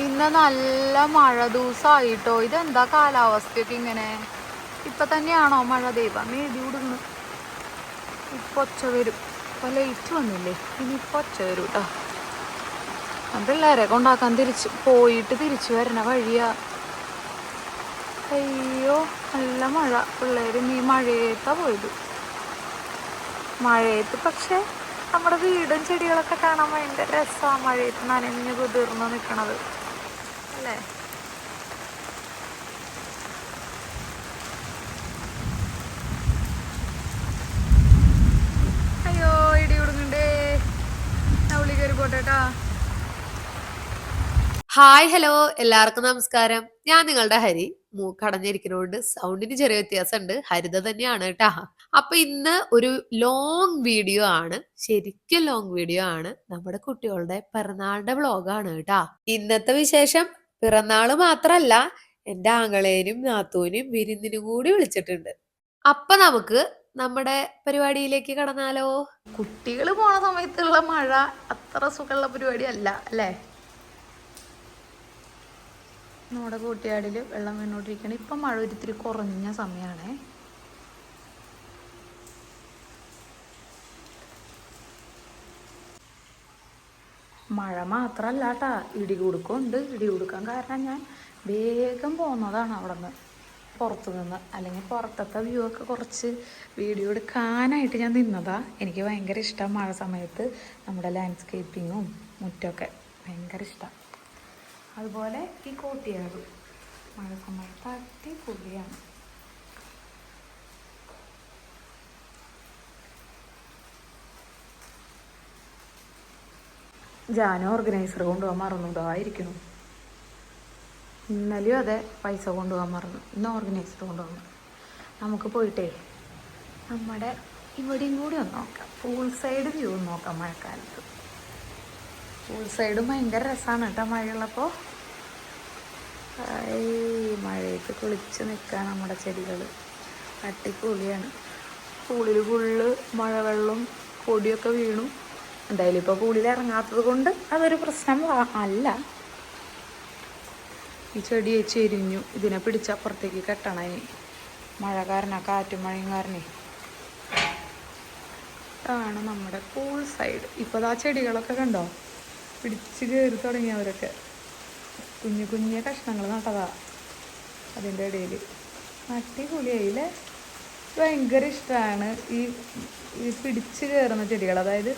ഇന്ന് നല്ല മഴ ദിവസമായിട്ടോ. ഇതെന്താ കാലാവസ്ഥയൊക്കെ ഇങ്ങനെ? ഇപ്പൊ തന്നെയാണോ മഴ? ദൈവമേ ഇടി കൊടുക്കുന്നു. ഇപ്പൊ ഒച്ച വരും. ഇപ്പൊ ലൈറ്റ് വന്നില്ലേ, ഇനി ഇപ്പൊ ഒച്ച വരും കേട്ടോ. പിള്ളേരെ കൊണ്ടാക്കാൻ പോയിട്ട് തിരിച്ചു വരണ വഴിയാ. അയ്യോ നല്ല മഴ. പിള്ളേര് നീ മഴയത്താ പോയത്. മഴയത്ത് പക്ഷെ നമ്മുടെ വീടും ചെടികളൊക്കെ കാണാൻ ഭയങ്കര രസമാണ്. മഴയത്ത് നനഞ്ഞ് കുതിർന്ന് നിൽക്കണത് അല്ലേ? അയ്യോ ഇടി കൊടുങ്ങണ്ടേ. നവളി കയറി പോട്ടേട്ടാ. ഹായ് ഹലോ എല്ലാവർക്കും നമസ്കാരം. ഞാൻ നിങ്ങളുടെ ഹരി. മൂക്കടഞ്ഞിരിക്കുന്നതുകൊണ്ട് സൗണ്ടിന് ചെറിയ വ്യത്യാസമുണ്ട്. ഹരിത തന്നെയാണ് കേട്ടാ. അപ്പൊ ഇന്ന് ഒരു ലോങ് വീഡിയോ ആണ്, ശരിക്കും ലോങ് വീഡിയോ ആണ്. നമ്മുടെ കുട്ടികളുടെ പിറന്നാളിന്റെ വ്ളോഗാണ് കേട്ടാ. ഇന്നത്തെ വിശേഷം പിറന്നാള് മാത്രല്ല, എന്റെ ആങ്ങളേനും നാത്തൂനും വിരുന്നിനും കൂടി വിളിച്ചിട്ടുണ്ട്. അപ്പൊ നമുക്ക് നമ്മുടെ പരിപാടിയിലേക്ക് കടന്നാലോ. കുട്ടികൾ പോണ സമയത്തുള്ള മഴ അത്ര സുഖമുള്ള പരിപാടി അല്ല അല്ലേ? നമ്മുടെ കൂട്ടിയാടിൽ വെള്ളം വീണോണ്ടിരിക്കണം. ഇപ്പം മഴ ഒരിത്തിരി കുറഞ്ഞ സമയമാണേ. മഴ മാത്രമല്ല കേട്ടാ, ഇടി കൊടുക്കുന്നുണ്ട്. ഇടി കൊടുക്കാൻ കാരണം ഞാൻ വേഗം പോകുന്നതാണ് അവിടെ നിന്ന്, പുറത്തു നിന്ന്. അല്ലെങ്കിൽ പുറത്തത്തെ വ്യൂ ഒക്കെ കുറച്ച് വീഡിയോ എടുക്കാനായിട്ട് ഞാൻ നിന്നതാ. എനിക്ക് ഭയങ്കര ഇഷ്ടം മഴ സമയത്ത് നമ്മുടെ ലാൻഡ്സ്കേപ്പിങ്ങും മുറ്റമൊക്കെ ഭയങ്കര ഇഷ്ടം. അതുപോലെ ഈ കോട്ടിയാടും മഴ സമയത്ത് അടിപൊളിയാണ്. ഞാൻ ഓർഗനൈസർ കൊണ്ടുപോകാൻ മറന്നുണ്ടായിരിക്കുന്നു. ഇന്നലെയും അതെ, പൈസ കൊണ്ടുപോകാൻ മറന്നു. ഇന്ന് ഓർഗനൈസർ കൊണ്ടുപോകാൻ. നമുക്ക് പോയിട്ടേ നമ്മുടെ ഇവിടെയും കൂടി ഒന്ന് നോക്കാം. പൂൾ സൈഡ് വ്യൂ ഒന്ന് നോക്കാം മഴക്കാലത്ത്. പൂൾ സൈഡും ഭയങ്കര രസമാണ് കേട്ടോ മഴയുള്ളപ്പോൾ. മഴയത്ത് കുളിച്ച് നിൽക്കാൻ നമ്മുടെ ചെടികൾ അടിപൊളിയാണ്. പൂളിൽ ഫുള്ള് മഴവെള്ളം പൊടിയൊക്കെ വീണു. എന്തായാലും ഇപ്പോൾ പൂളിൽ ഇറങ്ങാത്തത് കൊണ്ട് അതൊരു പ്രശ്നം അല്ല. ഈ ചെടി ചെരിഞ്ഞു. ഇതിനെ പിടിച്ച് അപ്പുറത്തേക്ക് കെട്ടണം ഇനി. മഴ കാരണം, കാറ്റും മഴയും കാരണേ. ഇതാണ് നമ്മുടെ പൂൾ സൈഡ്. ഇപ്പോൾ ആ ചെടികളൊക്കെ കണ്ടോ, പിടിച്ച് കയറി തുടങ്ങിയവരൊക്കെ. കുഞ്ഞു കുഞ്ഞു കഷ്ണങ്ങൾ നട്ടതാ അതിൻ്റെ ഇടയിൽ. അടിപൊളിയായില്ലേ? ഭയങ്കര ഇഷ്ടമാണ് ഈ പിടിച്ച് കയറുന്ന ചെടികൾ. അതായത്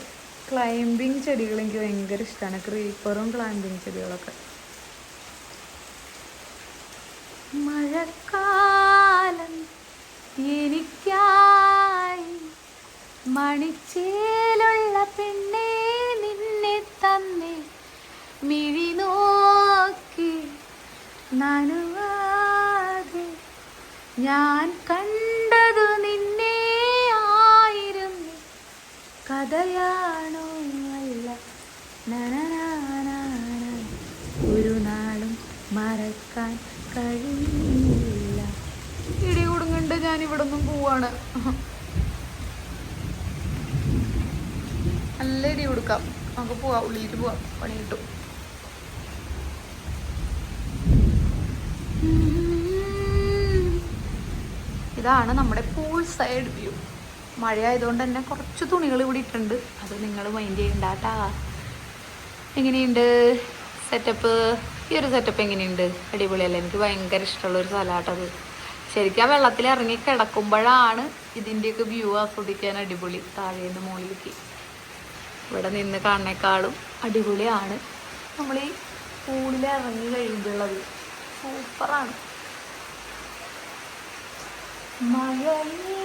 ക്ലൈംബിങ് ചെടികൾ എനിക്ക് ഭയങ്കര ഇഷ്ടമാണ്. ക്രീപ്പറും ക്ലൈംബിങ് ചെടികളൊക്കെ. മഴക്കാലം എനിക്കായി മണിച്ചേലുള്ള പെണ്ണേ നിന്നെ തന്നെ മിഴി നോക്കി നനുവാതെ ഞാൻ കണ്ടതു നിന്നെ ആയിരുന്നു. കഥയാണോ അല്ല ഒരു നാളും മറക്കാൻ കഴിയില്ല. ഇടി കൊടുങ്ങണ്ട്. ഞാൻ ഇവിടെ ഒന്നും പോവാണ്. നല്ല ഇടി കൊടുക്കാം. നമുക്ക് പോവാം, ഉള്ളിലേക്ക് പോവാം. പണി കിട്ടും. ഇതാണ് നമ്മുടെ പൂൾ സൈഡ് വ്യൂ. മഴയായതുകൊണ്ട് തന്നെ കുറച്ച് തുണികൾ ഇവിടെ ഇട്ടുണ്ട്. അത് നിങ്ങൾ മൈൻഡ് ചെയ്യണ്ടാട്ടാ. എങ്ങനെയുണ്ട് സെറ്റപ്പ്? ഈ ഒരു സെറ്റപ്പ് എങ്ങനെയുണ്ട്? അടിപൊളിയല്ലേ? എനിക്ക് ഭയങ്കര ഇഷ്ടമുള്ളൊരു സ്ഥലമാട്ടത്. ശരിക്കും ആ വെള്ളത്തിൽ ഇറങ്ങി കിടക്കുമ്പോഴാണ് ഇതിൻ്റെയൊക്കെ വ്യൂ ആസ്വദിക്കാൻ അടിപൊളി. താഴേന്ന് മുകളിലേക്ക് ഇവിടെ നിന്ന് കാണുന്നേക്കാളും അടിപൊളിയാണ് നമ്മൾ ഈ പൂളിൽ ഇറങ്ങി കഴിയുമ്പോഴുള്ളത്. സൂപ്പറാണ്. മഴയേ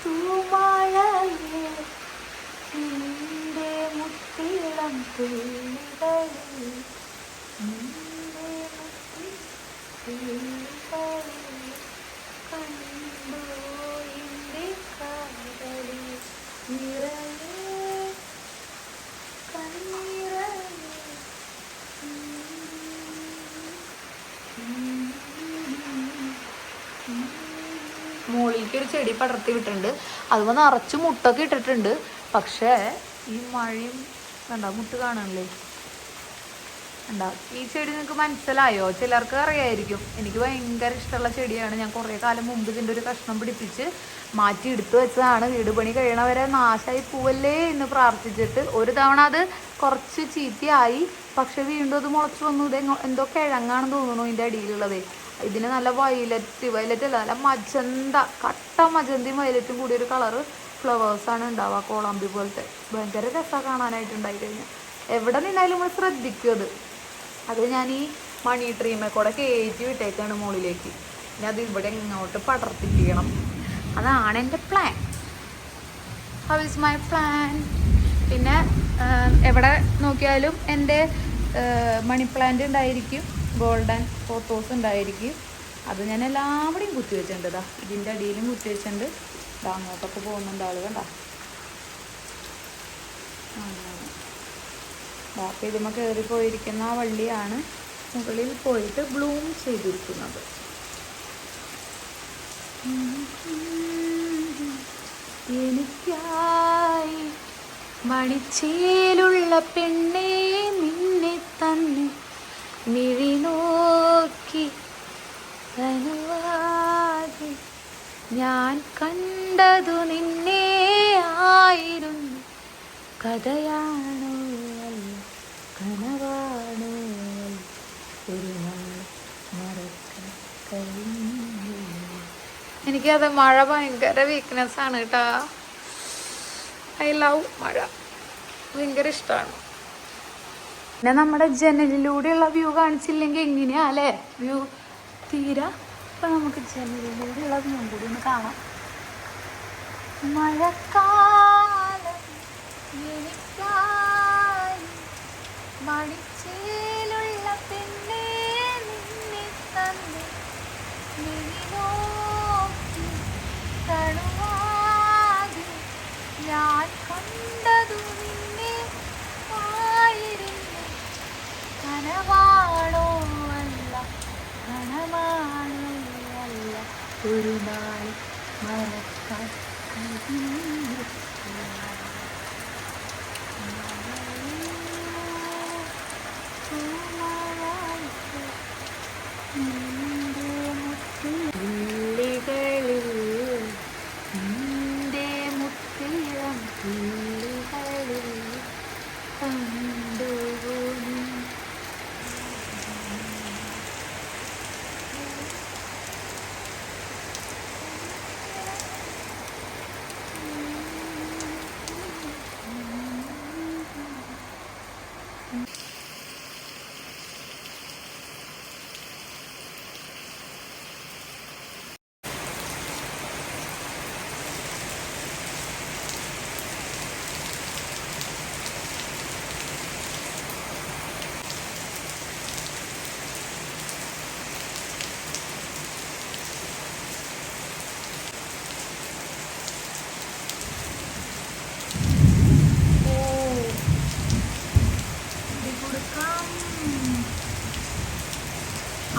തൂമഴയേ നിന്റെ മുത്തിളം തുള്ളികളിൽ, നിന്റെ മുത്തിളികളിൽ കണ്ടു എൻ്റെ കാതലിൽ നിറയെ കണ്ണീരയെ. മുകളിലേക്ക് ഒരു ചെടി പടർത്തി വിട്ടിട്ടുണ്ട്. അതുപോലെ നിറച്ച് മുട്ടൊക്കെ ഇട്ടിട്ടുണ്ട്. പക്ഷേ ഈ മഴയും കണ്ട മുട്ട് കാണാനല്ലേ. ഉണ്ടാവും. ഈ ചെടി നിങ്ങൾക്ക് മനസ്സിലായോ? ചിലർക്ക് അറിയായിരിക്കും. എനിക്ക് ഭയങ്കര ഇഷ്ടമുള്ള ചെടിയാണ്. ഞാൻ കുറേ കാലം മുമ്പ് ഇതിൻ്റെ ഒരു കഷ്ണം പിടിപ്പിച്ച് മാറ്റി എടുത്തു വെച്ചതാണ്. വീട് പണി കഴിയണവരെ നാശമായി പോവല്ലേ എന്ന് പ്രാർത്ഥിച്ചിട്ട് ഒരു തവണ അത് കുറച്ച് ചീത്തയായി. പക്ഷെ വീണ്ടും അത് മുളച്ചു വന്നു. ഇത് എന്തോ കിഴങ്ങാണെന്ന് തോന്നുന്നു ഇതിൻ്റെ അടിയിലുള്ളത്. ഇതിന് നല്ല വയലറ്റ് അല്ല, നല്ല മജന്ത, കട്ട മജന്തയും വയലറ്റും കൂടി ഒരു കളറ് ഫ്ലവേഴ്സാണ് ഉണ്ടാവുക. കോളാമ്പി പോലത്തെ ഭയങ്കര രസമാണ് കാണാനായിട്ട് ഉണ്ടായി കഴിഞ്ഞാൽ. എവിടെ നിന്നാലും നമ്മൾ ശ്രദ്ധിക്കും അത് ഞാൻ ഈ മണി ട്രീമെ കൂടെ കയറ്റി വിട്ടേക്കാണ് മുകളിലേക്ക്. ഇനി അത് ഇവിടെ ഇങ്ങോട്ട് പടർത്തിക്കണം. അതാണ് എൻ്റെ plan. How is my plan. പിന്നെ എവിടെ നോക്കിയാലും എൻ്റെ മണി പ്ലാന്റ് ഉണ്ടായിരിക്കും, ഗോൾഡൻ ഫോട്ടോസ് ഉണ്ടായിരിക്കും. അത് ഞാൻ എല്ലാവിടെയും കുത്തി വെച്ചിട്ടുണ്ട്. ഇതാ ഇതിൻ്റെ അടിയിലും കുത്തി വെച്ചിട്ടുണ്ട്. ഇതാ അങ്ങോട്ടൊക്കെ പോകുന്നുണ്ട് ആള് കണ്ട. ബാക്കി ഇതിമ്മ കയറിപ്പോയിരിക്കുന്ന ആ വള്ളിയാണ് മുകളിൽ പോയിട്ട് ബ്ലൂം ചെയ്തിരിക്കുന്നത്. എനിക്കായി മണിച്ചേലുള്ള പെണ്ണേ നിന്നെ തന്നെ മിഴി നോക്കി തനുവാകെ ഞാൻ കണ്ടതു നിന്നെ ആയിരുന്നു. കഥയാണോ അല്ല കനവാണോ ഒരു നാൾ മറക്കാൻ കഴിഞ്ഞു. എനിക്കത് മഴ ഭയങ്കര വീക്ക്നെസ് ആണ് കേട്ടാ. ഐ ലവ് മഴ, ഭയങ്കര ഇഷ്ടമാണ്. പിന്നെ നമ്മുടെ ജനലിലൂടെയുള്ള വ്യൂ കാണിച്ചില്ലെങ്കിൽ എങ്ങനെയാ അല്ലേ വ്യൂ തീരാ. അപ്പം നമുക്ക് ജനലിലൂടെയുള്ള വ്യൂ കൂടി ഒന്ന് കാണാം. മഴക്കാലം എനിക്കായി മണിച്ചേലുള്ള പെണ്ണേ നിന്നെ തന്നെ മിഴി നോക്കി തണുവാകെ ഞാൻ കണ്ടതു നിന്നെ ആയിരുന്നു. കനവാണോ അല്ല കനമാണോ അല്ല ഒരു നാൾ മറക്കാൻ കഴിഞ്ഞു.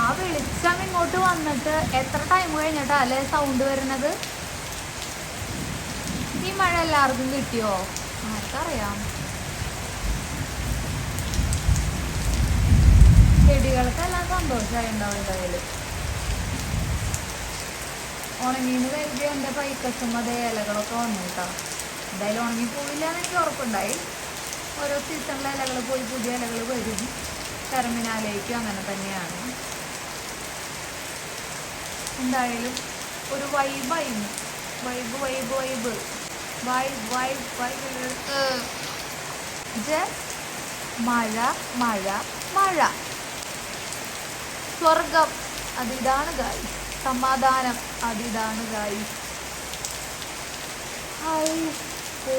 ആ വെളിച്ചം ഇങ്ങോട്ട് വന്നിട്ട് എത്ര ടൈം കഴിഞ്ഞിട്ടാ അല്ലേ സൗണ്ട് വരുന്നത്? ഈ മഴ എല്ലാവർക്കും കിട്ടിയോ? ആർക്കറിയാം. ചെടികൾക്കെല്ലാം സന്തോഷമായി ഉണ്ടാവും എന്തായാലും. ഉണങ്ങിന്ന് കരുതി എൻ്റെ പൈക്കസും അതേ ഇലകളൊക്കെ വന്നു കേട്ടോ. എന്തായാലും ഉണങ്ങി പോവില്ല എന്ന് എനിക്ക് ഉറപ്പുണ്ടായി. ഓരോ സീസണിലെ ഇലകൾ പോയി പുതിയ ഇലകൾ വരും. ടെർമിനാലേക്കും അങ്ങനെ തന്നെയാണ്. എന്തായാലും ഒരു വൈബായിരുന്നു. Vibe vibe vibe vibe vibe vibe. മഴ മഴ മഴ, സ്വർഗം അതിതാണ് ഗായ്സ്. സമാധാനം അതിതാണ് ഗായ്സ്. ഐ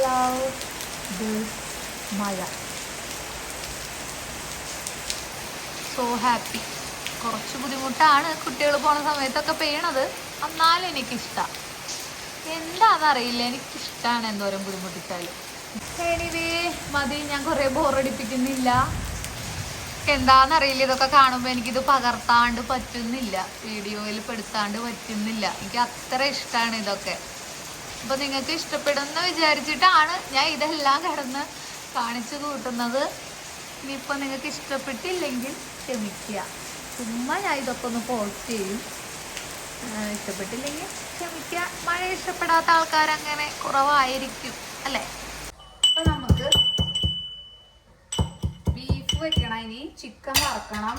ലവ് ദിസ് മഴ. So happy. കുറച്ച് ബുദ്ധിമുട്ടാണ് കുട്ടികൾ പോണ സമയത്തൊക്കെ പെയ്യണത്, എന്നാലും എനിക്കിഷ്ടം. എന്താണെന്നറിയില്ല, എനിക്കിഷ്ടമാണ് എന്തോരം ബുദ്ധിമുട്ടിച്ചാലും. എനിവേ മതി, ഞാൻ കുറേ ബോറടിപ്പിക്കുന്നില്ല. എന്താണെന്നറിയില്ല, ഇതൊക്കെ കാണുമ്പോൾ എനിക്കിത് പകർത്താണ്ട് പറ്റുന്നില്ല, വീഡിയോയിൽ പെടുത്താണ്ട് പറ്റുന്നില്ല. എനിക്ക് അത്ര ഇഷ്ടമാണ് ഇതൊക്കെ. അപ്പോൾ നിങ്ങൾക്ക് ഇഷ്ടപ്പെടുമെന്ന് വിചാരിച്ചിട്ടാണ് ഞാൻ ഇതെല്ലാം കിടന്ന് കാണിച്ചു കൂട്ടുന്നത്. ഇനിയിപ്പോൾ നിങ്ങൾക്ക് ഇഷ്ടപ്പെട്ടില്ലെങ്കിൽ ക്ഷമിക്കുക. ചുമ്മാ ഞാൻ ഇതൊക്കെ ഒന്ന് പോസ്റ്റ് ചെയ്യും. ഇഷ്ടപ്പെട്ടില്ലെങ്കിൽ ക്ഷമിക്കുക. മഴ ഇഷ്ടപ്പെടാത്ത ആൾക്കാരങ്ങനെ കുറവായിരിക്കും അല്ലേ. അപ്പോൾ നമുക്ക് ബീഫ് വെക്കണം. ഇനി ചിക്കൻ വറക്കണം.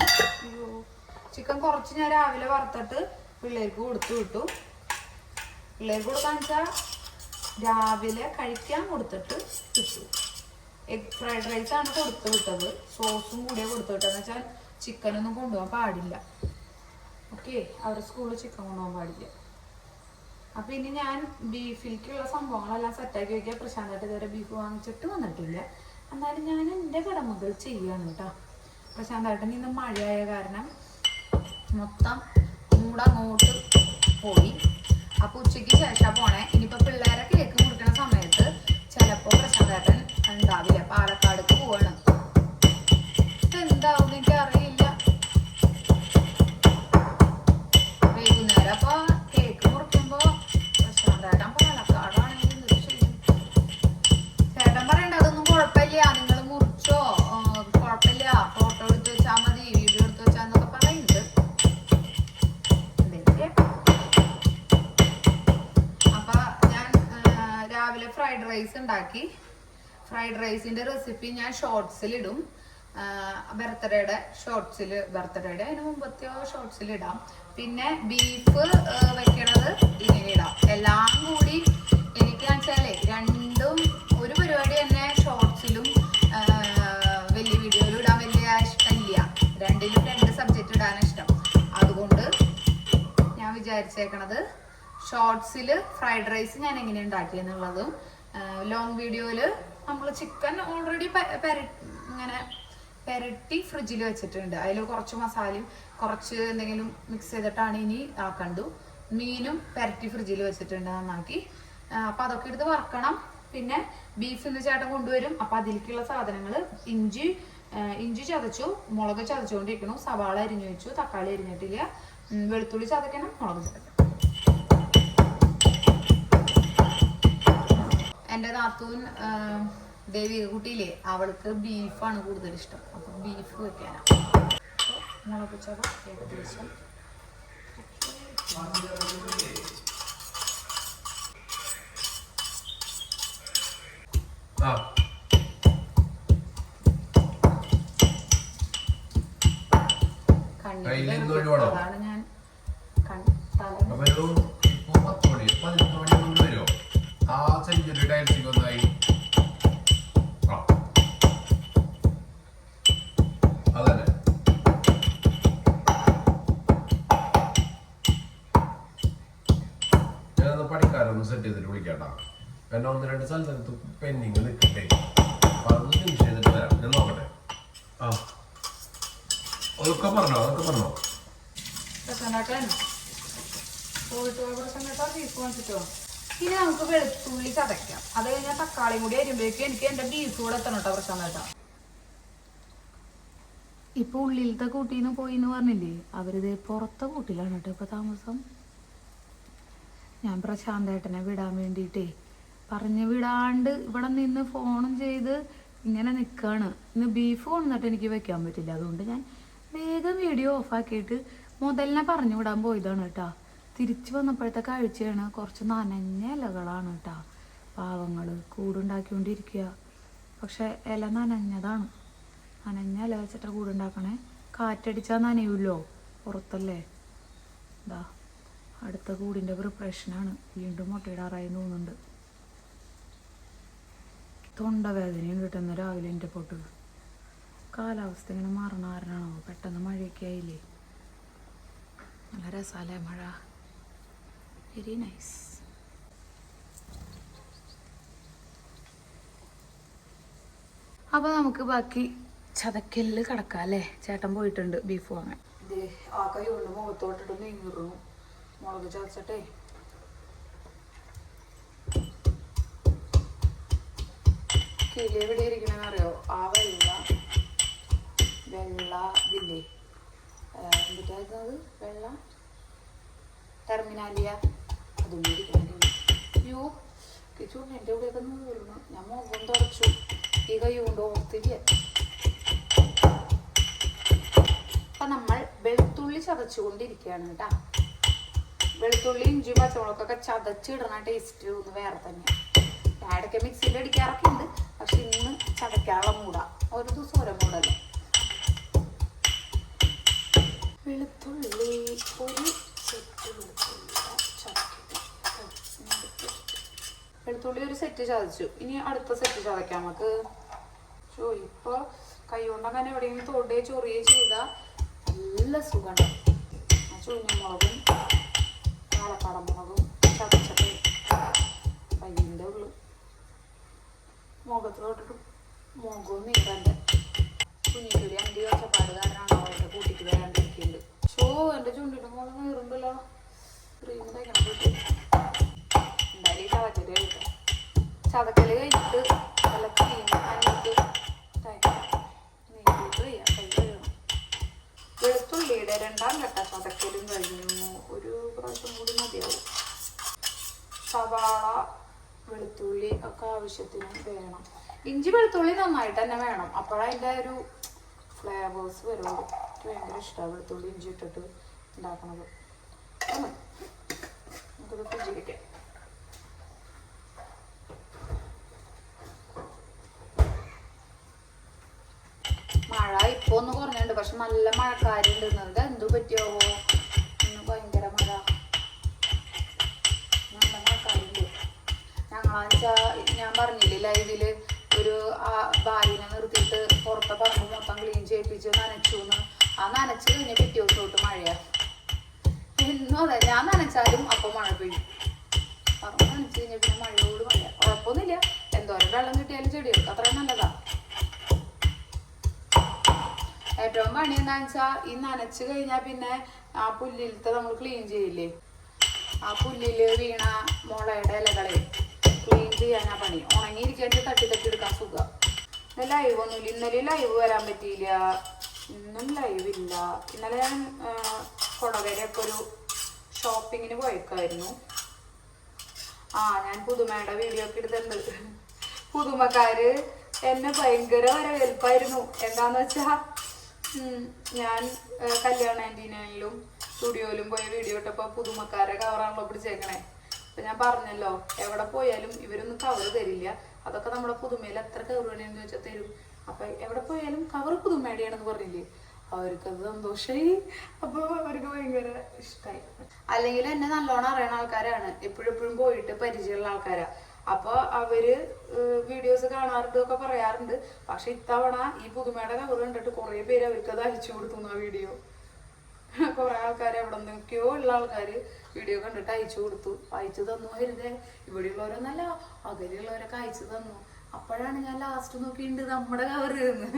ചിക്കൻ കുറച്ച് ഞാൻ രാവിലെ വറുത്തിട്ട് പിള്ളേർക്ക് കൊടുത്തു വിട്ടു. പിള്ളേർക്ക് കൊടുക്കാന്ന് വെച്ചാൽ രാവിലെ കഴിക്കാൻ കൊടുത്തിട്ട് കിട്ടു. എഗ് ഫ്രൈഡ് റൈസാണ് കൊടുത്തു വിട്ടത്. സോസും കൂടിയാണ് കൊടുത്തു വിട്ടതെന്ന് വെച്ചാൽ ചിക്കനൊന്നും കൊണ്ടുപോകാൻ പാടില്ല. ഓക്കെ, അവരുടെ സ്കൂളിൽ ചിക്കൻ കൊണ്ടുപോകാൻ പാടില്ല. അപ്പം ഇനി ഞാൻ ബീഫിലേക്കുള്ള സംഭവങ്ങളെല്ലാം സെറ്റാക്കി വയ്ക്കുക. പ്രശാന്തായിട്ട് ഇതുവരെ ബീഫ് വാങ്ങിച്ചിട്ട് വന്നിട്ടില്ല. എന്നാലും ഞാൻ എൻ്റെ കടമകൾ ചെയ്യാണ് കേട്ടോ. പ്രശാന്തായിട്ട് ഇന്ന് മഴയായ കാരണം മൊത്തം മൂടങ്ങോട്ട് പോയി. അപ്പോൾ ഉച്ചയ്ക്ക് ശേഷം പോണേ. ഇനിയിപ്പോൾ പിള്ളേരെ കേക്ക് മുറിക്കുന്ന സമയത്ത് ചിലപ്പോൾ പ്രശാന്തേട്ടൻ ഉണ്ടാവില്ല. പാലക്കാടേക്ക് പോവാണ്. എന്താവും എനിക്ക് അറിയില്ല. വൈകുന്നേരം അപ്പോൾ കേക്ക് മുറിക്കുമ്പോൾ പ്രശാന്തേട്ടൻ പാലക്കാടാണെങ്കിൽ എന്ത് ചെയ്യും? ചേട്ടൻ പറയണ്ട അതൊന്നും കുഴപ്പമില്ല, നിങ്ങൾ മുറിച്ചോ, കുഴപ്പമില്ല, ഫോട്ടോ എടുത്ത് വെച്ചാൽ മതി, വീഡിയോ എടുത്ത് വെച്ചാന്നൊക്കെ പറയുന്നുണ്ട്. അപ്പൊ ഞാൻ രാവിലെ ഫ്രൈഡ് റൈസ് ഉണ്ടാക്കി. ഫ്രൈഡ് റൈസിന്റെ റെസിപ്പി ഞാൻ ഷോർട്സിലിടും. ബർത്ത്ഡേയുടെ ഷോർട്സിൽ, ബർത്ത്ഡേയുടെ അതിന് മുമ്പത്തെയോ ഷോർട്സിൽ ഇടാം. പിന്നെ ബീഫ് വെക്കണത് ഇങ്ങനെ ഇടാം. എല്ലാം കൂടി എനിക്ക് വെച്ചാലേ രണ്ടും ഒരു പരിപാടി തന്നെ ഷോർട്സിലും വലിയ വീഡിയോയിലും ഇടാൻ വലിയ ഇഷ്ടമില്ല. രണ്ടിലും രണ്ട് സബ്ജക്റ്റ് ഇടാൻ ഇഷ്ടം. അതുകൊണ്ട് ഞാൻ വിചാരിച്ചേക്കണത് ഷോർട്സിൽ ഫ്രൈഡ് റൈസ് ഞാൻ എങ്ങനെ ഉണ്ടാക്കിയെന്നുള്ളതും ലോങ് വീഡിയോയിൽ നമ്മൾ ചിക്കൻ ഓൾറെഡി ഇങ്ങനെ പെരട്ടി ഫ്രിഡ്ജിൽ വെച്ചിട്ടുണ്ട്. അതിൽ കുറച്ച് മസാലയും കുറച്ച് എന്തെങ്കിലും മിക്സ് ചെയ്തിട്ടാണ് ഇനി ആക്കണ്ടു. മീനും പെരട്ടി ഫ്രിഡ്ജിൽ വെച്ചിട്ടുണ്ട് നന്നാക്കി. അപ്പം അതൊക്കെ എടുത്ത് വറക്കണം. പിന്നെ ബീഫ് ഇന്ന് ചേട്ടൻ കൊണ്ടുവരും. അപ്പം അതിലേക്കുള്ള സാധനങ്ങൾ ഇഞ്ചി ചതച്ചു, മുളക് ചതച്ചുകൊണ്ടിരിക്കണു, സവാള അരിഞ്ഞു വെച്ചു, തക്കാളി അരിഞ്ഞിട്ടില്ല, വെളുത്തുള്ളി ചതക്കണം, മുളക് ചതക്കണം. എൻ്റെ നാത്തൂൻ ദേവികക്കുട്ടിയില്ലേ, അവൾക്ക് ബീഫാണ് കൂടുതൽ ഇഷ്ടം. അപ്പം ബീഫ് വെക്കാനാണ്. മുളക് ചത ഏകദേശം അതാണ് ഞാൻ പഠിക്കാരൊന്ന് സെറ്റ് ചെയ്തിട്ട് വിളിക്കാട്ടാ. എന്നെ 1-2 സ്ഥലത്ത് പെൻഡിങ് നിൽക്കട്ടെ. അപ്പൊ അതൊന്ന് ഫിനിഷ് ചെയ്തിട്ട് വരാം. ഞാൻ നോക്കട്ടെ. അതൊക്കെ പറഞ്ഞോ. ഇനി നമുക്ക് വെളുത്തുള്ളി ചതയ്ക്കാം. അത് കഴിഞ്ഞാൽ തക്കാളിയും കൂടി അരിയുമ്പോഴേക്കും എനിക്ക് എൻ്റെ ബീഫ് കൂടെ എത്തണം കേട്ടോ. പ്രശ്നം ഇപ്പൊ ഉള്ളിലത്തെ കൂട്ടിന്ന് പോയിന്ന് പറഞ്ഞില്ലേ, അവരിത് പുറത്തെ കൂട്ടിലാണ് കേട്ടോ ഇപ്പൊ താമസം. ഞാൻ പ്രശാന്തേട്ടനെ വിടാൻ വേണ്ടിയിട്ടേ പറഞ്ഞു വിടാണ്ട് ഇവിടെ നിന്ന് ഫോണും ചെയ്ത് ഇങ്ങനെ നിൽക്കുകയാണ്. ഇന്ന് ബീഫ് കൊണ്ടിട്ട് എനിക്ക് വെക്കാൻ പറ്റില്ല. അതുകൊണ്ട് ഞാൻ വേഗം വീഡിയോ ഓഫാക്കിയിട്ട് മുതലിനെ പറഞ്ഞു വിടാൻ പോയതാണ് കേട്ടോ. തിരിച്ചു വന്നപ്പോഴത്തെ കാഴ്ചയാണ് കുറച്ച് നനഞ്ഞ ഇലകളാണ് കേട്ടോ. പാവങ്ങൾ കൂടുണ്ടാക്കിക്കൊണ്ടിരിക്കുക. പക്ഷെ ഇല നനഞ്ഞതാണ്. നനഞ്ഞ ഇല വെച്ചിട്ട് കൂടുണ്ടാക്കണേ. കാറ്റടിച്ചാൽ നനയുമല്ലോ, പുറത്തല്ലേ. ഇതാ അടുത്ത കൂടിൻ്റെ പ്രിപ്പറേഷനാണ്. വീണ്ടും മുട്ടയിടാറായി തോന്നുന്നുണ്ട്. തൊണ്ടവേദനയും കിട്ടുന്ന രാവിലെ എൻ്റെ പൊട്ട്. കാലാവസ്ഥ ഇങ്ങനെ മാറണ കാരണമാണോ, പെട്ടെന്ന് മഴയൊക്കെ ആയില്ലേ. നല്ല രസാലേ മഴ. Very nice. അപ്പോൾ നമുക്ക് ബാക്കി ചതക്കലിൽ കിടക്കാം അല്ലേ. ചേട്ടൻ പോയിട്ടുണ്ട് ബീഫ് വാങ്ങാൻ. ഇത് ആ കൈ കൊണ്ട് മുഖത്തോട്ടിട്ട് നീങ്ങിടുന്നു. മുളക് ചതച്ചട്ടെ. കിളി എവിടെ ഇരിക്കണമെന്ന് അറിയോ? ആ വെള്ള ഇതില്ലേ, എന്നിട്ടത് വെള്ള ടെർമിനാലിയ അതൊന്നും ഇരിക്കണം. യോ ചൂണ്ട് എൻ്റെ ഇവിടെയൊക്കെ നൂറുന്നു. ഞാൻ മുഖം തുടച്ചു. ഈ കൈ കൊണ്ട് ഓർത്തില്ല. വെളുത്തുള്ളി ചതച്ചുകൊണ്ടിരിക്കുകയാണ് കേട്ടാ. വെളുത്തുള്ളി ഇഞ്ചി പച്ചമുളകൊക്കെ ചതച്ചിടണ ടേസ്റ്റ് ഒന്ന് വേറെ തന്നെയാണ്. ഞാൻ ഇടയ്ക്ക് മിക്സിയിൽ അടിക്കാറൊക്കെ ഉണ്ട്, പക്ഷെ ഇന്ന് ചതയ്ക്കാനുള്ള മൂടാ. ഒരു ദിവസം ഓരോ മൂടല്ലേ. വെളുത്തുള്ളി ഒരു സെറ്റ് വെളുത്തുള്ളി ഒരു സെറ്റ് ചതച്ചു. ഇനി അടുത്ത സെറ്റ് ചതയ്ക്കാം നമുക്ക്. ഇപ്പൊ കൈ കൊണ്ട് അങ്ങനെ എവിടെയെങ്കിലും തൊടുകയോ ചൊറിയോ ചെയ്താൽ നല്ല സുഖമുണ്ട്. ചൂഞ്ഞമുളകും പാലക്കാടൻ മുളകും ചതച്ചിട്ട് കയ്യിൻ്റെ ഉള്ളു മുഖത്ത് തൊട്ടിട്ട് മുഖവും നീറൻ്റെ കുഞ്ഞിക്കുരി അണ്ടി ഒച്ചപ്പാട് കാരനാണ് അവരുടെ കൂട്ടിക്ക് വരാണ്ടിരിക്കുന്നുണ്ട്. എൻ്റെ ചുണ്ടിൻ്റെ മുകളിൽ നീറുണ്ടല്ലോ. ക്രീം തയ്ക്കണം പോയിട്ട് എന്തായാലും ചതക്കല് കഴിക്കാം. ചതക്കല് കഴിഞ്ഞിട്ട് നല്ല ക്രീം അനിട്ട് തയ്ക്കണം. നീട്ടിട്ട് ചെയ്യാം. കൈ കഴുകണം. വെളുത്തുള്ളിയുടെ 2ാം ഘട്ട ചതക്കലും കഴിഞ്ഞു. ഒരു പ്രാവശ്യം കൂടി മതിയാവും. സവാള വെളുത്തുള്ളി ഒക്കെ ആവശ്യത്തിന് വേണം. ഇഞ്ചി വെളുത്തുള്ളി നന്നായിട്ട് തന്നെ വേണം. അപ്പോഴതിൻ്റെ ഒരു ഫ്ലേവേഴ്സ് വരുള്ളൂ. എനിക്ക് ഭയങ്കര ഇഷ്ടമാണ് വെളുത്തുള്ളി ഇഞ്ചി ഇട്ടിട്ട് ഉണ്ടാക്കണത്. നമുക്കത് ഫ്രിഡ്ജിൽ വയ്ക്കാം. മഴ ഇപ്പോൾ ഒന്ന് കുറഞ്ഞുണ്ട്, പക്ഷെ നല്ല മഴക്കാരുണ്ട്. നിങ്ങൾക്ക് എന്തു പറ്റിയാവോ? ഇന്ന് ഭയങ്കര മഴ, നല്ല മഴക്കാരുണ്ട്. ഞങ്ങളാച്ചാൽ ഞാൻ പറഞ്ഞില്ലേ ലൈവില് ഒരു ഭാര്യനെ നിർത്തിയിട്ട് പുറത്തെ പറമ്പ് മൊത്തം ക്ലീൻ ചെയ്യിപ്പിച്ച് നനച്ചു എന്ന്. ആ നനച്ച് കഴിഞ്ഞ പിറ്റേ ദിവസം തൊട്ട് മഴയാണ്. എന്നും അതെ, ഞാൻ നനച്ചാലും അപ്പം മഴ പെയ്യും. പറമ്പ് നനച്ച് കഴിഞ്ഞാൽ പിന്നെ മഴയോട് മഴ. കുഴപ്പമൊന്നുമില്ല, എന്തോരം വെള്ളം കിട്ടിയാലും ചെടികൾക്ക് അത്രയും നല്ലതാ. ഏറ്റവും പണി എന്താണെന്ന് വെച്ചാൽ ഈ നനച്ച് കഴിഞ്ഞാൽ പിന്നെ ആ പുല്ലിലത്തെ നമ്മൾ ക്ലീൻ ചെയ്യില്ലേ, ആ പുല്ലിൽ വീണ മുളയുടെ ഇലകളെ ക്ലീൻ ചെയ്യാനാ പണി. ഉണങ്ങിയിരിക്കേണ്ടി തട്ടി തട്ടി എടുക്കാൻ സുഖം. ഇന്ന് ലൈവ് ഒന്നുമില്ല. ഇന്നലെ ലൈവ് വരാൻ പറ്റിയില്ല, ഇന്നും ലൈവ് ഇല്ല. ഇന്നലെ ഞാൻ കൊടകരയൊക്കെ ഒരു ഷോപ്പിങ്ങിന് പോയേക്കായിരുന്നു. ഞാൻ പുതുമയുടെ വീഡിയോ ഒക്കെ എടുത്തിട്ടുണ്ട്. പുതുമക്കാര് എന്നെ ഭയങ്കര വരവേൽപ്പായിരുന്നു. എന്താന്ന് വെച്ചാ ഞാൻ കല്യാണ ആന്റീനയിലും സ്റ്റുഡിയോയിലും പോയ വീഡിയോ ഇട്ടപ്പോൾ പുതുമക്കാരെ കവറാണല്ലോ പിടിച്ചേക്കണേ. അപ്പൊ ഞാൻ പറഞ്ഞല്ലോ, എവിടെ പോയാലും ഇവരൊന്നും കവർ തരില്ല. അതൊക്കെ നമ്മുടെ പുതുമയിൽ എത്ര കവർ വേണമെന്ന് ചോദിച്ചാൽ തരും. അപ്പൊ എവിടെ പോയാലും കവർ പുതുമയുടെയാണെന്ന് പറഞ്ഞില്ലേ, അവർക്കത് സന്തോഷമായി. അപ്പോൾ അവർക്ക് ഭയങ്കര ഇഷ്ടമായി. അല്ലെങ്കിൽ എന്നെ നല്ലോണം അറിയണ ആൾക്കാരാണ്, എപ്പോഴെപ്പോഴും പോയിട്ട് പരിചയമുള്ള ആൾക്കാരാ. അപ്പോൾ അവര് വീഡിയോസ് കാണാറുണ്ട് ഒക്കെ പറയാറുണ്ട്. പക്ഷെ ഇത്തവണ ഈ പുതുമയുടെ കവർ കണ്ടിട്ട് കുറേ പേര് അവർക്ക് അത് അയച്ചു കൊടുത്തു. ആ വീഡിയോ കുറെ ആൾക്കാർ എവിടെ നിന്നൊക്കെയോ ഉള്ള ആൾക്കാർ വീഡിയോ കണ്ടിട്ട് അയച്ചു തന്നു. വരുതേ ഇവിടെയുള്ളവരൊന്നല്ല, അകലെയുള്ളവരൊക്കെ അയച്ചു തന്നു. അപ്പോഴാണ് ഞാൻ ലാസ്റ്റ് നോക്കിയിട്ടുണ്ട് നമ്മുടെ കവറ് എന്ന്.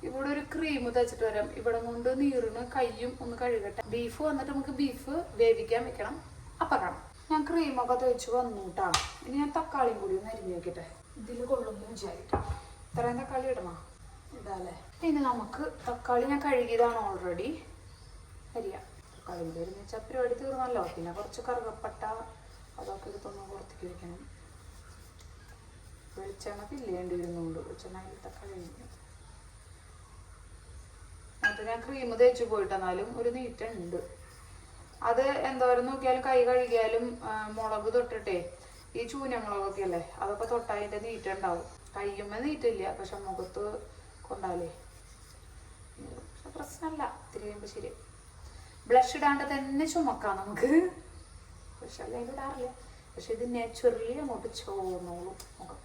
ഇവിടെ ഒരു ക്രീം തേച്ചിട്ട് വരാം. ഇവിടെ കൊണ്ട് നീറിന് കയ്യും ഒന്ന് കഴുകട്ടെ. ബീഫ് വന്നിട്ട് നമുക്ക് ബീഫ് വേവിക്കാൻ വെക്കണം. അപ്പം കാണാം. ഞാൻ ക്രീമൊക്കെ തേച്ച് വന്നു കേട്ടാ. ഇനി ഞാൻ തക്കാളിയും കൂടി ഒന്ന് അരിഞ്ഞ് വെക്കട്ടെ. ഇതിൽ കൊള്ളുന്നു വിചാരിക്കാം. ഇത്രയും തക്കാളി ഇടണോ? ഇതാല്ലേ. ഇനി നമുക്ക് തക്കാളി ഞാൻ കഴുകിയതാണ് ഓൾറെഡി. അരിയാം. തക്കാളി കൂടി അരിഞ്ഞ് വെച്ചാൽ പരിപാടി തീർന്നല്ലോ. പിന്നെ കുറച്ച് കറുകപ്പട്ട അതൊക്കെ എടുത്തൊന്ന് പുറത്തേക്ക് വെക്കണം. വെളിച്ചെണ്ണ ഫില്ലേണ്ടി വരുന്നുണ്ട്. വെളിച്ചെണ്ണ തക്കാളി എന്നിട്ട് ഞാൻ ക്രീം തേച്ച് പോയിട്ടെന്നാലും ഒരു നീറ്റുണ്ട്. അത് എന്തോരം നോക്കിയാലും കൈ കഴുകിയാലും മുളക് തൊട്ടിട്ടേ ഈ ചൂനമുളകൊക്കെ അല്ലേ, അതൊക്കെ തൊട്ടതിൻ്റെ നീറ്റുണ്ടാവും. കയ്യുമ്മ നീറ്റില്ല, പക്ഷെ മുഖത്ത് കൊണ്ടാലേ പ്രശ്നമല്ല. ഇത്തിരി കഴിയുമ്പോൾ ശരി. ബ്ലഷ് ഇടാണ്ട് തന്നെ ചുമക്കാം നമുക്ക്. പക്ഷെ അല്ലെങ്കിൽ ഇടാറില്ല. പക്ഷെ ഇത് നാച്ചുറലി അങ്ങോട്ട് ചോന്നോളും മുഖം.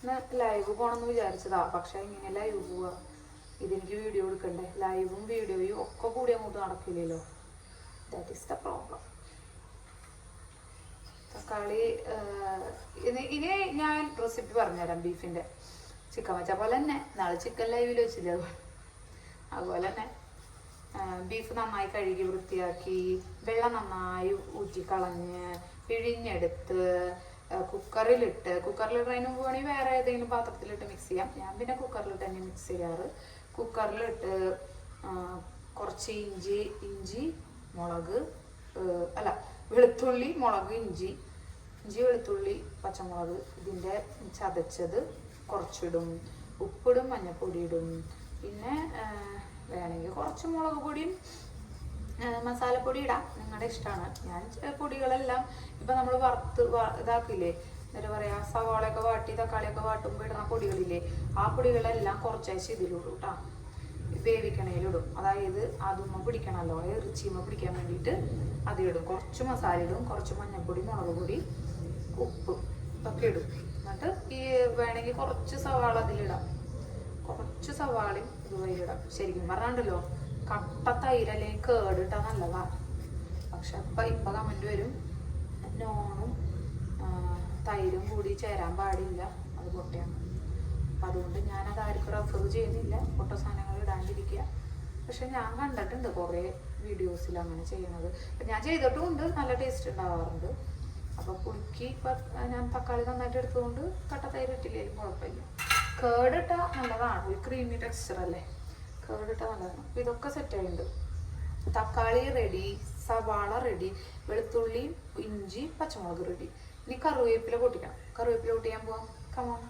ഇന്ന് ലൈവ് പോകണമെന്ന് വിചാരിച്ചതാ, പക്ഷെ ഇങ്ങനെ ലൈവ് പോവാ. ഇതെനിക്ക് വീഡിയോ എടുക്കണ്ടേ. ലൈവും വീഡിയോയും ഒക്കെ കൂടി അങ്ങോട്ട് നടക്കില്ലല്ലോ. That is the problem. തക്കാളി ഇനി ഞാൻ റെസിപ്പി പറഞ്ഞുതരാം ബീഫിൻ്റെ. ചിക്കൻ വെച്ച പോലെ തന്നെ നാളെ ചിക്കൻ ലൈവിൽ വെച്ചില്ല, അതുപോലെ തന്നെ ബീഫ് നന്നായി കഴുകി വൃത്തിയാക്കി വെള്ളം നന്നായി ഊറ്റിക്കളഞ്ഞ് പിഴിഞ്ഞെടുത്ത് കുക്കറിലിടുന്നതിന് മുമ്പ് വേണമെങ്കിൽ വേറെ ഏതെങ്കിലും പാത്രത്തിലിട്ട് മിക്സ് ചെയ്യാം. ഞാൻ പിന്നെ കുക്കറിലിട്ട് തന്നെ മിക്സ് ചെയ്യാറ്. കുക്കറിലിട്ട് കുറച്ച് ഇഞ്ചി മുളക് വെളുത്തുള്ളി മുളക് ഇഞ്ചി വെളുത്തുള്ളി പച്ചമുളക് ഇതിൻ്റെ ചതച്ചത് കുറച്ചിടും. ഉപ്പിടും, മഞ്ഞൾപ്പൊടി ഇടും. പിന്നെ വേണമെങ്കിൽ കുറച്ച് മുളക് പൊടിയും മസാലപ്പൊടി ഇടാം, നിങ്ങളുടെ ഇഷ്ടമാണ്. ഞാൻ പൊടികളെല്ലാം ഇപ്പം നമ്മൾ ഇതാക്കില്ലേ, എന്താ പറയുക, സവാളയൊക്കെ വാട്ടി തക്കാളിയൊക്കെ വാട്ടുമ്പോൾ ഇടുന്ന പൊടികളില്ലേ, ആ പൊടികളെല്ലാം കുറച്ചയച്ച് ഇതിലിടും കേട്ടോ. വേവിക്കണേലിടും, അതായത് അതുമ്മ പിടിക്കണമല്ലോ, ഇറച്ചിയുമ്മ പിടിക്കാൻ വേണ്ടിയിട്ട് അതിലിടും. കുറച്ച് മസാല ഇടും, കുറച്ച് മഞ്ഞൾപ്പൊടി, മുളക് പൊടി, ഉപ്പ് ഒക്കെ ഇടും. എന്നിട്ട് ഈ വേണമെങ്കിൽ കുറച്ച് സവാള അതിലിടാം, കുറച്ച് സവാളയും ഇതുവരെയിടാം. ശരിക്കും പറഞ്ഞാണ്ടല്ലോ കട്ട തൈര് അല്ലെങ്കിൽ കേടിട്ടാൽ നല്ലതാണ്. പക്ഷെ ഇപ്പം കമൻറ്റ് വരും നോണും തൈരും കൂടി ചേരാൻ പാടില്ല, അത് പൊട്ടയാണ്. അപ്പം അതുകൊണ്ട് ഞാനത് ആർക്കും റെഫർ ചെയ്യുന്നില്ല, പൊട്ട സാധനങ്ങൾ ഇടാണ്ടിരിക്കുക. പക്ഷെ ഞാൻ കണ്ടിട്ടുണ്ട് കുറേ വീഡിയോസിൽ അങ്ങനെ ചെയ്യണത്. ഞാൻ ചെയ്തിട്ടുമുണ്ട്, നല്ല ടേസ്റ്റ് ഉണ്ടാവാറുണ്ട്. അപ്പോൾ പുളിക്ക് ഇപ്പം ഞാൻ തക്കാളി നന്നായിട്ട് എടുത്തുകൊണ്ട് കട്ട തൈര് ഇട്ടില്ലേലും കുഴപ്പമില്ല. കേടിട്ടാൽ നല്ലതാണ്, ഒരു ക്രീമി ടെക്സ്ചർ അല്ലേ, കേടിട്ടാൽ നല്ലതാണ്. അപ്പോൾ ഇതൊക്കെ സെറ്റായിട്ടുണ്ട്. തക്കാളി റെഡി, സവാള റെഡി, വെളുത്തുള്ളി, ഇഞ്ചി, പച്ചമുളക് റെഡി. ഇനി കറിവേപ്പില പൊട്ടിക്കണം. കറിവേപ്പില പൊട്ടിക്കാൻ പോവാം, കമോൺ.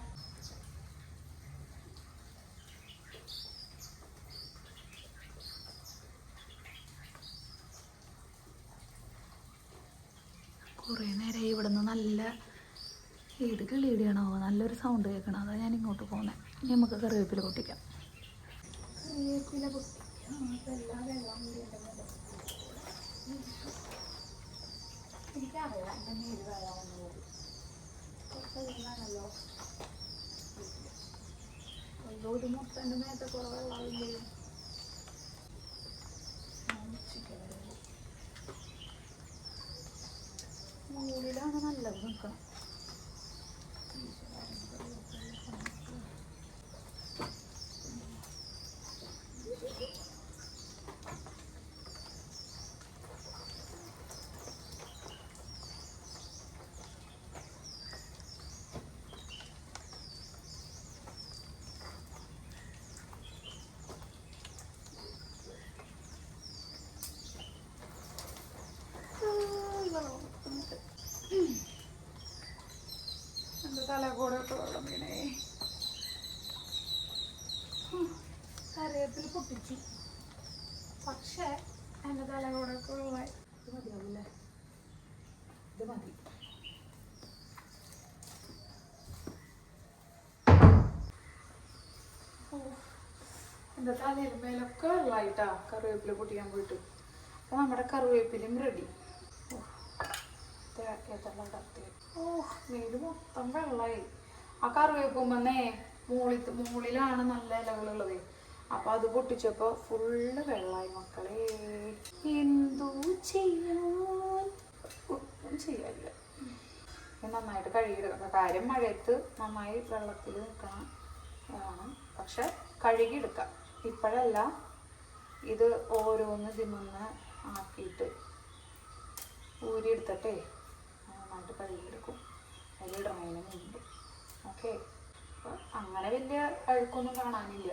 കുറേ നേരം ഇവിടെ നിന്ന് നല്ല ഏത് കിളിയിടണോ നല്ലൊരു സൗണ്ട് കേൾക്കണം, അതാണ് ഞാൻ ഇങ്ങോട്ട് പോകുന്നത്. ഇനി നമുക്ക് കറിവേപ്പില പൊട്ടിക്കാം. കറിവേപ്പില പൊട്ടിക്കാം. എല്ലാ വെള്ളം എനിക്കറിയാം എൻ്റെ നീര് വെള്ളമാണെന്ന് കുറച്ചാണല്ലോ. എന്തോ ഒരു മുട്ടൻ്റെ നേരത്തെ കുറേ വെള്ളമില്ലേ. മുകളിലാണ് നല്ലത് നിൽക്കണം. എൻ്റെ തലകൂടെ ഒക്കെ വെള്ളം വീണേ. കറിവേപ്പില പൊട്ടിച്ചു, പക്ഷേ എൻ്റെ തലകൂടെ ഒക്കെ വെള്ളമായി. ഇത് മതിയാവില്ലേ, ഇത് മതി. എൻ്റെ തലയിൽ മേലൊക്കെ വെള്ളമായിട്ടാ കറിവേപ്പില പൊട്ടിക്കാൻ പോയിട്ട്. അപ്പോൾ നമ്മുടെ കറിവേപ്പിലയും റെഡി. മേല് മൊത്തം വെള്ളമായി. ആ കറിവേപ്പുമ്പന്നേ മുകളിലാണ് നല്ല ഇലകളുള്ളത്. അപ്പോൾ അത് പൊട്ടിച്ചപ്പോൾ ഫുള്ള് വെള്ളമായി മക്കളെ. എന്തോ ചെയ്യാൻ, ഒന്നും ചെയ്യാനില്ല. നന്നായിട്ട് കഴുകിയെടുക്കണം. കാര്യം മഴയത്ത് നന്നായി വെള്ളത്തിൽ നിൽക്കണം ആണ്, പക്ഷെ കഴുകിയെടുക്കാം. ഇപ്പോഴല്ല, ഇത് ഓരോന്ന് ഇതിമൊന്ന് ആക്കിയിട്ട് ഊരിയെടുത്തിട്ടേ നന്നായിട്ട് കഴുകിയെടുക്കും, അതിലിടണതിന് മുമ്പ്. ഓക്കെ, അപ്പം അങ്ങനെ വലിയ അഴുക്കൊന്നും കാണാനില്ല.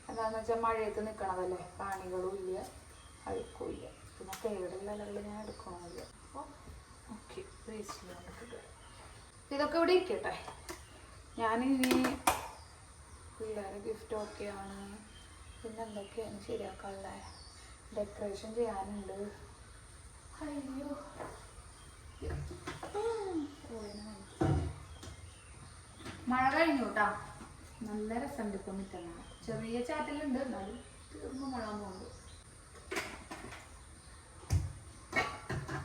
എന്താണെന്ന് വെച്ചാൽ മഴയത്ത് നിൽക്കണതല്ലേ, പ്രാണികളും ഇല്ല, അഴുക്കും ഇല്ല. പിന്നെ കേടുള്ള ഇലകൾ ഞാൻ എടുക്കണമില്ല. അപ്പോൾ ഓക്കെ, വേസ്റ്റിൽ ഇതൊക്കെ ഇവിടെ ഇരിക്കട്ടെ. ഞാനിനി പിള്ളേരെ ഗിഫ്റ്റ് ഒക്കെയാണ്, പിന്നെ എന്തൊക്കെയാണ് ശരിയാക്കാനുള്ള ഡെക്കറേഷൻ ചെയ്യാനുണ്ട്. അയ്യോ, മഴ കഴിഞ്ഞു കേട്ടാ, നല്ല രസമുണ്ട്. ഇപ്പം നിൽക്കുന്ന ചെറിയ ചാറ്റലുണ്ട്, എന്നാലും തീർന്നു മഴ പോകുന്നുണ്ട്.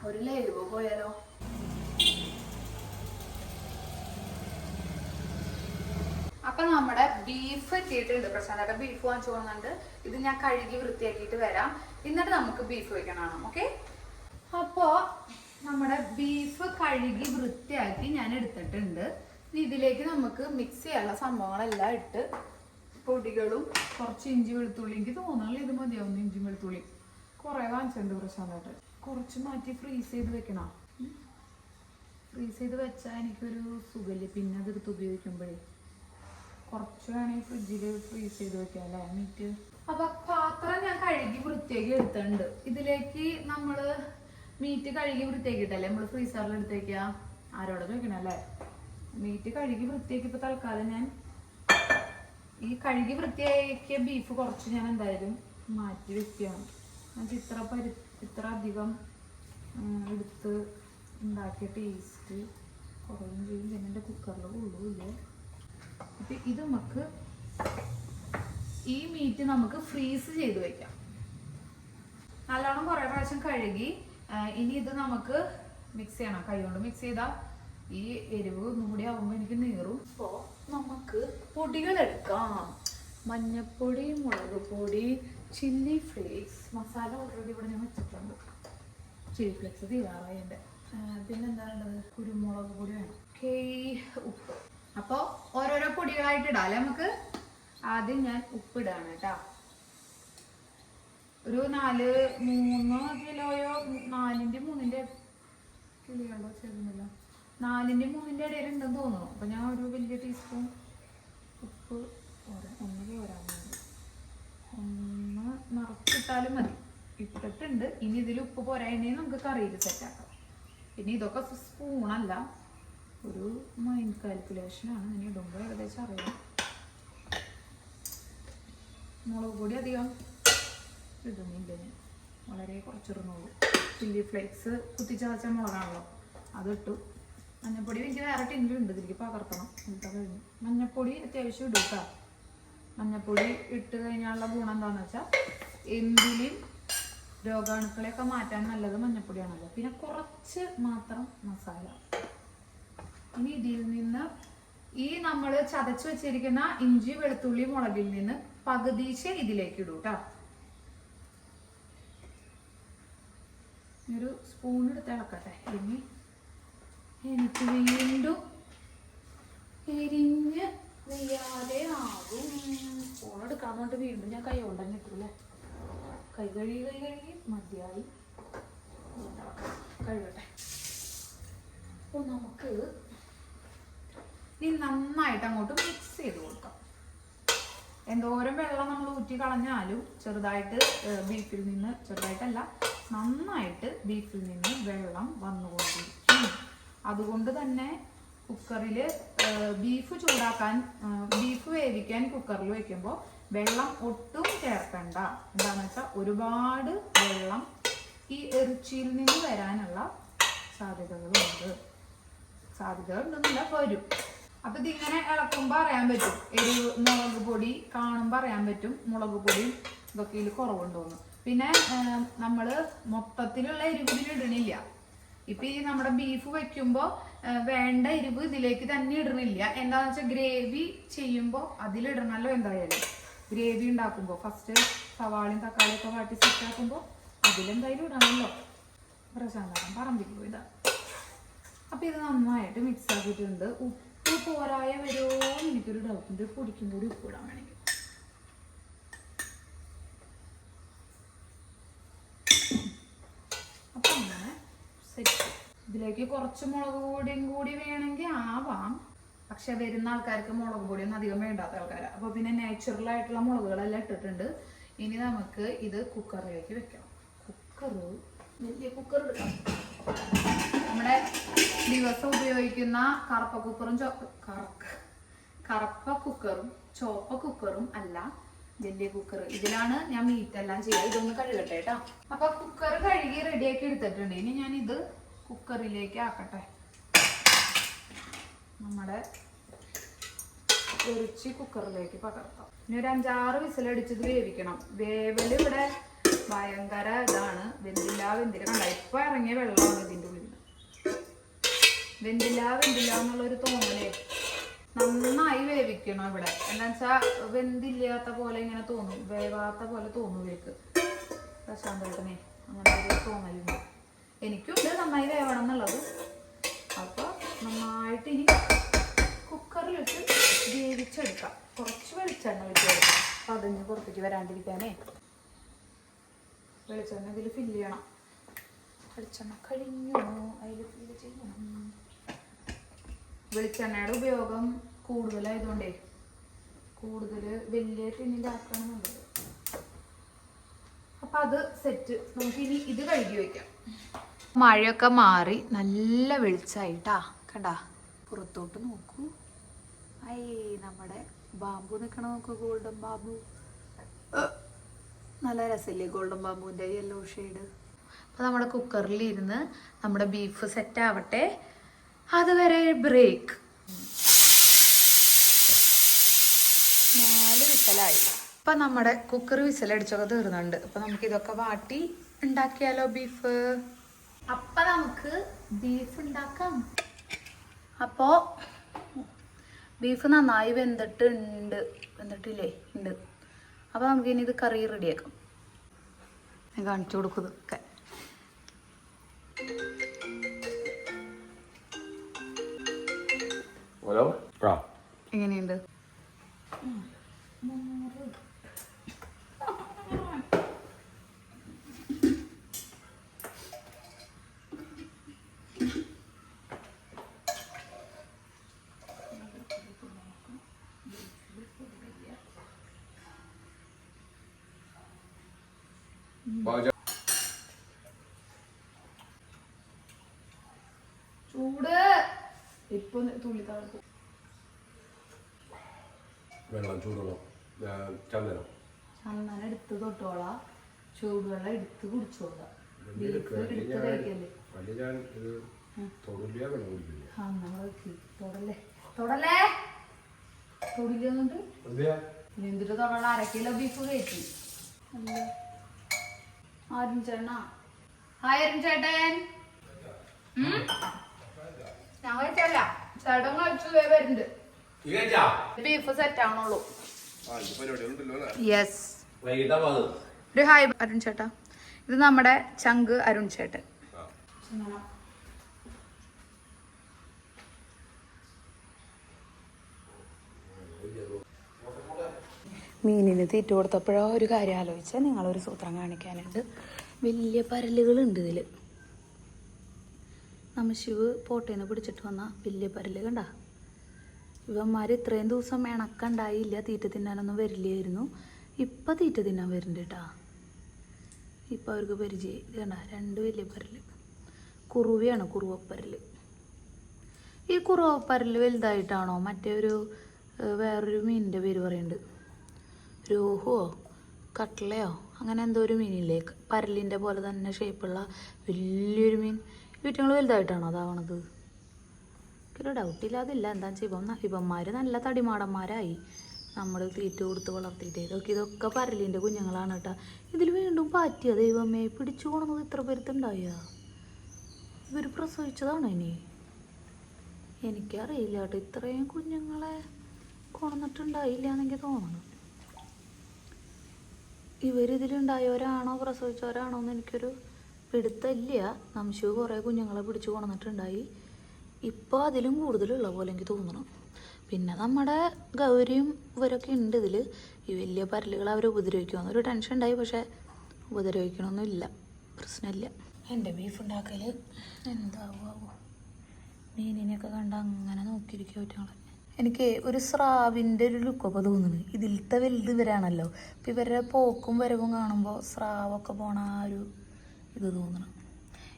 ഒരു ലൈവ് പോയാലോ? അപ്പൊ നമ്മുടെ ബീഫ് എത്തിയിട്ടുണ്ട്. പ്രശാന്ത ബീഫ് വാങ്ങിച്ചു പോകുന്നുണ്ട്. ഇത് ഞാൻ കഴുകി വൃത്തിയാക്കിയിട്ട് വരാം, എന്നിട്ട് നമുക്ക് ബീഫ് വെക്കണം. ഓക്കെ, അപ്പോ നമ്മുടെ ബീഫ് കഴുകി വൃത്തിയാക്കി ഞാൻ എടുത്തിട്ടുണ്ട്. ഇതിലേക്ക് നമുക്ക് മിക്സ് ചെയ്യാനുള്ള സംഭവങ്ങളെല്ലാം ഇട്ട്, പൊടികളും കുറച്ച് ഇഞ്ചി വെളുത്തുള്ളി, എനിക്ക് തോന്നുന്നില്ല ഇത് മതിയാവുന്ന ഇഞ്ചി വെളുത്തുള്ളി കുറേ വാങ്ങിച്ചിട്ടുണ്ട് പ്രശാന്തായിട്ട്. കുറച്ച് മാറ്റി ഫ്രീസ് ചെയ്ത് വെക്കണം. ഫ്രീസ് ചെയ്ത് വെച്ചാൽ എനിക്കൊരു സുഖമില്ല, പിന്നെ അതെടുത്ത് ഉപയോഗിക്കുമ്പോഴേ. കുറച്ച് വേണമെങ്കിൽ ഫ്രിഡ്ജിൽ ഫ്രീസ് ചെയ്ത് വെക്കാം അല്ലേ മീറ്റ്. അപ്പൊ പാത്രം ഞാൻ കഴുകി വൃത്തിയാക്കി എടുത്തിട്ടുണ്ട്. ഇതിലേക്ക് നമ്മള് മീറ്റ് കഴുകി വൃത്തിയാക്കിയിട്ടല്ലേ നമ്മൾ ഫ്രീസറിൽ എടുത്തേക്കുക. ആരോടെ ചോദിക്കണല്ലേ, മീറ്റ് കഴുകി വൃത്തിയാക്കി. ഇപ്പൊ തൽക്കാലം ഞാൻ ഈ കഴുകി വൃത്തിയാക്കിയ ബീഫ് കുറച്ച് ഞാൻ എന്തായാലും മാറ്റി വെക്കുകയാണ്. ഇത്ര അധികം എടുത്ത് ഉണ്ടാക്കിയ ടേസ്റ്റ് കുറയും ചെയ്യും. പിന്നെ എൻ്റെ കുക്കറിൽ കൊള്ളുമില്ല. അപ്പം ഇത് നമുക്ക് ഈ മീറ്റ് നമുക്ക് ഫ്രീസ് ചെയ്ത് വെക്കാം. നല്ലോണം കുറേ പ്രാവശ്യം കഴുകി. ഇനി ഇത് നമുക്ക് മിക്സ് ചെയ്യണം. കൈ കൊണ്ട് മിക്സ് ചെയ്താൽ ഈ എരിവ് ഒന്നും കൂടി ആകുമ്പോൾ എനിക്ക് നീറും. അപ്പോൾ നമുക്ക് പൊടികൾ എടുക്കാം. മഞ്ഞപ്പൊടി, മുളക് പൊടി, ചില്ലി ഫ്ലേക്സ്. മസാല ഓൾറെഡി ഇവിടെ ഞാൻ വെച്ചിട്ടുണ്ട്. ചില്ലി ഫ്ലേക്സ് തീരാറായി എൻ്റെ. പിന്നെന്താണുള്ളത്? കുരുമുളക് പൊടി വേണം. ഉപ്പ്. അപ്പോൾ ഓരോരോ പൊടികളായിട്ട് ഇടാം അല്ലേ നമുക്ക്. ആദ്യം ഞാൻ ഉപ്പിടാണ് കേട്ടോ. ഒരു 3 കിലോയോ 4ന്റെ 3ന്റെ കിലോയോ ചേർന്നില്ല. 4ന്റെ 3ന്റെ ഇടയിൽ ഉണ്ടെന്ന് തോന്നുന്നു. അപ്പം ഞാൻ ഒരു വലിയ ടീസ്പൂൺ ഉപ്പ് ഒന്ന് നിറച്ചിട്ടാലും മതി. ഇട്ടിട്ടുണ്ട്. ഇനി ഇതിൽ ഉപ്പ് പോരായതിനെ നമുക്ക് കറിയിൽ സെറ്റാക്കാം. പിന്നെ ഇതൊക്കെ സ്പൂണല്ല, ഒരു മൈൻഡ് കാൽക്കുലേഷനാണ്. ഇനി ഇടുമ്പോൾ ഏകദേശം അറിയാം. മുളക് പൊടി അധികം ഇടുന്നില്ല, ഞാൻ വളരെ കുറച്ചിടുന്നുള്ളൂ. Chilli flakes കുത്തിച്ചതച്ച മുളകാണല്ലോ, അതിട്ടു. മഞ്ഞപ്പൊടി എനിക്ക് വേറെ ടിന്നിലുണ്ട്, ഇതിലേക്ക് പകർത്തണം. എന്നിട്ട് കഴിഞ്ഞു. മഞ്ഞപ്പൊടി അത്യാവശ്യം ഇടും കേട്ടോ. മഞ്ഞപ്പൊടി ഇട്ട് കഴിഞ്ഞാലുള്ള ഗുണം എന്താണെന്ന് വെച്ചാൽ എന്തിലും രോഗാണുക്കളെയൊക്കെ മാറ്റാൻ നല്ലത് മഞ്ഞപ്പൊടിയാണല്ലോ. പിന്നെ കുറച്ച് മാത്രം മസാല. ഇനി ഇതിൽ നിന്ന് ഈ നമ്മൾ ചതച്ച് വെച്ചിരിക്കുന്ന ഇഞ്ചി, വെളുത്തുള്ളി, മുളകിൽ നിന്ന് പകുതിച്ച് ഇതിലേക്ക് ഇടും കേട്ടോ. ഒരു സ്പൂൺ എടുത്ത് ഇളക്കട്ടെ. ഇനി എനിക്ക് വീണ്ടും എരിഞ്ഞ് നെയ്യാതെ ആകും. സ്പൂൺ എടുക്കാന്നുകൊണ്ട് വീണ്ടും ഞാൻ കൈ കൊണ്ട് തന്നെ ഇട്ടു അല്ലേ. കൈ കഴുകി മതിയായി. കഴുകട്ടെ. അപ്പോൾ നമുക്ക് ഇനി നന്നായിട്ട് അങ്ങോട്ട് മിക്സ് ചെയ്ത് കൊടുക്കാം. എന്തോരം വെള്ളം നമ്മൾ ഊറ്റി കളഞ്ഞാലും ചെറുതായിട്ട് ബീഫിൽ നിന്ന്, ചെറുതായിട്ടല്ല നന്നായിട്ട് ബീഫിൽ നിന്ന് വെള്ളം വന്നുകൊണ്ടിരിക്കും. അതുകൊണ്ട് തന്നെ കുക്കറിൽ ബീഫ് ചൂടാക്കാൻ, ബീഫ് വേവിക്കാൻ കുക്കറിൽ വെക്കുമ്പോൾ വെള്ളം ഒട്ടും ചേർക്കണ്ട. എന്താണെന്ന് വെച്ചാൽ ഒരുപാട് വെള്ളം ഈ ഇറച്ചിയിൽ നിന്ന് വരാനുള്ള സാധ്യതകളുണ്ട്. സാധ്യതകളുണ്ടെന്നില്ല, വരും. അപ്പം ഇതിങ്ങനെ ഇളക്കുമ്പോൾ അറിയാൻ പറ്റും. മുളക് പൊടി കാണുമ്പോൾ അറിയാൻ പറ്റും മുളക് പൊടിയും ഇതൊക്കെ ഇതിൽ കുറവുണ്ടോന്ന്. പിന്നെ നമ്മൾ മൊത്തത്തിലുള്ള എരിവ് ഇടണില്ല. ഇപ്പം ഈ നമ്മുടെ ബീഫ് വെക്കുമ്പോൾ വേണ്ട എരിവ് ഇതിലേക്ക് തന്നെ ഇടണില്ല. എന്താണെന്ന് വെച്ചാൽ ഗ്രേവി ചെയ്യുമ്പോൾ അതിലിടണമല്ലോ. എന്തായാലും ഗ്രേവി ഉണ്ടാക്കുമ്പോൾ ഫസ്റ്റ് സവാളയും തക്കാളിയൊക്കെ വാട്ടി സെറ്റാക്കുമ്പോൾ അതിലെന്തായാലും ഇടണമല്ലോ. പ്രശാന്തം പറമ്പിക്ക് പോയതാ. അപ്പം ഇത് നന്നായിട്ട് മിക്സ് ആക്കിയിട്ടുണ്ട്. ഉപ്പ് പോരായ വരുമോ എനിക്കൊരു ഡൗട്ടുണ്ട്. പൊടിക്കും കൂടി ഉപ്പ് ഇടാൻ വേണമെങ്കിൽ. അപ്പം അങ്ങനെ സെറ്റ്. ഇതിലേക്ക് കുറച്ച് മുളക് പൊടിയും കൂടി വേണമെങ്കിൽ ആവാം. പക്ഷെ വരുന്ന ആൾക്കാർക്ക് മുളക് പൊടിയൊന്നും അധികം വേണ്ടാത്ത ആൾക്കാരാണ്. അപ്പോൾ പിന്നെ നാച്ചുറൽ ആയിട്ടുള്ള മുളകുകളെല്ലാം ഇട്ടിട്ടുണ്ട്. ഇനി നമുക്ക് ഇത് കുക്കറിലേക്ക് വെക്കാം. വലിയ കുക്കർ എടുക്കാം. നമ്മുടെ ദിവസം ഉപയോഗിക്കുന്ന കറുപ്പ കുക്കറും ചോപ്പ കുക്കറും അല്ല, വലിയ കുക്കർ. ഇതിലാണ് ഞാൻ മീറ്റ് എല്ലാം ചെയ്യുക. ഇതൊന്ന് കഴുകട്ടെ കേട്ടോ. അപ്പൊ കുക്കർ കഴുകി റെഡിയാക്കി എടുത്തിട്ടുണ്ട്. ഇനി ഞാൻ ഇത് കുക്കറിലേക്ക് ആക്കട്ടെ. നമ്മുടെ ഇറച്ചി കുക്കറിലേക്ക് പകർത്താം. ഇനി ഒരു 5-6 വിസിലടിച്ചത് വേവിക്കണം. വേവല് ഇവിടെ ഭയങ്കര ഇതാണ്. വെന്തില്ല കണ്ട ഇപ്പൊ ഇറങ്ങിയ വെള്ളമാണ് ഇതിൻ്റെ ഉള്ളിൽ നിന്ന്. വെന്തില്ല എന്നുള്ളൊരു തോന്നലേ. നന്നായി വേവിക്കണം ഇവിടെ. എന്താ വെച്ചാൽ വെന്തില്ലാത്ത പോലെ ഇങ്ങനെ തോന്നും, വേവാത്ത പോലെ തോന്നും ഇവർക്ക്. പ്രശാന്തേട്ടനെ അങ്ങനെ ഒരു തോന്നലുണ്ട്. എനിക്കുണ്ട് നന്നായി വേവണം എന്നുള്ളത്. അപ്പോൾ നന്നായിട്ട് ഇനി കുക്കറിലിട്ട് വേവിച്ചെടുക്കാം. കുറച്ച് വെളിച്ചെണ്ണ വെച്ച് കൊടുക്കാം. അപ്പം അതിന് പുറത്തേക്ക് വരാണ്ടിരിക്കാനേ വെളിച്ചെണ്ണ ഇതിൽ ഫില്ല് ചെയ്യണം. വെളിച്ചെണ്ണ കഴിഞ്ഞു, അതിൽ ഫില്ല് ചെയ്യണം. വെളിച്ചെണ്ണയുടെ ഉപയോഗം കൂടുതലായതുകൊണ്ടേ കൂടുതൽ വലിയ ടിന്നിലാക്കണം എന്നുള്ളത്. അപ്പം അത് സെറ്റ്. നമുക്കിനി ഇത് കഴുകി വയ്ക്കാം. മഴയൊക്കെ മാറി നല്ല വെളിച്ചമായിട്ടാ. കണ്ടാ പുറത്തോട്ട് നോക്കൂ. നമ്മുടെ ബാമ്പു നിൽക്കണ നോക്കൂ. ഗോൾഡൻ ബാമ്പു നല്ല രസമില്ലേ ഗോൾഡൻ ബാമ്പുവിൻ്റെ യെല്ലോ ഷെയ്ഡ്. അപ്പോൾ നമ്മുടെ കുക്കറിൽ ഇരുന്ന് നമ്മുടെ ബീഫ് സെറ്റ് ആവട്ടെ, അതുവരെ ബ്രേക്ക്. 4 വിസലായി. അപ്പം നമ്മുടെ കുക്കർ വിസലടിച്ചൊക്കെ തീർന്നുണ്ട്. അപ്പം നമുക്ക് ഇതൊക്കെ വാട്ടി ഉണ്ടാക്കിയാലോ ബീഫ്. അപ്പം നമുക്ക് ബീഫ് ഉണ്ടാക്കാം. അപ്പോൾ ബീഫ് നന്നായി വെന്തിട്ടില്ലേ ഉണ്ട്. അപ്പോൾ നമുക്കിനി ഇത് കറി റെഡിയാക്കാം. ഞാൻ കാണിച്ചു കൊടുക്കുന്നതൊക്കെ. എങ്ങനെയുണ്ട്? ചൂട് ഇപ്പൊ തുള്ളി താഴ്ക്കും. വെള്ളം ചൂടുവെള്ളം ചന്ദനം എടുത്ത് തൊട്ടോളാം, ചൂടുവെള്ളം എടുത്ത് കുടിച്ചോളാം. എന്തിട്ട് തൊടല 1/2 കിലോ ബീഫ് കയറ്റി. ആരും ചേട്ടനാ? ആയിരം ചേട്ടൻ ഞാൻ കഴിച്ചല്ല, ചേട്ടൻ കഴിച്ചു വരുന്നുണ്ട്. ബീഫ് സെറ്റ് ആവണുള്ളൂ. യെസ്, ഒരു ഹായ് അരുൺ ചേട്ടാ. ഇത് നമ്മുടെ ചങ്ക് അരുൺ ചേട്ടൻ. മീനിന് തീറ്റ കൊടുത്തപ്പോഴോ ഒരു കാര്യം ആലോചിച്ചാൽ നിങ്ങളൊരു സൂത്രം കാണിക്കാനുണ്ട്. വലിയ പരലുകളുണ്ട് ഇതിൽ. നമ്മ ശിവ് പോട്ടേന്ന് പിടിച്ചിട്ട് വന്ന വലിയ പരല് കണ്ട. ഇവന്മാർ ഇത്രയും ദിവസം ഇണക്കുണ്ടായില്ല, തീറ്റ തിന്നാനൊന്നും വരില്ലായിരുന്നു. ഇപ്പം തീറ്റ തിന്നാൻ വരുന്നുണ്ട് കേട്ടാ. ഇപ്പം അവർക്ക് പരിചയം. ഇത് കണ്ട 2 വലിയ പരല്. കുറുവയാണ്, കുറുവപ്പരല്. ഈ കുറുവപ്പരല് വലുതായിട്ടാണോ മറ്റേ വേറൊരു മീനിൻ്റെ പേര് പറയുന്നുണ്ട്, രോഹുവോ കട്ട്ലയോ അങ്ങനെ എന്തോ ഒരു മീനില്ലേ, പരലിൻ്റെ പോലെ തന്നെ ഷേപ്പുള്ള വലിയൊരു മീൻ. വീട്ടുകൾ വലുതായിട്ടാണോ അതാവണത്? എനിക്കൊരു ഡൗട്ടില്ല. അതില്ല. എന്താണെന്ന് വെച്ചാൽ ഇവന്മാർ നല്ല തടിമാടന്മാരായി. നമ്മൾ തീറ്റ കൊടുത്ത് വളർത്തിയിട്ടേ. ഇതൊക്കെ പരലിൻ്റെ കുഞ്ഞുങ്ങളാണ് കേട്ടോ. ഇതിൽ വീണ്ടും പാറ്റിയ ദൈവമേ, പിടിച്ചു കൊണത് ഇത്ര പേരുത്തുണ്ടായ. ഇവർ പ്രസവിച്ചതാണോ ഇനി? എനിക്കറിയില്ല കേട്ടോ. ഇത്രയും കുഞ്ഞുങ്ങളെ കൊണന്നിട്ടുണ്ടായില്ല എന്നെനിക്ക് തോന്നണം. ഇവരിതിലുണ്ടായവരാണോ പ്രസവിച്ചവരാണോ എന്ന് എനിക്കൊരു പിടുത്തമില്ല. നംശു കുറേ കുഞ്ഞുങ്ങളെ പിടിച്ചു കൊണന്നിട്ടുണ്ടായി. ഇപ്പോൾ അതിലും കൂടുതലുള്ള പോലെ എനിക്ക് തോന്നണം. പിന്നെ നമ്മുടെ ഗൗരിയും ഇവരൊക്കെ ഉണ്ട് ഇതിൽ. ഈ വലിയ പരലുകൾ അവർ ഉപദ്രവിക്കുമെന്നൊരു ടെൻഷൻ ഉണ്ടായി. പക്ഷേ ഉപദ്രവിക്കണമൊന്നുമില്ല, പ്രശ്നമില്ല. എൻ്റെ ബീഫ് ഉണ്ടാക്കൽ എന്താവോ? മീനിനെയൊക്കെ കണ്ട് അങ്ങനെ നോക്കിയിരിക്കും ഞങ്ങൾ. എനിക്ക് ഒരു സ്രാവിൻ്റെ ഒരു ലുക്കൊക്കെ തോന്നുന്നു. ഇതിലത്തെ വലുത് ഇവരാണല്ലോ. അപ്പം ഇവരുടെ പോക്കും വരവും കാണുമ്പോൾ സ്രാവൊക്കെ പോണ ആ ഒരു ഇത് തോന്നണം.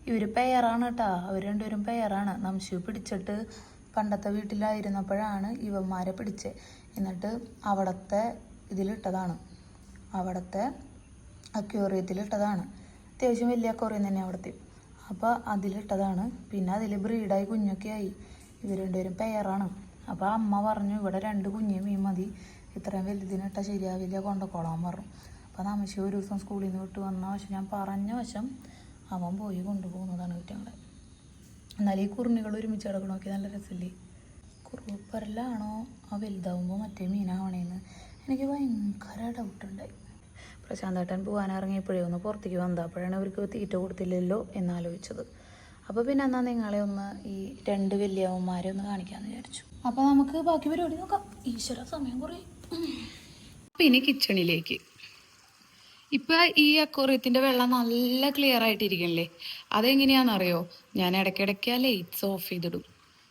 ഇവർ പെയറാണ് കേട്ടോ. അവർ രണ്ടുപേരും പെയറാണ്. നംശു പിടിച്ചിട്ട് പണ്ടത്തെ വീട്ടിലായിരുന്നപ്പോഴാണ് ഇവന്മാരെ പിടിച്ചത്. എന്നിട്ട് അവിടുത്തെ ഇതിലിട്ടതാണ്, അവിടുത്തെ അക്വേറിയത്തിലിട്ടതാണ്. അത്യാവശ്യം വലിയ അക്വേറിയം തന്നെ അവിടുത്തെ. അപ്പോൾ അതിലിട്ടതാണ്. പിന്നെ അതിൽ ബ്രീഡായി കുഞ്ഞൊക്കെ ആയി. ഇവർ രണ്ടുപേരും പെയറാണ്. അപ്പോൾ അമ്മ പറഞ്ഞു ഇവിടെ 2 കുഞ്ഞ് മീൻ മതി, ഇത്രയും വലുതിനിട്ടാൽ ശരിയാവില്ല, കൊണ്ടുക്കോളാൻ പറഞ്ഞു. അപ്പോൾ നംശു ഒരു ദിവസം സ്കൂളിൽ നിന്ന് വിട്ട് വന്ന വശം, ഞാൻ പറഞ്ഞ വശം അവൻ പോയി കൊണ്ടുപോകുന്നതാണ് വീട്ടുകളെ. എന്നാലും ഈ കുറുണികൾ ഒരുമിച്ച് കിടക്കണമൊക്കെ നല്ല രസമില്ലേ? കുറുപ്പരലാണോ ആ വലുതാവുമ്പോൾ മറ്റേ മീനാവണേന്ന് എനിക്ക് ഭയങ്കര ഡൗട്ടുണ്ടായി. പ്രശാന്തേട്ടൻ പോകാനിറങ്ങിയപ്പോഴേ ഒന്ന് പുറത്തേക്ക് വന്നപ്പോഴാണ് അവർക്ക് തീറ്റ കൊടുത്തില്ലല്ലോ എന്നാലോചിച്ചത്. അപ്പോൾ പിന്നെ എന്നാൽ നിങ്ങളെ ഒന്ന് ഈ 2 വലിയവന്മാരെ ഒന്ന് കാണിക്കാമെന്ന് വിചാരിച്ചു. അപ്പോൾ നമുക്ക് ബാക്കി പരിപാടി നോക്കാം. ഈശ്വര സമയം കുറേ. അപ്പോൾ ഇനി കിച്ചണിലേക്ക്. ഇപ്പം ഈ അക്വേറിയത്തിൻ്റെ വെള്ളം നല്ല ക്ലിയർ ആയിട്ടിരിക്കണല്ലേ. അതെങ്ങനെയാണെന്നറിയോ? ഞാൻ ഇടയ്ക്കിടയ്ക്ക് ആ ലൈറ്റ്സ് ഓഫ് ചെയ്തിടും.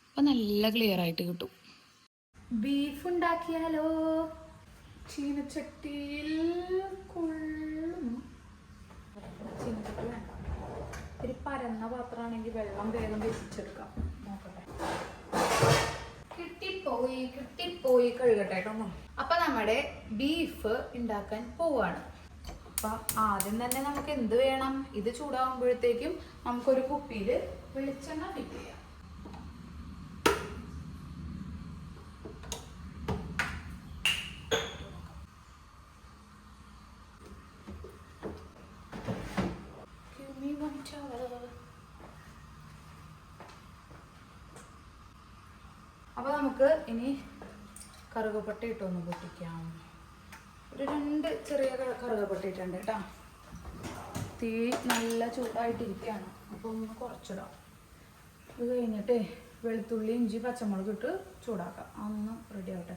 അപ്പം നല്ല ക്ലിയർ ആയിട്ട് കിട്ടും. ബീഫ് ഉണ്ടാക്കിയാലോ? ചീനച്ചട്ടിയിൽ കൊള്ളുന്നു. ചീനച്ചട്ടി വേണ്ട, ഒരു പരന്ന പാത്രമാണെങ്കിൽ വെള്ളം വേഗം വെച്ചിച്ചെടുക്കാം. നോക്കട്ടെ. കിട്ടിപ്പോയി കഴുകട്ടെ കേട്ടോ. അപ്പം നമ്മുടെ ബീഫ് ഉണ്ടാക്കാൻ പോവാണ്. അപ്പം ആദ്യം തന്നെ നമുക്ക് എന്ത് വേണം, ഇത് ചൂടാകുമ്പോഴത്തേക്കും നമുക്കൊരു കുപ്പിയിൽ വെളിച്ചെണ്ണ ഫിറ്റ് ചെയ്യാം. അപ്പോൾ നമുക്ക് ഇനി കറുകപ്പട്ട ഇട്ടൊന്ന് പൊട്ടിക്കാം. ഒരു 2 ചെറിയ കറുകപ്പട്ട ഇട്ടുണ്ട് കേട്ടോ. തീ നല്ല ചൂടായിട്ടിരിക്കുകയാണ്, അപ്പോൾ ഒന്ന് കുറച്ചിടാം. ഇത് കഴിഞ്ഞിട്ട് വെളുത്തുള്ളി ഇഞ്ചി പച്ചമുളക് ഇട്ട് ചൂടാക്കാം. അതൊന്ന് റെഡി ആവട്ടെ.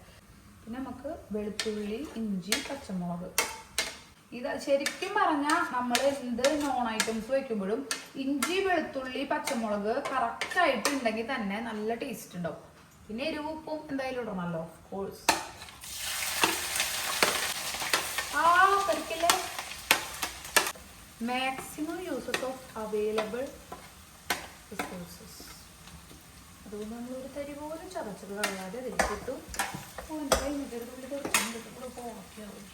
പിന്നെ നമുക്ക് വെളുത്തുള്ളി ഇഞ്ചി പച്ചമുളക്, ഇത് ശരിക്കും പറഞ്ഞാൽ നമ്മൾ എന്ത് നോൺ ഐറ്റംസ് വയ്ക്കുമ്പോഴും ഇഞ്ചി വെളുത്തുള്ളി പച്ചമുളക് കറക്റ്റായിട്ട് ഉണ്ടെങ്കിൽ തന്നെ നല്ല ടേസ്റ്റ് ഉണ്ടാവും. പിന്നെ എരിവും ഉപ്പും എന്തായാലും ഇടണമല്ലോ, ഓഫ് കോഴ്സ്. കരിക്കില്ലേ, maximum uses of available resources. അതുകൊണ്ട് നമ്മളൊരു തരി പോലും ചതച്ചത് കളയാതെ തിരിച്ചിട്ടു. എൻ്റെ കഴിഞ്ഞിട്ട് ഒരു തുള്ളി കുറച്ചും പോക്കിയാവും.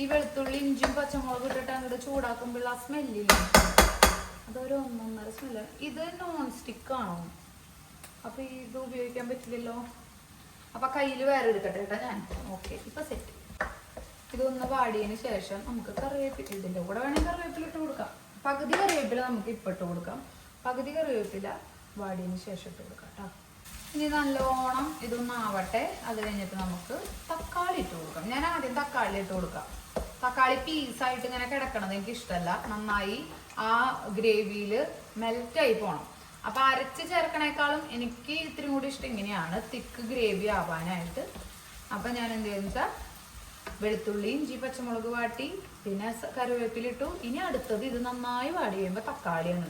ഈ വെളുത്തുള്ളി ഇഞ്ചിയും പച്ചമുളക് ഇട്ടിട്ട് അങ്ങോട്ട് ചൂടാക്കുമ്പോൾ ആ സ്മെല്ലില്ല, അതൊരു 1.5 സ്മെല്ലാണ്. ഇത് നോൺ സ്റ്റിക്ക് ആണോ, അപ്പോൾ ഇത് ഉപയോഗിക്കാൻ പറ്റില്ലല്ലോ. അപ്പം കയ്യിൽ വേറെ എടുക്കട്ടെ കേട്ടോ ഞാൻ. ഓക്കെ, ഇപ്പം സെറ്റ്. ഇതൊന്ന് വാടിയതിന് ശേഷം നമുക്ക് കറിവേപ്പില, ഇതിൻ്റെ കൂടെ വേണമെങ്കിൽ കറിവേപ്പില ഇട്ട് കൊടുക്കാം. പകുതി കറിവേപ്പില നമുക്ക് ഇപ്പം ഇട്ട് കൊടുക്കാം, പകുതി കറിവേപ്പില വാടിയതിന് ശേഷം ഇട്ട് കൊടുക്കാം കേട്ടോ. ഇനി നല്ലോണം ഇതൊന്ന് ആവട്ടെ. അത് കഴിഞ്ഞിട്ട് നമുക്ക് തക്കാളി ഇട്ട് കൊടുക്കാം. ഞാൻ ആദ്യം തക്കാളി ഇട്ട് കൊടുക്കാം. തക്കാളി പീസായിട്ട് ഇങ്ങനെ കിടക്കണത് എനിക്ക് ഇഷ്ടമല്ല. നന്നായി ആ ഗ്രേവിയിൽ മെൽറ്റായി പോകണം. അപ്പം അരച്ച് ചേർക്കണേക്കാളും എനിക്ക് ഇത്തിരി കൂടി ഇഷ്ടം ഇങ്ങനെയാണ്, തിക്ക് ഗ്രേവി ആവാനായിട്ട്. അപ്പം ഞാൻ എന്ത് ചെയ്യുന്നത് വെച്ചാൽ വെളുത്തുള്ളി ഇഞ്ചി പച്ചമുളക് വാട്ടി പിന്നെ കറിവേപ്പിലിട്ടു. ഇനി അടുത്തത് ഇത് നന്നായി വാടി കഴിയുമ്പോൾ തക്കാളിയാണ്.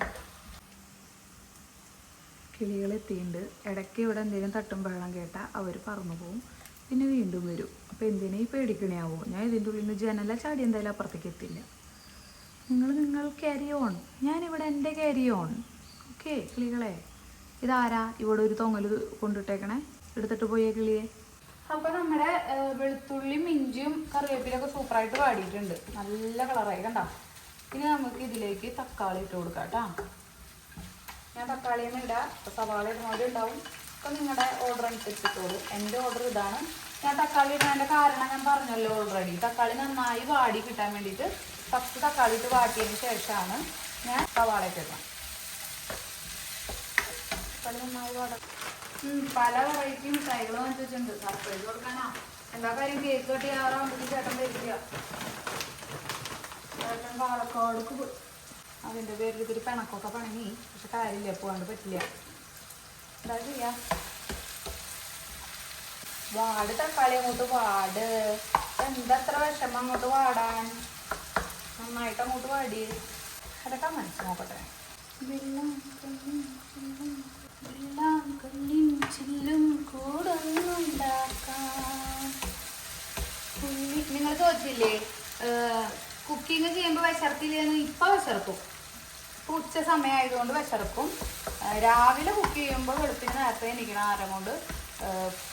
കിളികളെത്തിയിട്ടുണ്ട്. ഇടയ്ക്ക് ഇവിടെ എന്തെങ്കിലും തട്ടും വെള്ളം കേട്ടാൽ അവർ പറന്നു പോവും, പിന്നെ വീണ്ടും വരും. അപ്പോൾ എന്തിനാ ഈ പേടിക്കണയാവോ? ഞാൻ ഇതിൻ്റെ ഉള്ളിൽ നിന്ന് ജനല ചാടി എന്തായാലും അപ്പുറത്തേക്ക് എത്തില്ല. നിങ്ങൾ ക്യാരി ഓൺ, ഞാനിവിടെ എൻ്റെ ക്യാരി ഓൺ. ഓക്കെ കിളികളെ, ഇതാരാ ഇവിടെ ഒരു തൊങ്ങൽ കൊണ്ടിട്ടേക്കണേ? എടുത്തിട്ട് പോയേ കിളിയെ. അപ്പോൾ നമ്മുടെ വെളുത്തുള്ളിയും ഇഞ്ചിയും കറിവേപ്പിലൊക്കെ സൂപ്പറായിട്ട് വാടിയിട്ടുണ്ട്, നല്ല കളറായി കണ്ടോ. ഇനി നമുക്ക് ഇതിലേക്ക് തക്കാളി ഇട്ട് കൊടുക്കാം കേട്ടോ. ഞാൻ തക്കാളിയൊന്നും ഇടാം, സവാള ഇടുന്നവരുണ്ടാവും. അപ്പോൾ നിങ്ങളുടെ ഓർഡർ അനുസരിച്ചിട്ടോളൂ. എൻ്റെ ഓർഡർ ഇതാണ്. ഞാൻ തക്കാളി ഇടാൻ്റെ കാരണം ഞാൻ പറഞ്ഞല്ലോ ഓൾറെഡി. തക്കാളി നന്നായി വാടി കിട്ടാൻ വേണ്ടിയിട്ട് ഫസ്റ്റ് തക്കാളി ഇട്ട് വാട്ടിയതിന് ശേഷമാണ് ഞാൻ സവാള ഇട്ടിടാം. തക്കാളി നന്നായി വാടാം. പല വെറൈറ്റി മിഠായികൾ വാങ്ങിച്ചിട്ടുണ്ട്, സർപ്രൈസ് കൊടുക്കാനാ. എന്താ കാര്യം, കേക്ക് കട്ടി ആറാകുമ്പോഴത്തേക്ക് ചേട്ടൻ വരിക. ചേട്ടൻ പാലക്കാട് അതിൻ്റെ പേരിൽ ഇത്തിരി പിണക്കൊക്കെ പണങ്ങി, പക്ഷെ കാര്യമില്ല, പോകാണ്ട് പറ്റില്ല. എന്താ ചെയ്യാ, വാട് തക്കാളി അങ്ങോട്ട് വാട്. എന്തത്ര വിഷമം അങ്ങോട്ട് വാടാൻ, നന്നായിട്ട് അങ്ങോട്ട് വാടി. അതൊക്കെ മനസ്സ് നോക്കട്ടെ. നിങ്ങൾ ചോദിച്ചില്ലേ കുക്കിങ് ചെയ്യുമ്പോൾ വിശർക്കില്ലെന്ന്? ഇപ്പം വിശർക്കും. ഇപ്പോൾ ഉച്ച സമയമായതുകൊണ്ട് വിശർക്കും. രാവിലെ കുക്ക് ചെയ്യുമ്പോൾ വെളുപ്പിന് നേരത്തെ എണീക്കണം. ആരം കൊണ്ട്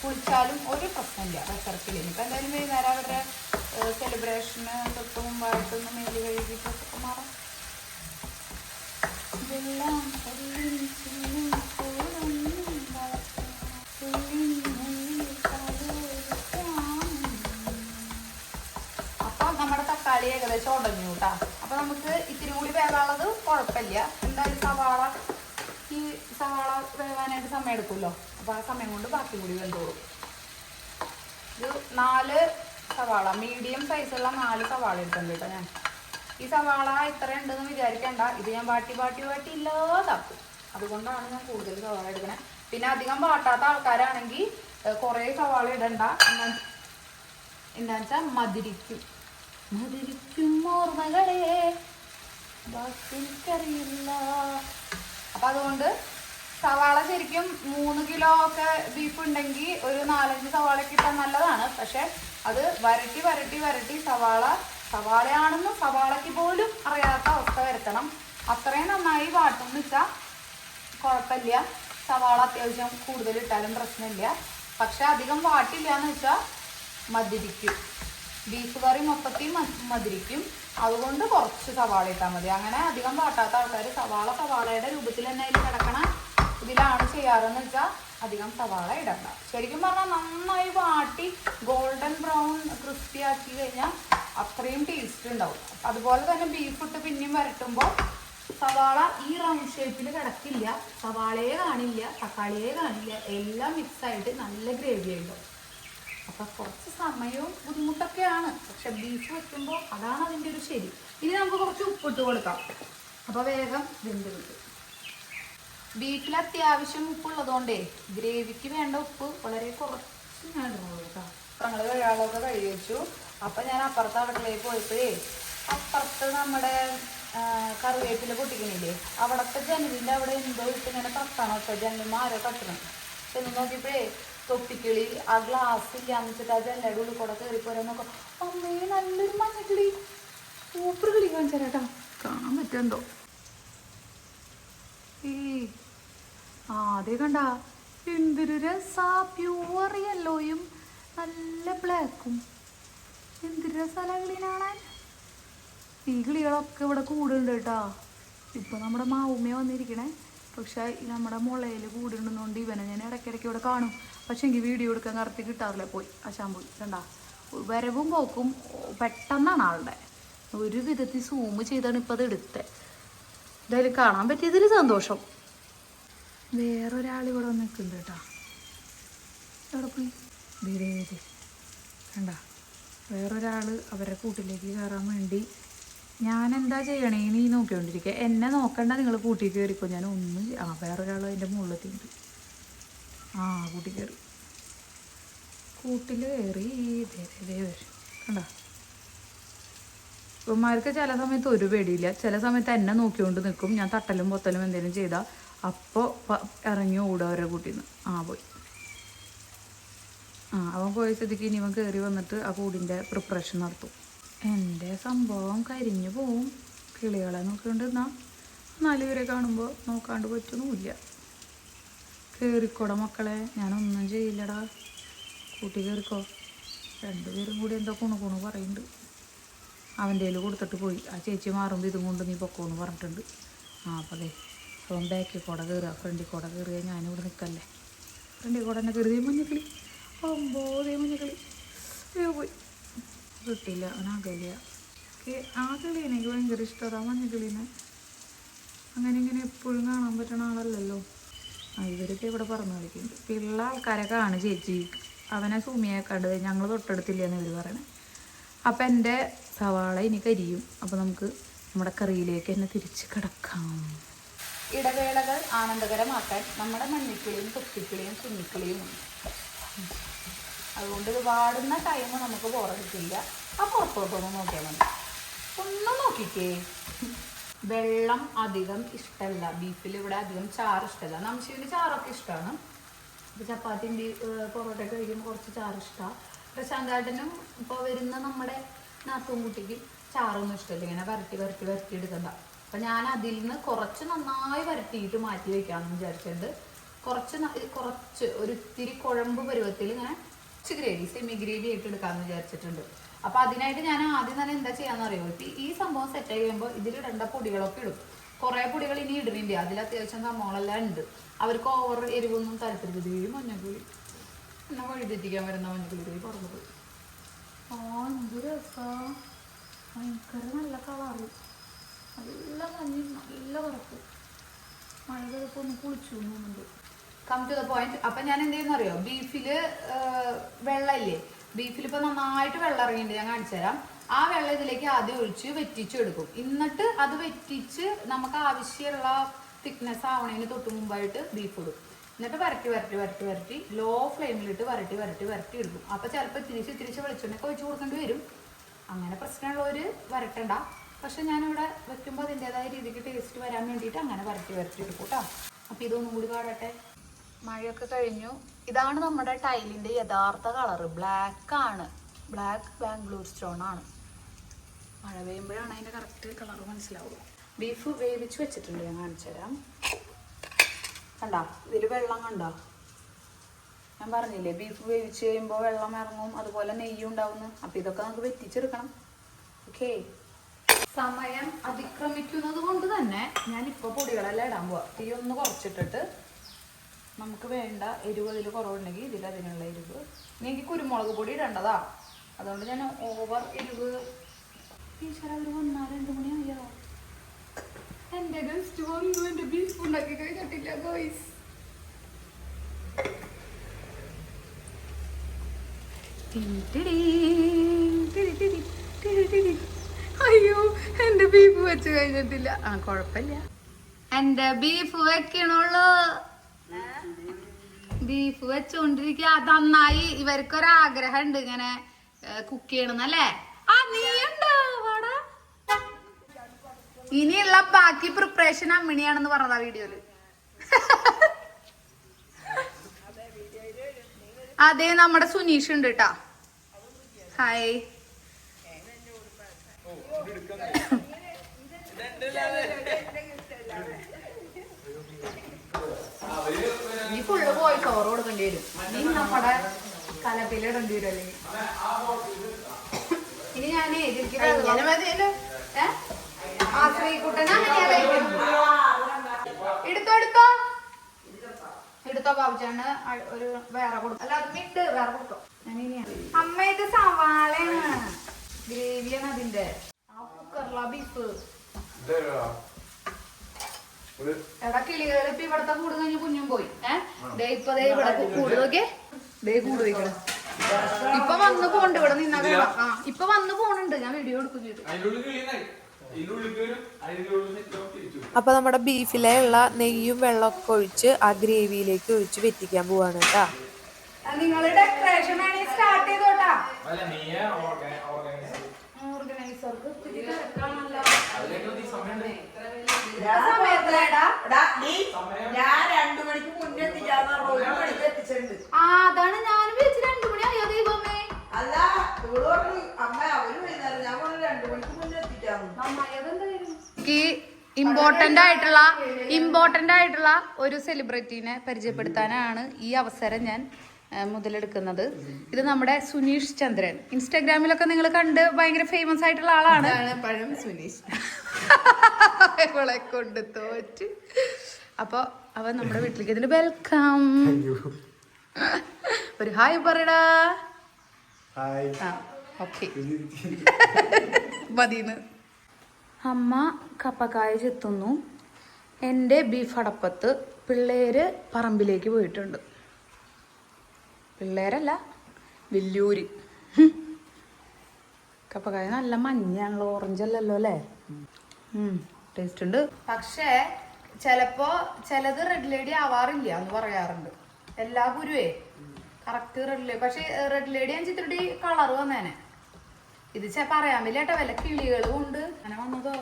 കുളിച്ചാലും ഒരു പ്രശ്നമില്ല, വിശർക്കില്ല. ഇനിയിപ്പോൾ എന്തായാലും വൈകുന്നേരം അവരുടെ സെലിബ്രേഷന് തൊട്ട് മുമ്പായിട്ടൊന്ന് മേല് കഴുകിയിട്ടൊക്കെ മാറാം. അപ്പം നമ്മുടെ തക്കാളി ഏകദേശം ഉടഞ്ഞു കേട്ടോ. അപ്പം നമുക്ക് ഇത്തിരി കൂടി വേവാനുള്ളത് കുഴപ്പമില്ല. എന്തായാലും ഈ സവാള വേവാനായിട്ട് സമയം എടുക്കുമല്ലോ. അപ്പോൾ ആ സമയം കൊണ്ട് ബാക്കി കൂടി വെന്തോളും. ഒരു 4 സവാള, മീഡിയം സൈസുള്ള 4 സവാള എടുക്കുന്നുണ്ട് കേട്ടോ ഞാൻ. ഈ സവാള ഇത്ര ഉണ്ടെന്ന് വിചാരിക്കേണ്ട, ഇത് ഞാൻ വാട്ടി ഇല്ലാതാക്കും. അതുകൊണ്ടാണ് ഞാൻ കൂടുതൽ സവാള എടുക്കണേ. പിന്നെ അധികം വാട്ടാത്ത ആൾക്കാരാണെങ്കിൽ കുറേ സവാള ഇടണ്ട. എന്താ വെച്ചാൽ മധുരിക്കും ഓർമ്മകളെ, ബാക്കി എനിക്കറിയില്ല. അപ്പം അതുകൊണ്ട് സവാള ശരിക്കും 3 കിലോ ഒക്കെ ബീഫ് ഉണ്ടെങ്കിൽ ഒരു 4-5 സവാള കിട്ടാൻ നല്ലതാണ്. പക്ഷെ അത് വരട്ടി സവാളയാണെന്നും സവാളയ്ക്ക് പോലും അറിയാത്ത അവസ്ഥ വരുത്തണം. അത്രയും നന്നായി വാട്ടുമെന്ന് വെച്ചാൽ കുഴപ്പമില്ല. സവാള അത്യാവശ്യം കൂടുതൽ ഇട്ടാലും പ്രശ്നമില്ല. പക്ഷെ അധികം വാട്ടില്ല എന്ന് വെച്ചാൽ മധുരിക്കും. ബീഫ് കറി മൊത്തത്തിൽ മധുരിക്കും, അതുകൊണ്ട് കുറച്ച് സവാള ഇട്ടാൽ മതി. അങ്ങനെ അധികം വാട്ടാത്ത ആൾക്കാർ സവാളയുടെ രൂപത്തിൽ തന്നെ അതിൽ കിടക്കണ ഇതിലാണ് ചെയ്യാറെന്ന് വെച്ചാൽ അധികം സവാള ഇടണ്ട. ശരിക്കും പറഞ്ഞാൽ നന്നായി വാട്ടി ഗോൾഡൻ ബ്രൗൺ ക്രിസ്പി ആക്കി കഴിഞ്ഞാൽ അത്രയും ടേസ്റ്റ് ഉണ്ടാവും. അതുപോലെ തന്നെ ബീഫ് ഇട്ട് പിന്നെയും വരട്ടുമ്പോൾ സവാള ഈ റൗണ്ട് ഷേപ്പിൽ കിടക്കില്ല, സവാളയെ കാണില്ല, തക്കാളിയെ കാണില്ല, എല്ലാം മിക്സായിട്ട് നല്ല ഗ്രേവി ഉണ്ടാവും. അപ്പം കുറച്ച് സമയവും ബുദ്ധിമുട്ടൊക്കെയാണ്, പക്ഷെ ബീഫ് വെക്കുമ്പോൾ അതാണ് അതിൻ്റെ ഒരു ശരി. ഇനി നമുക്ക് കുറച്ച് ഉപ്പിട്ട് കൊടുക്കാം, അപ്പോൾ വേഗം വെന്ത് കിട്ടും. ബീഫിൽ അത്യാവശ്യം ഉപ്പുള്ളതുകൊണ്ടേ ഗ്രേവിക്ക് വേണ്ട ഉപ്പ് വളരെ കുറച്ച് ഞാൻ ഇടുന്നുള്ളൂ കേട്ടോ. ഞങ്ങൾ കഴിയാളൊക്കെ കഴുകി വെച്ചു. അപ്പം ഞാൻ അപ്പുറത്ത് അടുക്കളയിൽ പോയപ്പോഴേ അപ്പുറത്ത് നമ്മുടെ കറിവേപ്പില പൊട്ടിക്കണില്ലേ, അവിടുത്തെ ജനലിൻ്റെ അവിടെ എന്തോ ഇട്ട് ഇങ്ങനെ തട്ടണം കേട്ടോ, ജനലുമ്പോൾ ആരോ തട്ടണം. ചെന്ന് നോക്കിയപ്പോഴേ തൊപ്പിക്കിളി ആ ഗ്ലാസ് ഇല്ലാന്ന് വെച്ചിട്ട് ആ ജനലയുടെ ഉള്ളിൽ കൂടെ കയറിപ്പോരാൻ നോക്കാം. അമ്മേ നല്ലൊരു മഞ്ഞക്കിളി, സൂപ്പർ കിളി കാണിച്ചാ കേട്ടാ, കാണാൻ പറ്റുമെന്തോ. അതേ കണ്ട എന്തൊരു രസാ, പ്യൂർ യെല്ലോയും നല്ല ബ്ലാക്കും, എന്തൊരു രസാ കിളീനാണാൻ. ഈ കിളികളൊക്കെ ഇവിടെ കൂടുന്നുണ്ട് കേട്ടോ. ഇപ്പൊ നമ്മുടെ മാവുമ്മ വന്നിരിക്കണേ, പക്ഷെ നമ്മുടെ മുളയിൽ കൂടുന്നുണ്ടെന്നുകൊണ്ട് ഇവനെ ഞാൻ ഇടയ്ക്കിടയ്ക്ക് ഇവിടെ കാണും. പക്ഷെ എനിക്ക് വീഡിയോ എടുക്കാൻ കറക്റ്റ് കിട്ടാറില്ല, പോയി അശാൻ പോയി കണ്ട. വരവും പോക്കും പെട്ടെന്നാണ് ആളുടെ, ഒരു വിധത്തിൽ സൂം ചെയ്താണ് ഇപ്പം അത് എടുത്തത്. എന്തായാലും കാണാൻ പറ്റിയതിൽ സന്തോഷം. വേറൊരാൾ ഇവിടെ വന്ന് നിൽക്കുന്നുണ്ട് കേട്ടോ. എവിടെ പോയി ധീരേത് കണ്ട, വേറൊരാൾ അവരുടെ കൂട്ടിലേക്ക് കയറാൻ വേണ്ടി ഞാൻ എന്താ ചെയ്യണേ നീ നോക്കിക്കൊണ്ടിരിക്കുക. എന്നെ നോക്കണ്ട, നിങ്ങൾ കൂട്ടി കയറിക്കോ. ഞാൻ ഒന്നും വേറൊരാൾ അതിൻ്റെ മുകളിലെത്തിണ്ട്. കൂട്ടി കയറി, കൂട്ടിൽ കയറി വരും കണ്ട. ഇവന്മാർക്ക് ചില സമയത്ത് ഒരു പേടിയില്ല, ചില സമയത്ത് എന്നെ നോക്കിക്കൊണ്ട് നിൽക്കും. ഞാൻ തട്ടലും പൊത്തലും എന്തെങ്കിലും ചെയ്താൽ അപ്പോൾ ഇറങ്ങി ഓടുക അവരുടെ കൂട്ടിന്ന്. പോയി അവൻ പോയ സ്ഥിതിക്ക് ഇനി അവൻ കയറി വന്നിട്ട് ആ കൂടിൻ്റെ പ്രിപ്പറേഷൻ നടത്തും. എൻ്റെ സംഭവം കരിഞ്ഞു പോവും. കിളികളെ നോക്കിക്കൊണ്ടിരുന്നാൽ 4 പേരെ കാണുമ്പോൾ നോക്കാണ്ട് പറ്റുന്നുമില്ല. കയറിക്കോട മക്കളെ, ഞാനൊന്നും ചെയ്യില്ലടാ, കൂട്ടി കയറിക്കോ. 2 പേരും കൂടി എന്താ കുണു പറയുന്നുണ്ട്. അവൻ്റെ കയ്യിൽ കൊടുത്തിട്ട് പോയി. ആ ചേച്ചി മാറുമ്പോൾ ഇതും കൊണ്ട് നീ പൊക്കോന്ന് പറഞ്ഞിട്ടുണ്ട്. അപ്പോൾ അതെ അവൻ ബാക്കിൽ കൂടെ കയറുക, ഫ്രണ്ടിൽ കൂടെ കയറുക, ഞാനിവിടെ നിൽക്കല്ലേ. ഫ്രണ്ടിൽ കൂടെ തന്നെ കയറിയേ മഞ്ഞക്കിളി, മഞ്ഞക്കിളി പോയി കിട്ടില്ല. അവനാകില്ല. ആ കിളീനെ എനിക്ക് ഭയങ്കര ഇഷ്ടമാണ്, ആ മഞ്ഞക്കിളീനെ. അങ്ങനെ ഇങ്ങനെ എപ്പോഴും കാണാൻ പറ്റണ ആളല്ലല്ലോ. ഇവരൊക്കെ ഇവിടെ പറഞ്ഞു കളിക്കുന്നുണ്ട്. പിള്ള ആൾക്കാരെ കാണും ചേച്ചി, അവനെ സൂമിയാക്കാണ്ട് ഞങ്ങൾ തൊട്ടടുത്തില്ലെന്ന് ഇവർ പറയണേ. അപ്പം എൻ്റെ സവാള ഇനി കരിയും. അപ്പോൾ നമുക്ക് നമ്മുടെ കറിയിലേക്ക് തന്നെ തിരിച്ച് കിടക്കാം. ഇടവേളകൾ ആനന്ദകരമാക്കാൻ നമ്മുടെ മഞ്ഞക്കിളിയും തൊപ്പിക്കിളിയും കുഞ്ഞിക്കിളിയും ഉണ്ട്. അതുകൊണ്ട് വാടുന്ന ടൈം നമുക്ക് ബോറടിക്കില്ല. ആ പുറത്തോട്ടൊന്ന് നോക്കിയാൽ മതി. ഒന്നും നോക്കിക്കേ. വെള്ളം അധികം ഇഷ്ടമല്ല ബീഫിൽ. ഇവിടെ അധികം ചാറ് ഇഷ്ടമല്ല. നമുശിവിന് ചാറൊക്കെ ഇഷ്ടമാണ്. ഇപ്പോൾ ചപ്പാത്തി പൊറോട്ടയൊക്കെ കഴിക്കുമ്പോൾ കുറച്ച് ചാറ് ഇഷ്ടമാണ്. പ്രശാന്താട്ടനും ഇപ്പോൾ വരുന്ന നമ്മുടെ നാത്തും കുട്ടിക്ക് ചാറൊന്നും ഇഷ്ടമില്ല. ഇങ്ങനെ വരട്ടി എടുക്കണ്ട. അപ്പം ഞാൻ അതിൽ നിന്ന് കുറച്ച് നന്നായി വരട്ടിയിട്ട് മാറ്റി വയ്ക്കാമെന്ന് വിചാരിച്ചിട്ടുണ്ട്. കുറച്ച് ഒരു ഇത്തിരി കുഴമ്പ് പരുവത്തിൽ ഇങ്ങനെ ഗ്രേവി സെമി ഗ്രേവി ആയിട്ട് എടുക്കാമെന്ന് വിചാരിച്ചിട്ടുണ്ട്. അപ്പം അതിനായിട്ട് ഞാൻ ആദ്യം തന്നെ എന്താ ചെയ്യാന്ന് അറിയുമോ, ഇപ്പം ഈ സംഭവം സെറ്റ് ചെയ്യുമ്പോൾ ഇതിലിടേണ്ട പൊടികളൊക്കെ ഇടും. കുറേ പൊടികൾ ഇനി ഇടുന്നില്ല, അതിൽ അത്യാവശ്യം സംഭവങ്ങളെല്ലാം ഉണ്ട്. അവർക്ക് ഓവർ എരിവൊന്നും താല്പര്യമില്ല. മഞ്ഞൾപ്പൊടി എന്നെ വഴിതെറ്റിക്കാൻ വരുന്ന മഞ്ഞൾപ്പൊടി പറഞ്ഞു പോയി. എന്ത് രസാ, ഭയങ്കര നല്ല കളറ്, നല്ല മഞ്ഞ, നല്ല കറുപ്പ്. മഴ ചിലപ്പോൾ ഒന്ന് കുളിച്ചു തോന്നുന്നുണ്ട്. Come to the point. അപ്പം ഞാൻ എന്ത് ചെയ്യുന്ന അറിയോ, ബീഫിൽ വെള്ളമില്ലേ, ബീഫിൽ ഇപ്പോൾ നന്നായിട്ട് വെള്ളം ഇറങ്ങിയിട്ടുണ്ട്, ഞാൻ കാണിച്ചു തരാം. ആ വെള്ളം ഇതിലേക്ക് ആദ്യം ഒഴിച്ച് വെറ്റിച്ചെടുക്കും. എന്നിട്ട് അത് വെറ്റിച്ച് നമുക്ക് ആവശ്യമുള്ള തിക്നെസ് ആവണതിന് തൊട്ട് മുമ്പായിട്ട് ബീഫ് ഇടും. എന്നിട്ട് വരട്ടി ലോ ഫ്ലെയിമിലിട്ട് വരട്ടി എടുക്കും. അപ്പോൾ ചിലപ്പോൾ തിരിച്ച് വെളിച്ചെണ്ണയൊക്കെ ഒഴിച്ച് കൊടുക്കേണ്ടി വരും. അങ്ങനെ പ്രശ്നമുള്ളവർ വരട്ടണ്ട. പക്ഷെ ഞാനിവിടെ വെക്കുമ്പോൾ അതിൻ്റെതായ രീതിക്ക് ടേസ്റ്റ് വരാൻ വേണ്ടിയിട്ട് അങ്ങനെ വരട്ടി എടുക്കും കേട്ടോ. അപ്പോൾ ഇതൊന്നും കൂടി പാടട്ടെ. മഴയൊക്കെ കഴിഞ്ഞു. ഇതാണ് നമ്മുടെ ടൈലിൻ്റെ യഥാർത്ഥ കളറ്. ബ്ലാക്ക് ബാംഗ്ലൂർ സ്റ്റോൺ ആണ്. മഴ പെയ്യുമ്പോഴാണ് അതിൻ്റെ കറക്റ്റ് കളർ മനസ്സിലാവുള്ളൂ. ബീഫ് വേവിച്ച് വെച്ചിട്ടുണ്ട്, ഞാൻ കാണിച്ചു തരാം. കണ്ടോ ഇതിൽ വെള്ളം കണ്ടോ, ഞാൻ പറഞ്ഞില്ലേ ബീഫ് വേവിച്ച് കഴിയുമ്പോൾ വെള്ളം ഇറങ്ങും, അതുപോലെ നെയ്യും ഉണ്ടാവുന്നു. അപ്പം ഇതൊക്കെ നമുക്ക് വെറ്റിച്ചെടുക്കണം. ഓക്കെ, സമയം അതിക്രമിക്കുന്നത് കൊണ്ട് തന്നെ ഞാനിപ്പോൾ പൊടികളെല്ലാം ഇടാൻ പോവാം. തീ ഒന്ന് കുറച്ചിട്ടിട്ട് നമുക്ക് വേണ്ട എരിവ് അതിൽ കുറവുണ്ടെങ്കിൽ ഇതിൽ അതിനുള്ള എരിവ്. ഇനി എനിക്ക് കുരുമുളക് പൊടി ഇടേണ്ടതാ, അതുകൊണ്ട് ഞാൻ ഓവർ എരിവ്. ഈശ്വര, അവർ വന്നാൽ 2 മണിയായോ? എൻ്റെ ഗസ്റ്റ് വന്നു, എൻ്റെ ബീഫ് ഉണ്ടാക്കി കഴിഞ്ഞിട്ടില്ല ഗോയ്സ്. അയ്യോ, എൻ്റെ ബീഫ് വെച്ച് കഴിഞ്ഞിട്ടില്ല. ആ കുഴപ്പമില്ല, എൻ്റെ ബീഫ് വെക്കണുള്ളൂ. ബീഫ് വെച്ചോണ്ടിരിക്കുക. നന്നായി. ഇവർക്കൊരാഗ്രഹം ഉണ്ട് ഇങ്ങനെ കുക്ക് ചെയ്യണമെന്നല്ലേ? ആ നീ ഉണ്ടാവാടാ. ഇനിയുള്ള ബാക്കി പ്രിപ്പറേഷൻ അമ്മിണിയാണെന്ന് പറഞ്ഞതാ വീഡിയോയില്. അതെ, നമ്മുടെ സുനീഷ് ഉണ്ട് കേട്ടാ. ഹായ്. നീ ഫുള്ള് പോയി ചോറ് കൊടുക്കേണ്ടി വരും. നീ നമ്മുടെ കലപ്പിലിടേണ്ടി വരും. അല്ലെങ്കിൽ ഇനി ഞാനേ ശ്രീകുട്ടനെ എടുത്തോ ബാബുച്ചാണ് ഒരു വേറെ കൊടുക്കും. അല്ല അത് മിണ്ട് വേറെ കൊടുക്കും. അമ്മ ഇത് സവാളയാണ്, ഗ്രേവിയാണ് അതിന്റെ. ആ കുക്കറില ബീഫ്. എടാ കിളികൾ ഇപ്പൊ ഇവിടത്തെ കൂട് കഴിഞ്ഞ് കുഞ്ഞും പോയി. ഇപ്പൊ ഇവിടെ കൂട് നോക്കിയേ, കൂട് വയ്ക്കണം. ഇപ്പൊ വന്ന് പോണ്ട് ഇവിടെ നിന്നാ. ആ ഇപ്പൊ വന്ന് പോണുണ്ട്. ഞാൻ വീഡിയോ എടുക്കും ചെയ്തു. അപ്പൊ നമ്മുടെ ബീഫിലുള്ള നെയ്യും വെള്ളമൊക്കെ ഒഴിച്ച് ആ ഗ്രേവിയിലേക്ക് ഒഴിച്ച് വെറ്റിക്കാൻ പോവാണ് കേട്ടാ. നിങ്ങള് ഡെക്കറേഷൻ സ്റ്റാർട്ട് ചെയ്തോട്ടാ. ഓർഗനൈസർക്ക് അതാണ് ഞാൻ വിളിച്ച് 2 മണി ആയോ ദൈവമേ. ഇമ്പോർട്ടന്റ് ആയിട്ടുള്ള ഒരു സെലിബ്രിറ്റീനെ പരിചയപ്പെടുത്താനാണ് ഈ അവസരം ഞാൻ മുതലെടുക്കുന്നത്. ഇത് നമ്മുടെ സുനീഷ് ചന്ദ്രൻ. ഇൻസ്റ്റാഗ്രാമിലൊക്കെ നിങ്ങൾ കണ്ട് ഭയങ്കര ഫേമസ് ആയിട്ടുള്ള ആളാണ്. പഴം സുനീഷ് ഇവളെ കൊണ്ട് തോറ്റ്. അപ്പൊ അവൻ നമ്മുടെ വീട്ടിലേക്ക്. ഇതിന് വെൽക്കം. ഒരു ഹായ് പറയടാ. ഓക്കെ മതിന്ന്. അമ്മ കപ്പക്കായ ചെത്തുന്നു. എൻ്റെ ബീഫ് അടപ്പത്ത്. പിള്ളേര് പറമ്പിലേക്ക് പോയിട്ടുണ്ട്. പിള്ളേരല്ല, വലിയൂര്. കപ്പക്കായ നല്ല മഞ്ഞാണല്ലോ, ഓറഞ്ച് അല്ലല്ലോ അല്ലേ? ടേസ്റ്റ് ഉണ്ട്. പക്ഷേ ചിലപ്പോ ചിലത് റെഡ് ലേഡി ആവാറില്ല എന്ന് പറയാറുണ്ട്. എല്ലാ കുരുവേ കറക്റ്റ് റെഡ് ലേഡി. പക്ഷെ റെഡ് ലേഡി ഞാൻ ചിത്രടി കളർ വന്നേനെ. ഇത് പറയാൻ പറ്റില്ല. വല്ല കിളികളും ഉണ്ട് അങ്ങനെ വന്നതോ.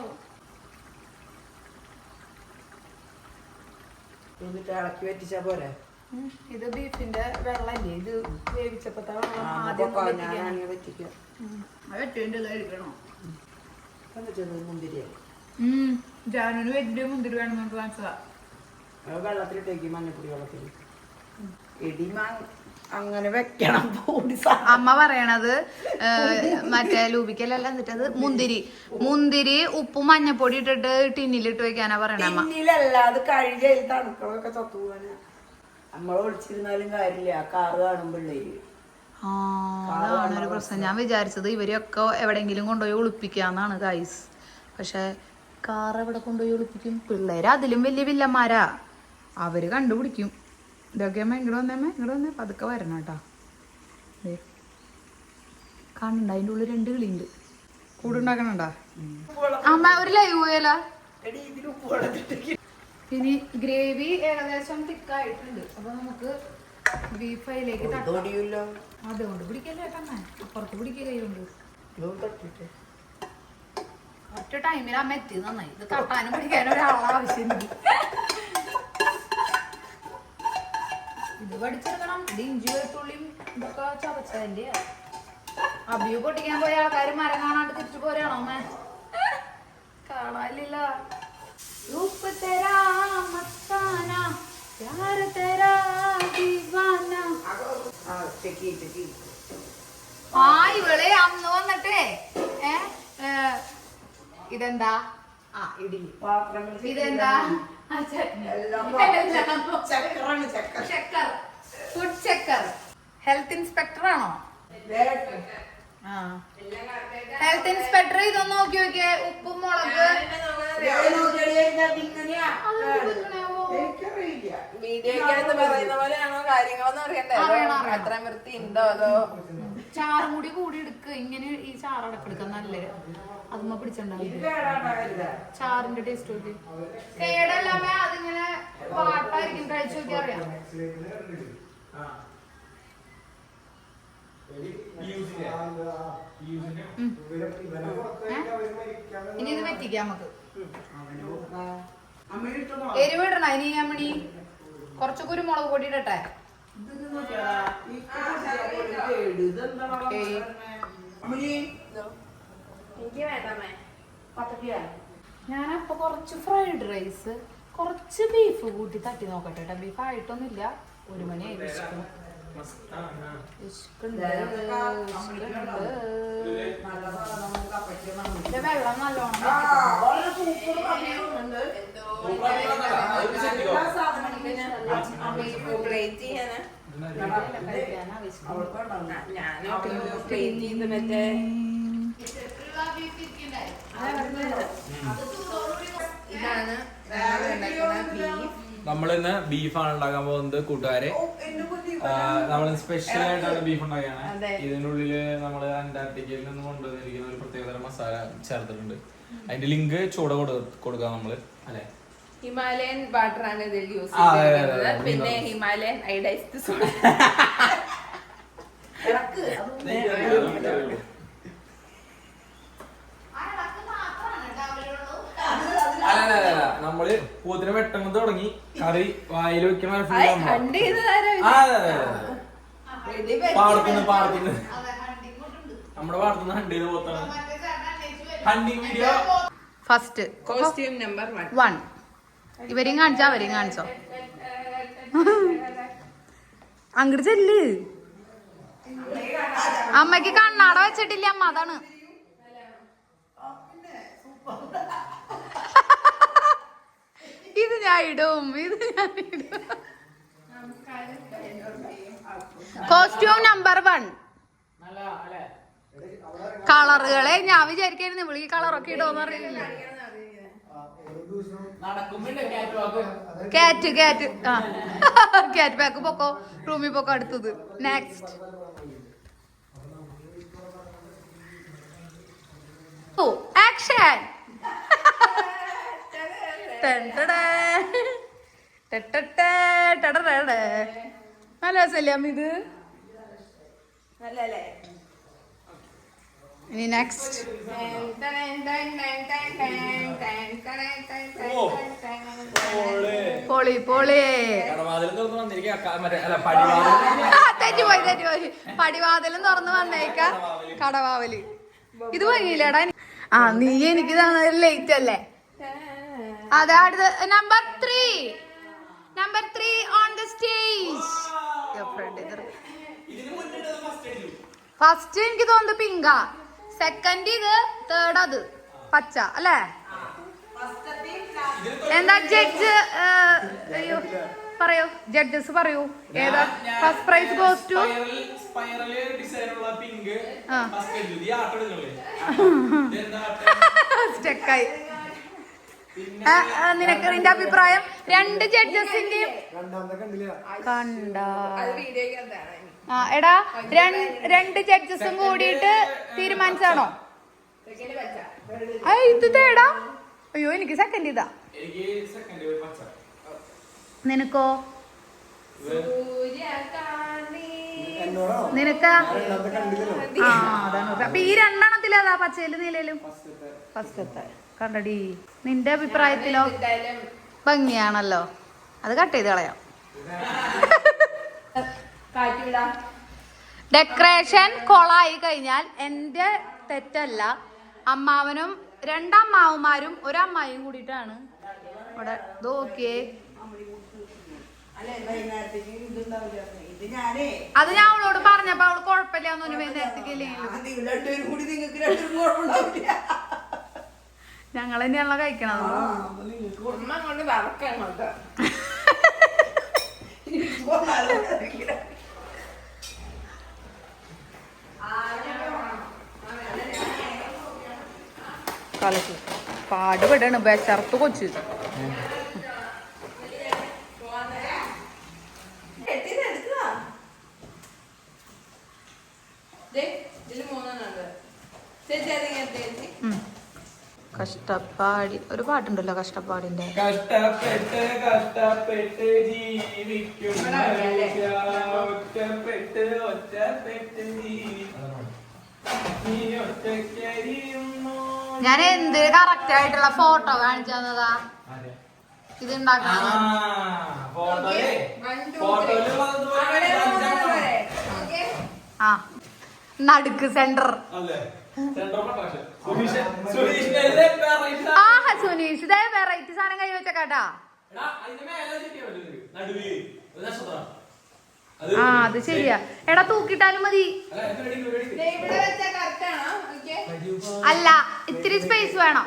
ഇളക്കി വെറ്റിച്ചാ പോരെ. ഇത് ബീഫിന്റെ വെള്ളല്ലേ, ഇത് വേവിച്ചപ്പത്തെ വെള്ളം ആദ്യം വെറ്റിക്കണോ മുന്തിരിയാ. ജാനുവിന് വലിയ മുന്തിരി വേണം നമുക്ക് മനസ്സിലാ. വെള്ളത്തിലിട്ടേക്ക് മഞ്ഞപ്പൊടി വെള്ളത്തിൽ അങ്ങനെ വെക്കണം. അമ്മ പറയണത് മറ്റേ ലൂപിക്കലല്ല, എന്നിട്ടത് മുന്തിരി ഉപ്പും മഞ്ഞപ്പൊടി ഇട്ടിട്ട് ടിന്നിലിട്ട് വെക്കാനാ പറയണ അമ്മ. ടിന്നിലല്ല, അത് കഴുകി തണുക്കളൊക്കെ ചത്തു പോവാനാ. നമ്മൾ ഒളിച്ചിരുന്നാലും കാര്യമില്ല, കാറ് കാണുമ്പോഴേക്ക്. അതാണൊരു പ്രശ്നം. ഞാൻ വിചാരിച്ചത് ഇവരെയൊക്കെ എവിടെയെങ്കിലും കൊണ്ടുപോയി ഒളിപ്പിക്കാന്നാണ് ഗൈസ്. പക്ഷെ കാർ എവിടെ കൊണ്ടുപോയി ഒളിപ്പിക്കും? പിള്ളേര് അതിലും വലിയ വില്ലന്മാരാ, അവര് കണ്ടുപിടിക്കും. ഇതൊക്കെ അമ്മ ഇങ്ങോട്ട് വന്നേ പതുക്കെ വരണം കേട്ടാ. കാണണ്ട, അതിൻ്റെ ഉള്ളിൽ 2 കിളിയുണ്ട്. കൂടുണ്ടാക്കണണ്ടാ അമ്മ. ഒരു ലൈവ് പോയാലോ? പിന്നെ ഗ്രേവി ഏകദേശം തിക്കായിട്ടുണ്ട്. അപ്പൊ നമുക്ക് ബീഫ് അതിലേക്ക് അതുകൊണ്ട് പിടിക്കല്ലേ ഏട്ടമ്മ, അപ്പുറത്ത് പിടിക്കുക കൈകൊണ്ട്. ഒറ്റ ടൈമിൽ അമ്മ എത്തി നന്നായി. ഇത് തട്ടാനും പിടിക്കാനും ഒരാളെ ആവശ്യമുണ്ട്. ഇത് പഠിച്ചെടുക്കണം. ഇത് ഇഞ്ചി വെളുത്തുള്ളിയും ഇതൊക്കെ ചതച്ചതിന്റെ. അബിയു പൊട്ടിക്കാൻ പോയ ആൾക്കാർ മരം കാണാണ്ട് തിരിച്ചു പോരാണോ അമ്മ? കാണാനില്ല. ഉപ്പ് തരാ മസ്താന प्यार तेरा दीवाना. ആ ഇവളെ അന്ന് വന്നിട്ടേ ഇതെന്താ ഇഡലി ഇതെന്താ ഫുഡ് ചെക്കർ ഹെൽത്ത് ഇൻസ്പെക്ടർ ആണോ ഹെൽത്ത് ഇൻസ്പെക്ടർ ഇതൊന്ന് നോക്കി നോക്കിയേ ഉപ്പും മുളക് പറയുന്ന പോലെയാണോ കാര്യങ്ങളൊന്നും അറിയണ്ടേ എത്ര വൃത്തി ഉണ്ടോ അതോ ചാറും കൂടി എടുക്ക ഇങ്ങനെ ഈ ചാറടക്കം എടുക്കാൻ നല്ല അതുമ്മ പിടിച്ചിട്ടുണ്ടാവില്ല ചാറിന്റെ ടേസ്റ്റ് നോക്കി കേടല്ലാമേ അതിങ്ങനെ പാട്ടായിരിക്കും കഴിച്ചു നോക്കി അറിയാം ഇനി ഇത് പറ്റിക്കാം നമുക്ക് എരിവ് ഇടണ ഇനി അമ്മണി കുറച്ച് കുരുമുളക് പൊടി ഇടട്ടെ ഞാനപ്പൊ കുറച്ച് ഫ്രൈഡ് റൈസ് കുറച്ച് ബീഫ് കൂട്ടി തട്ടി നോക്കട്ടെ കേട്ടോ ബീഫ് ആയിട്ടൊന്നുമില്ല 1 മണിയായി വെള്ളം നല്ലോണം ഇതാണ് നമ്മളിന്ന് ബീഫാണ് ഉണ്ടാക്കാൻ പോകുന്നത് കൂട്ടുകാരെ. നമ്മൾ സ്പെഷ്യൽ ആയിട്ടാണ് ബീഫ് ഉണ്ടാക്കുകയാണ്. ഇതിനുള്ളില് നമ്മള് അന്റാർട്ടിക്കയിൽ നിന്ന് കൊണ്ടുവന്നിരിക്കുന്ന ഒരു പ്രത്യേകതരം മസാല ചേർത്തിട്ടുണ്ട്. അതിന്റെ ലിങ്ക് ചൂടെ കൊടുക്കാം നമ്മള് അല്ലെ. ഹിമാലയൻ വാട്ടർ ആണ് ഇതിൽ യൂസ് ചെയ്തിരിക്കുന്നത്. പിന്നെ ഹിമാലയൻ ഐഡൈസ്ഡ് സോഡ. അല്ല നമ്മള് പൂത്തിനെ വെട്ടുന്നത് തുടങ്ങി കറി വായിൽ വെക്കണ പാടത്തുനിന്ന് നമ്മുടെ പാടത്തുനിന്ന് ഹണ്ട് ചെയ്ത് പോത്താണ് hunting video. First costume number 1 ഇവരെയും കാണിച്ചോ അവരെയും കാണിച്ചോ അങ്ങോട്ട് ചെല്ല് അമ്മക്ക് കണ്ണാട വെച്ചിട്ടില്ല അമ്മ അതാണ് ഇത് ഞാൻ ഇടും കോസ്റ്റ്യൂം നമ്പർ 1 കളറുകളെ ഞാൻ വിചാരിക്കായിരുന്നു വിളി കളറൊക്കെ ഇടുമെന്ന് അറിയില്ല കാറ്റ് കാറ്റ് പാക്ക് പൊക്കോ റൂമിൽ പൊക്കോ അടുത്തത് നെക്സ്റ്റ് ആക്ഷൻ നല്ല രസല്ലേ അമ്മ ഇത് ഇനി നെക്സ്റ്റ് പൊളി പൊളി തെറ്റുപോയി പടിവാതിലും തുറന്ന് വന്നേക്ക കടവാവല് ഇത് ഭംഗിയില്ലേടാ നീ എനിക്ക് ലേറ്റ് അല്ലേ അതെ അടുത്ത number 3 on the stage first എനിക്ക് തോന്നുന്നത് പിങ്കാ സെക്കൻഡ് ഇത് തേർഡ് അത് പച്ച അല്ലേ എന്താ ജഡ്ജ് അയ്യോ പറയൂ ജഡ്ജസ് പറയൂ ഏതാ ഫസ്റ്റ് പ്രൈസ് ഗോസ് ടു സ്റ്റെക്കായി നിനക്ക് നിന്റെ അഭിപ്രായം 2 ജഡ്ജസിന്റെയും കണ്ട എടാ 2 ജഡ്ജസും കൂടിയിട്ട് തീരുമാനിച്ചാണോ ഇത് തേടാ അയ്യോ എനിക്ക് സെക്കൻഡ് ഇതാ നിനക്കോ നിനക്കാ അപ്പൊ ഈ 2 എണ്ണത്തിലേതാ പച്ചയിലും നീലയിലും ഫസ്റ്റത്തെ കണ്ടടി നിന്റെ അഭിപ്രായത്തിലോ ഭംഗിയാണല്ലോ അത് കട്ട് ചെയ്ത് കളയാം ഡെക്കറേഷൻ കൊളായി കഴിഞ്ഞാൽ എന്റെ തെറ്റല്ല അമ്മാവനും 2 അമ്മാവന്മാരും 1 അമ്മായിയും കൂടിയിട്ടാണ് ഇവിടെ നോക്കിയേ അല്ലെ വൈകുന്നേരത്തേക്ക് ഇതുണ്ടാവില്ല. ഇത് ഞാനേ അത് ഞാൻ അവളോട് പറഞ്ഞപ്പോ അവള് കുഴപ്പമില്ലാന്ന് പറഞ്ഞു വൈകുന്നേരത്തേക്ക് നിങ്ങൾ രണ്ടുപേരും കൂടി നിങ്ങൾക്ക് രണ്ടുപേരും കുഴപ്പമുണ്ടാവില്ല. ഞങ്ങൾ തന്നെയാണല്ലോ കഴിക്കണത്. ഉമ്മ കൊണ്ട് വറക്കാൻ കേട്ടോ. കളക്ക് പാടുപെടാണ് ബെച്ചർത്ത് കൊച്ചു. കഷ്ടപ്പാടി ഒരു പാട്ടുണ്ടല്ലോ കഷ്ടപ്പാടിന്റെ. കഷ്ടപ്പെട്ട് കഷ്ടപ്പെട്ട് ജീവിക്കും ഒറ്റപ്പെട്ട് ഒറ്റപ്പെട്ട് നീ ഒറ്റക്കരിയുന്നു. ഞാൻ എന്ത് കറക്റ്റ് ആയിട്ടുള്ള ഫോട്ടോ കാണിച്ചു തന്നതാ ഇത് ഉണ്ടാക്കാൻ. ആ നടുക്ക് സെന്റർ. ആ സുനീഷ് ഇതേ വെറൈറ്റി സാധനം കൈ വെച്ചേക്കാട്ടാ. ആ അത് ശരിയാ. എടാ തൂക്കിട്ടാലും മതി. അല്ല ഇത്തിരി സ്പേസ് വേണം.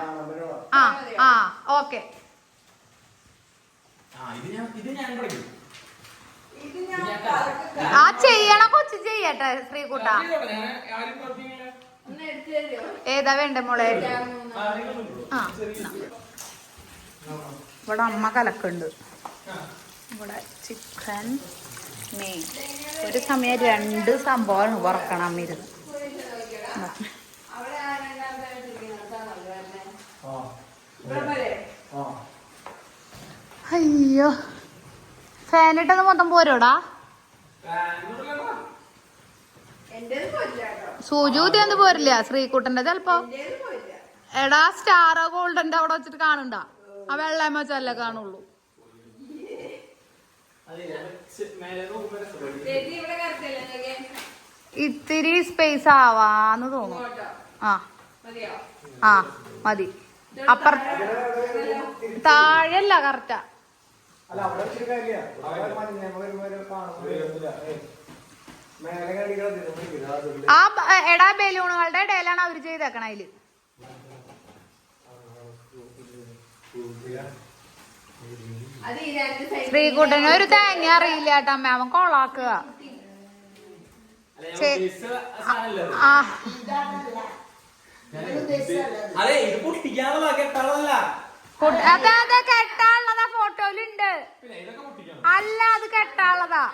ആ ആ ഓക്കെ. ആ ചെയ്യണ കൊച്ചു ചെയ്യട്ടെ ശ്രീകുട്ട. ഏതാ വേണ്ട മോളെ? ആ ഇവിടെ അമ്മ കലക്കുണ്ട്. ഇവിടെ ചിക്കൻ മീൻ ഒരു സമയം 2 സംഭവമാണ് വറക്കണം ഇരുന്ന്. അയ്യോ ഫാനിട്ടത് മൊത്തം പോരോടാ. സൂചൂതി ഒന്നും പോരില്ല. ശ്രീകുട്ടന്റെ ചെലപ്പോ. എടാ സ്റ്റാർ ഗോൾഡന്റെ അവിടെ വെച്ചിട്ട് കാണണ്ട. ആ വെള്ളം വെച്ചല്ലേ കാണുള്ളൂ. ഇത്തിരി സ്പേസ് ആവാന്ന് തോന്നുന്നു. ആ ആ മതി. അപ്പുറ താഴെയല്ല കറക്റ്റാ. ആ എടാ ബലൂണുകളുടെ ഇടയിലാണ് അവര് ചെയ്തേക്കണ. അതില് ശ്രീകുട്ടന് ഒരു തേങ്ങ അറിയില്ല കേട്ടോ അമ്മ. അവൻ കൊളാക്കുക. അതെ അതെ കെട്ടാനുള്ളതാ ഫോട്ടോയിലുണ്ട്. അല്ല അത് കെട്ടാനുള്ളതാ.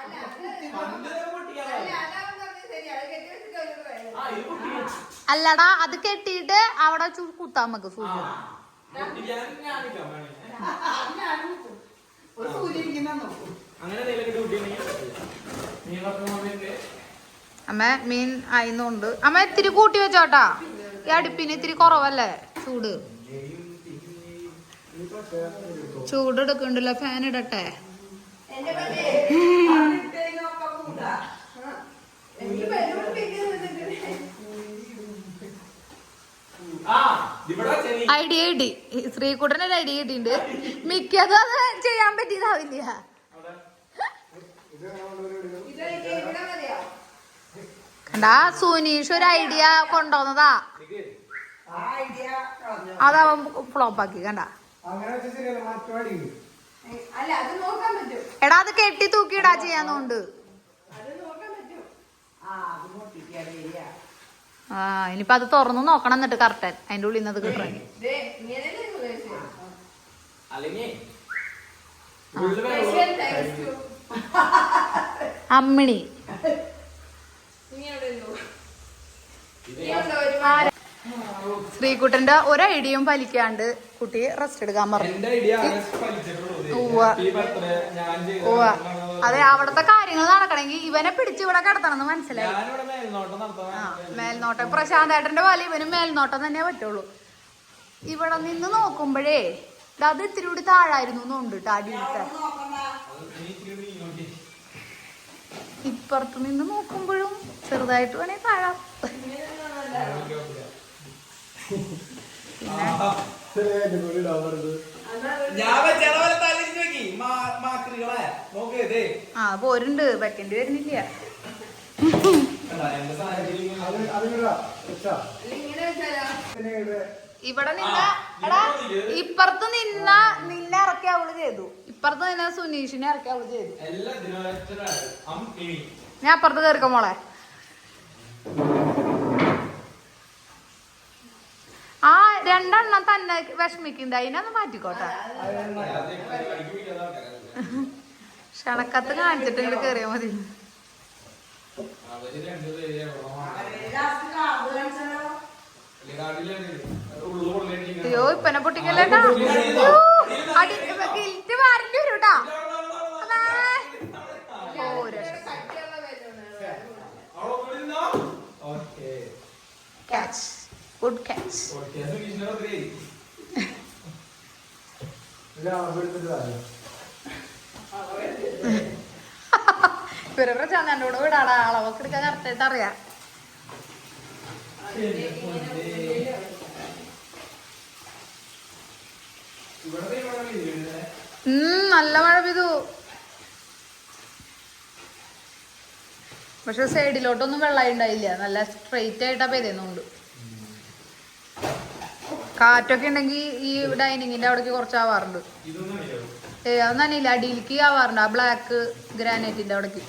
അല്ലടാ അത് കെട്ടിയിട്ട് അവിടെ കുത്താൻ നമുക്ക് സൂചി. അമ്മ മീൻ ആയിന്നുണ്ട്. അമ്മ ഇത്തിരി കൂട്ടി വെച്ചോട്ടാ. ഈ അടുപ്പിന് ഇത്തിരി കുറവല്ലേ ചൂട്. ചൂട് എടുക്കണ്ടല്ലോ. ഫാൻ ഇടട്ടെ. ഐഡിയ കിട്ടി. ശ്രീകുട്ടനൊരു ഐഡിയ കിട്ടിണ്ട്. മിക്കതും അത് ചെയ്യാൻ പറ്റിയതാവില്ല. കണ്ടാ സുനീഷ് ഒരു ഐഡിയ കൊണ്ടുവന്നതാ. അതവൻ ഫ്ലോപ്പാക്കി. കണ്ട എടാ അത് കെട്ടി തൂക്കിയിടാ ചെയ്യാന്നോണ്ട്. ആ ഇനിയിപ്പൊ അത് തുറന്നു നോക്കണം എന്നിട്ട് കറക്റ്റ് അതിന്റെ ഉള്ളിൽ നിന്ന് കിട്ടണേ. അമ്മിണി ശ്രീകുട്ടന്റെ ഒരു ഐഡിയയും ഫലിക്കാണ്ട് കുട്ടി റെസ്റ്റ് എടുക്കാൻ പറഞ്ഞു. അതെ അവിടത്തെ കാര്യങ്ങൾ നടക്കണമെങ്കിൽ ഇവനെ പിടിച്ച് ഇവിടെ കിടത്തണം എന്ന് മനസ്സിലായി. മേൽനോട്ടം പ്രശാന്തേട്ടന്റെ പോലെ ഇവന് മേൽനോട്ടം തന്നെ പറ്റുള്ളൂ. ഇവിടെ നിന്ന് നോക്കുമ്പോഴേ അത് ഇത്തിരി കൂടി താഴായിരുന്നു എന്നുണ്ട് കേട്ടോ. അടിയിലത്തെ ഇപ്പുറത്ത് നിന്ന് നോക്കുമ്പോഴും ചെറുതായിട്ട് വേണേ താഴാം. പിന്നെ സാധനങ്ങളെ നോക്കേ ദേ ആ പോരുണ്ട് വെക്കേണ്ടി വരുന്നില്ല. എന്റെ സാധനത്തിൽ ഇവിടെ നിന്ന എടാ ഇപ്പുറത്ത് നിന്നെ ഇറക്കി അവള് ചെയ്തു. ഇപ്പുറത്ത് നിന്ന സുനീഷിനെ ഇറക്കി അവള് ചെയ്തു. ഞാൻ അപ്പുറത്ത് കയറിക്കോ മോളെ. ആ രണ്ടെണ്ണം തന്നെ വിഷമിക്കുന്നുണ്ട്, അതിനൊന്ന് മാറ്റിക്കോട്ടെ. ക്ഷണക്കത്ത് കാണിച്ചിട്ട് ഇങ്ങനെ കേറിയാ മതി. അയ്യോ ഇപ്പനെ പൊട്ടിക്കല്ലേട്ടാ, അടി ഗിൽറ്റ് മാറില്ല വരൂട്ടാ. Catch, good catch. ഇവരെ ചങ്ങാനോട് വിടാടാ, അളവൊക്കെ എടുക്കാൻ കറക്റ്റായിട്ട് അറിയാം. നല്ല മഴ പെയ്തു. പക്ഷെ സൈഡിലോട്ടൊന്നും വെള്ളം ഉണ്ടായില്ല, നല്ല സ്ട്രെയിറ്റ് ആയിട്ടാ പെയ്യുന്നുണ്ട്. കാറ്റൊക്കെ ഉണ്ടെങ്കിൽ ഈ ഡൈനിങ്ങിന്റെ അവിടേക്ക് കുറച്ചാവാറുണ്ട്. അത് നനയില്ല, അടിയിലേക്ക് ആവാറുണ്ട്. ആ ബ്ലാക്ക് ഗ്രാനൈറ്റിന്റെ അവിടേക്ക്.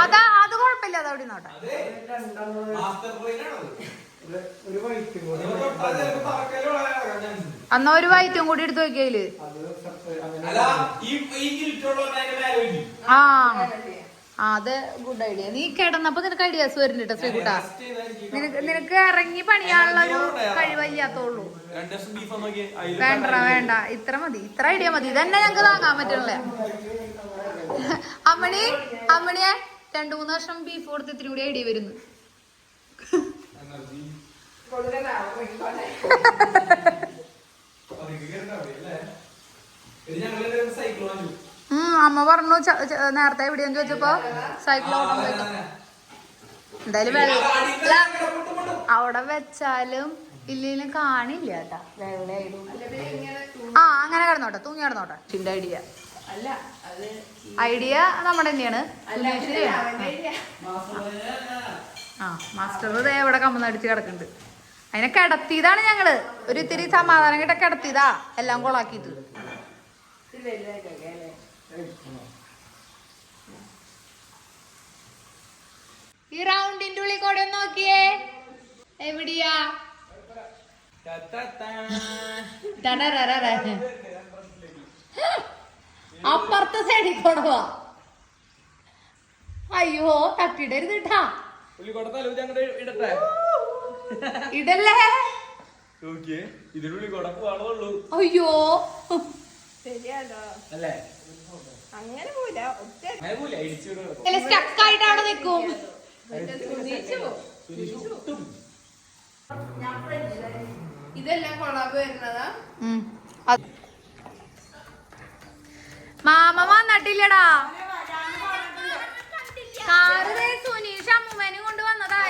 അതാ അത് കുഴപ്പമില്ല, അത് അവിടെ നോട്ടെ. അന്നാ ഒരു വൈറ്റും കൂടി എടുത്ത് നോക്കിയതില്. ആ അത് ഗുഡ് ഐഡിയ. നീ കിടന്നപ്പോ നിനക്ക് ഐഡിയാസ് വരുന്നുണ്ട് ശ്രീകുട്ടാ. നിനക്ക് ഇറങ്ങി പണിയാനുള്ള ഒരു കഴിവില്ലാത്തോളൂ. വേണ്ട, ഇത്ര മതി, ഇത്ര ഐഡിയ മതി. ഇതന്നെ ഞങ്ങക്ക് താങ്ങാൻ പറ്റണല്ലേ. അമ്മണിയെ 2-3 വർഷം ബീഫ് കൊടുത്ത് ഇത്തിരി കൂടി ഐഡിയ വരുന്നു. അമ്മ പറഞ്ഞു നേരത്തെ എവിടെയെന്ന് ചോദിച്ചപ്പോ സൈക്കിൾ ഓട്ടം പോയിട്ട്. എന്തായാലും വെള്ളം അവിടെ വെച്ചാലും ഇല്ലെങ്കിലും കാണില്ല കേട്ടാ, വെള്ളയായിരുന്നു. ആ അങ്ങനെ കിടന്നോട്ടെ, തൂങ്ങി കിടന്നോട്ടെ. ചിന്റെ ഐഡിയ നമ്മുടെ തന്നെയാണ്. ആ മാസ്റ്റർ ദേ ഇവിടെ കമ്മന്നടിച്ച് കിടക്കുന്നുണ്ട്. അതിനെ കിടത്തിയതാണ് ഞങ്ങള്, ഒരു ഇത്തിരി സമാധാനം കിട്ട കിടത്തിയതാ, എല്ലാം കൊളാക്കിയിട്ട്. ഈ റൗണ്ടിന്റെ ഉള്ളിൽ കൂടെ നോക്കിയേ, എവിടെയാ? അപ്പുറത്തെ സൈഡിൽ കൊടവാ. അയ്യോ തട്ടിടരുത് കേട്ടാ. ഇടല്ലേ. അയ്യോ അങ്ങനെ സ്റ്റക്കായിട്ട് അവിടെ നിൽക്കും. ഇതെല്ലാം കൊളാബ് വരുന്നതാ. മാമ വന്നിട്ടില്ലടാ. കാറ് സുനീഷ് അമ്മൂമ്മേനെ കൊണ്ട് വന്നതാ.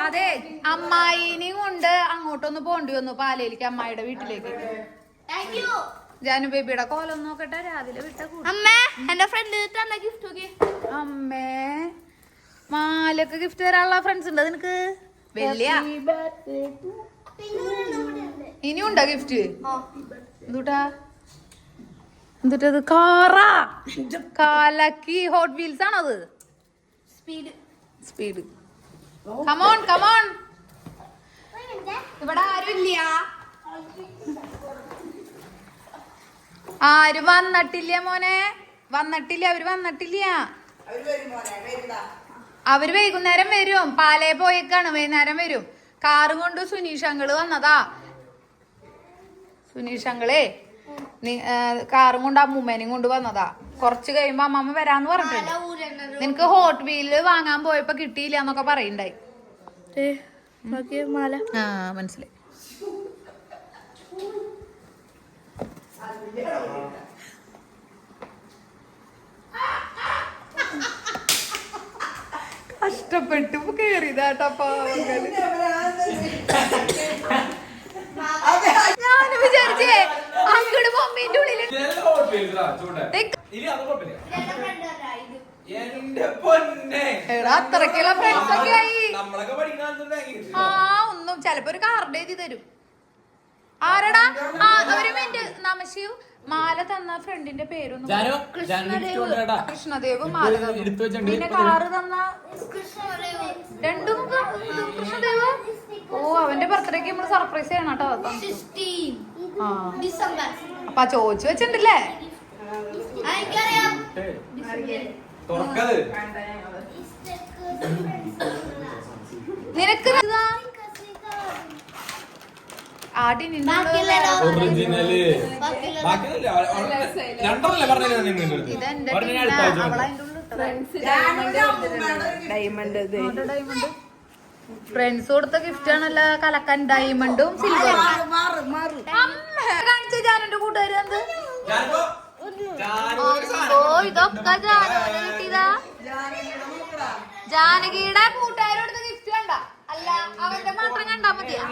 അതെ, അമ്മായിനെയും കൊണ്ട് അങ്ങോട്ടൊന്ന് പോണ്ടി വന്നു, പാലയിലേക്ക്, അമ്മായിയുടെ വീട്ടിലേക്ക്. ജാനു ബേബിയുടെ കോലം നോക്കട്ടെ, രാവിലെ വിട്ട. അമ്മേ എന്റെ ഫ്രണ്ട് തന്ന ഗിഫ്റ്റ് നോക്കി. അമ്മേ മാലൊക്കെ ഗിഫ്റ്റ് തരാനുള്ള ഫ്രണ്ട്സ് ഉണ്ട് നിനക്ക്? വലിയ ഇനിയുണ്ടോ ഗിഫ്റ്റ്? എന്തുട്ടാ എന്തുട്ടത്? കാറാ, കാലക്കി ഹോട്ട് വീൽസ് ആണത്. സ്പീഡ്. Come on come on. ഇവിടെ ആരുമില്ല, ആരും വന്നിട്ടില്ല മോനെ, വന്നിട്ടില്ല. അവര് വന്നിട്ടില്ല. അവര് വൈകുന്നേരം വരും, പാലയെ പോയേക്കാണ്, വൈകുന്നേരം വരും. കാറ് കൊണ്ട് സുനീഷ് അങ്കിള് വന്നതാ. സുനീഷ് അങ്കിളേ കാറും കൊണ്ട് അമ്മൂമ്മേനെയും കൊണ്ട് വന്നതാ. കുറച്ച് കഴിയുമ്പോ അമ്മമ്മ വരാന്ന് പറഞ്ഞിട്ടുണ്ട്. നിനക്ക് ഹോട്ട് വീല് വാങ്ങാൻ പോയപ്പോ കിട്ടിയില്ല എന്നൊക്കെ പറയണ്ടായി. ആ മനസ്സിലായി. കഷ്ടപ്പെട്ടു കേറിയതാട്ടാ പാവങ്ങള്. ഞാൻ വിചാരിച്ചേ അങ്ങോട്ട് മമ്മീന്റെ ഉള്ളിൽ എന്റെ പൊന്നെ അത്രക്കുള്ള ഫ്രണ്ട്സ് ഒക്കെ ആയി. നമ്മളൊക്കെ പഠിക്കുന്ന ആ ഒന്നും ചെലപ്പോ ഒരു കാർഡ് എഴുതി തരും. ആരടാ ഒരു മിനിറ്റ് നമശിവ് മാല തന്ന ഫ്രണ്ടിന്റെ പേരൊന്നും കൃഷ്ണദേവ് മാല തന്നു. പിന്നെ കാറ് തന്ന രണ്ടും കൃഷ്ണദേവ്. ഓ അവന്റെ ബർത്ത്ഡേക്ക് നമ്മള് സർപ്രൈസ് ചെയ്യണം കേട്ടോ. അപ്പൊ ചോദിച്ചു വെച്ചിട്ടുണ്ടല്ലേ. നിനക്ക് ഒറിജിനല് രണ്ടെണ്ണല്ലേ ഡയമണ്ട് ഫ്രണ്ട്സ് കൊടുത്ത ഗിഫ്റ്റ് ആണല്ലോ കലക്കാൻ. ഡയമണ്ടും സിൽവറും കാണിച്ച ജാനുന്റെ കൂട്ടുകാർ എന്ത് ഇതൊക്കെ ജാനുവിന് കിട്ടിയതാ. ജാനകിയുടെ കൂട്ടുകാരോടുത്ത ഗിഫ്റ്റ് കണ്ട അല്ല അവന്റെ മാത്രം കണ്ടാ മതിയാ.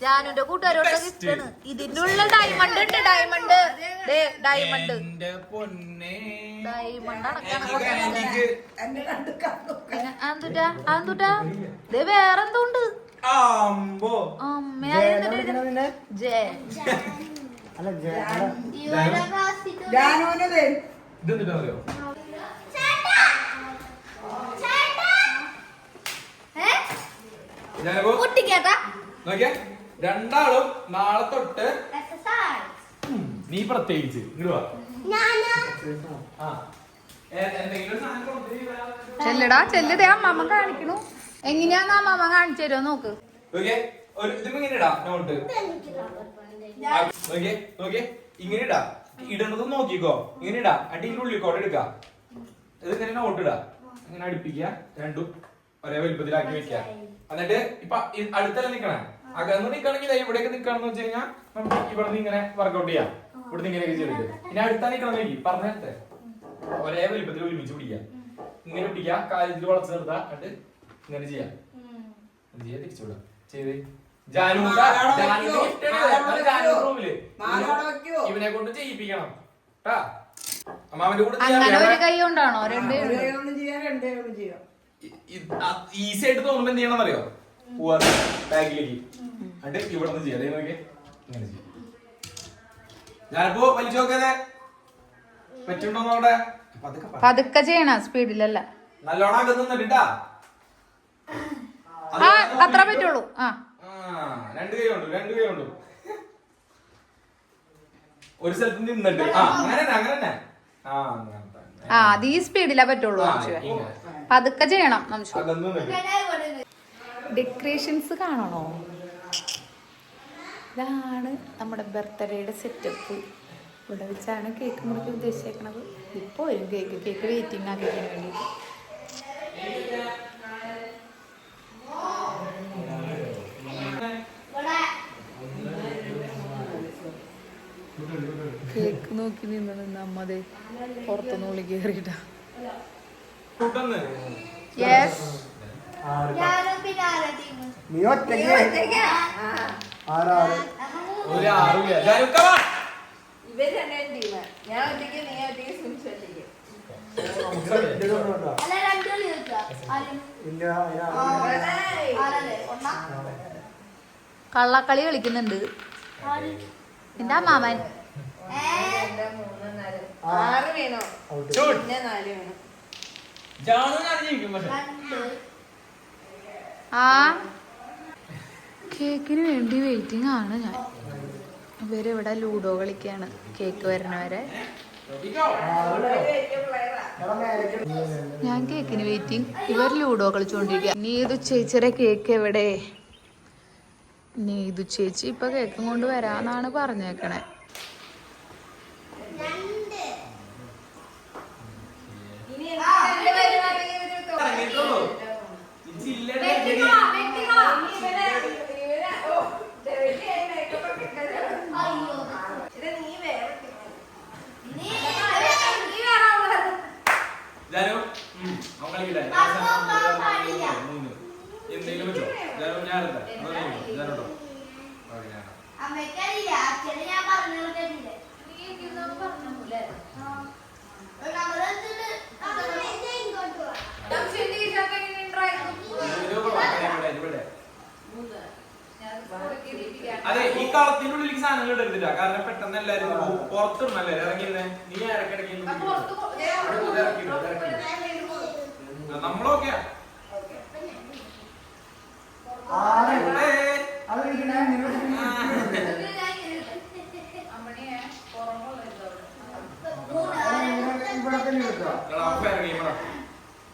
ജാനുന്റെ കൂട്ടുകാരോടുത്ത ഗിഫ്റ്റ് ആണ്. ഇതിന്റെ ഉള്ളിൽ ഡയമണ്ട് ഉണ്ട്. ഡയമണ്ട് ഡയമണ്ട് ഡയമണ്ട് അടക്കാണ്. വേറെന്തോ ഉണ്ട്. രണ്ടാളും നാളെ തൊട്ട് നീ പ്രത്യേകിച്ച് ചെല്ലടാ ചെല്ലതേ അമ്മമ്മ കാണിക്കണു. എങ്ങനെയാന്ന് അമ്മമ്മ കാണിച്ചു തരുമോ നോക്ക്. ഇങ്ങനെ ഇടാ. ഇടുന്നത് നോക്കിക്കോ. ഇങ്ങനെ ഇടാ. അടിയിൽ ഉള്ളിക്കോട്ടെ എടുക്ക. ഇത് ഇങ്ങനെ നോട്ട് ഇടാ. ഇങ്ങനെ അടുപ്പിക്കുക. രണ്ടും ഒരേ വലുപ്പത്തിലാക്കി വെക്കുക. എന്നിട്ട് ഇപ്പൊ അടുത്തല്ല നിക്കണേ. അകന്ന് നിക്കണെങ്കിൽ ഇവിടേക്ക് നിക്കണെന്ന് വെച്ച് കഴിഞ്ഞാൽ നമുക്ക് ഇവിടുന്ന് ഇങ്ങനെ വർക്ക്ഔട്ട് ചെയ്യാം. ഇവിടുന്ന് ഇങ്ങനെയൊക്കെ ചെയ്തിട്ട് ഇനി അടുത്താ നിക്കണമെങ്കിൽ പറഞ്ഞേ ഒരേ വലുപ്പത്തിൽ ഒരുമിച്ച് പിടിക്കുക. ഇങ്ങനെ പിടിക്കുക. കാലിൽ വളച്ച് നിർത്താ. എന്നിട്ട് ഇങ്ങനെ ചെയ്യാം. തിരിച്ചുവിടാം. ചെയ്ത് റൂമില് ഇവനെ കൊണ്ട് ചെയ്യിപ്പിക്കണം. അമ്മാവന്റെ കൂടെ അങ്ങനെ ഒരു കൈ കൊണ്ടാണോ ഈസി ആയിട്ട് തോന്നുമ്പോ എന്ത് ചെയ്യണം അറിയോ? പോവാ ബാഗിലേക്ക്. എന്നിട്ട് ഇവിടെ നിന്ന് ചെയ്യാം. ഇങ്ങനെ ചെയ്യാം. ഞാനിപ്പോ വലിച്ചു നോക്കാതെ പറ്റുണ്ടോന്ന് അവിടെ പതുക്കെ ചെയ്യണം, സ്പീഡിലല്ല. നല്ലോണം അകത്ത് നിന്നിട്ടാ. അത്ര പറ്റുള്ളൂ. രണ്ട് കൈ കൊണ്ടു ഒരു സ്ഥലത്ത് നിന്നിട്ട് അങ്ങനെ അത് ഈ സ്പീഡിലേ പറ്റുള്ളൂ. പതുക്കെ ചെയ്യണം. ഡെക്കറേഷൻസ് കാണണോ? ഇതാണ് നമ്മുടെ ബർത്ത്ഡേയുടെ സെറ്റപ്പ്. ഇവിടെ വെച്ചാണ് കേക്ക് മുറിക്കാൻ ഉദ്ദേശിച്ചേക്കണത്. ഇപ്പോൾ വരും കേക്ക് വെയിറ്റിംഗ് ആ കേക്കിന് വേണ്ടിയിട്ട്. കേക്ക് നോക്കി നിന്ന് അമ്മതേ പുറത്തുനിന്ന് വിളി കയറിയിട്ടാ. കള്ളക്കളി കളിക്കുന്നുണ്ട് എന്റെ മാമൻ. കേക്കിന് വേണ്ടി വെയിറ്റിംഗ് ആണ് ഞാൻ. ഇവരിവിടെ ലൂഡോ കളിക്കാണ് കേക്ക് വരുന്നവരെ. ഞാൻ കേക്കിന് വെയിറ്റിംഗ്. ഇവർ ലൂഡോ കളിച്ചുകൊണ്ടിരിക്കുക. നീതു ചേച്ചിയുടെ കേക്ക് എവിടെ? നീതു ചേച്ചി ഇപ്പൊ കേക്കും കൊണ്ട് വരാന്നാണ് പറഞ്ഞേക്കണേ. എന്തെങ്കിലും അതെ, ഈ കളത്തിനുള്ളിലേക്ക് സാധനങ്ങൾ ഇടരുതില്ല, കാരണം പെട്ടെന്ന് എല്ലാരും പുറത്തിടണല്ലേ ഇറങ്ങിയിരുന്നേ. നീ ഇടയ്ക്കിടയ്ക്ക് നമ്മളൊക്കെയാ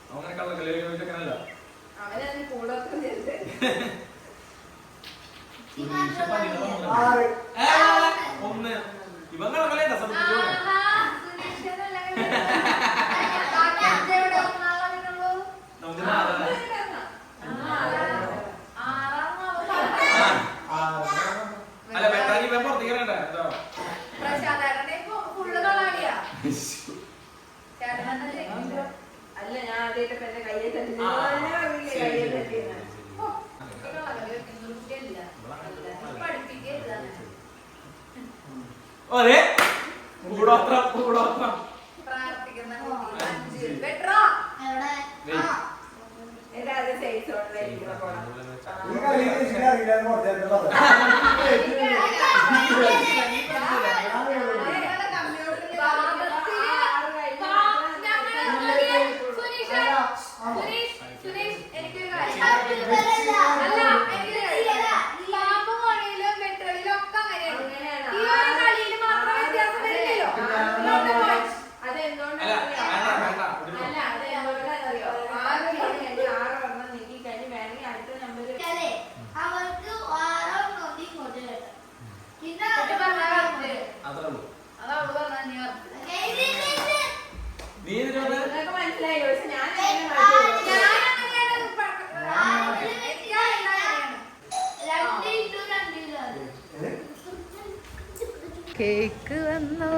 അങ്ങനെ കള്ളക്കല്ല. ഒന്ന് ഇവൻ കളക്കലേണ്ട അല്ല വെട്ടാൻ ഇവൻ പുറത്തേക്ക് വരണ്ട കേട്ടോ. അല്ല ഞാൻ ആദ്യമായിട്ട് എന്റെ കയ്യെ തന്നെ അതെ കൂടോത്രം എന്റെ അതേ സൈസ് മനസ്സിലായി. പക്ഷെ ഞാൻ കേക്ക് വന്നു.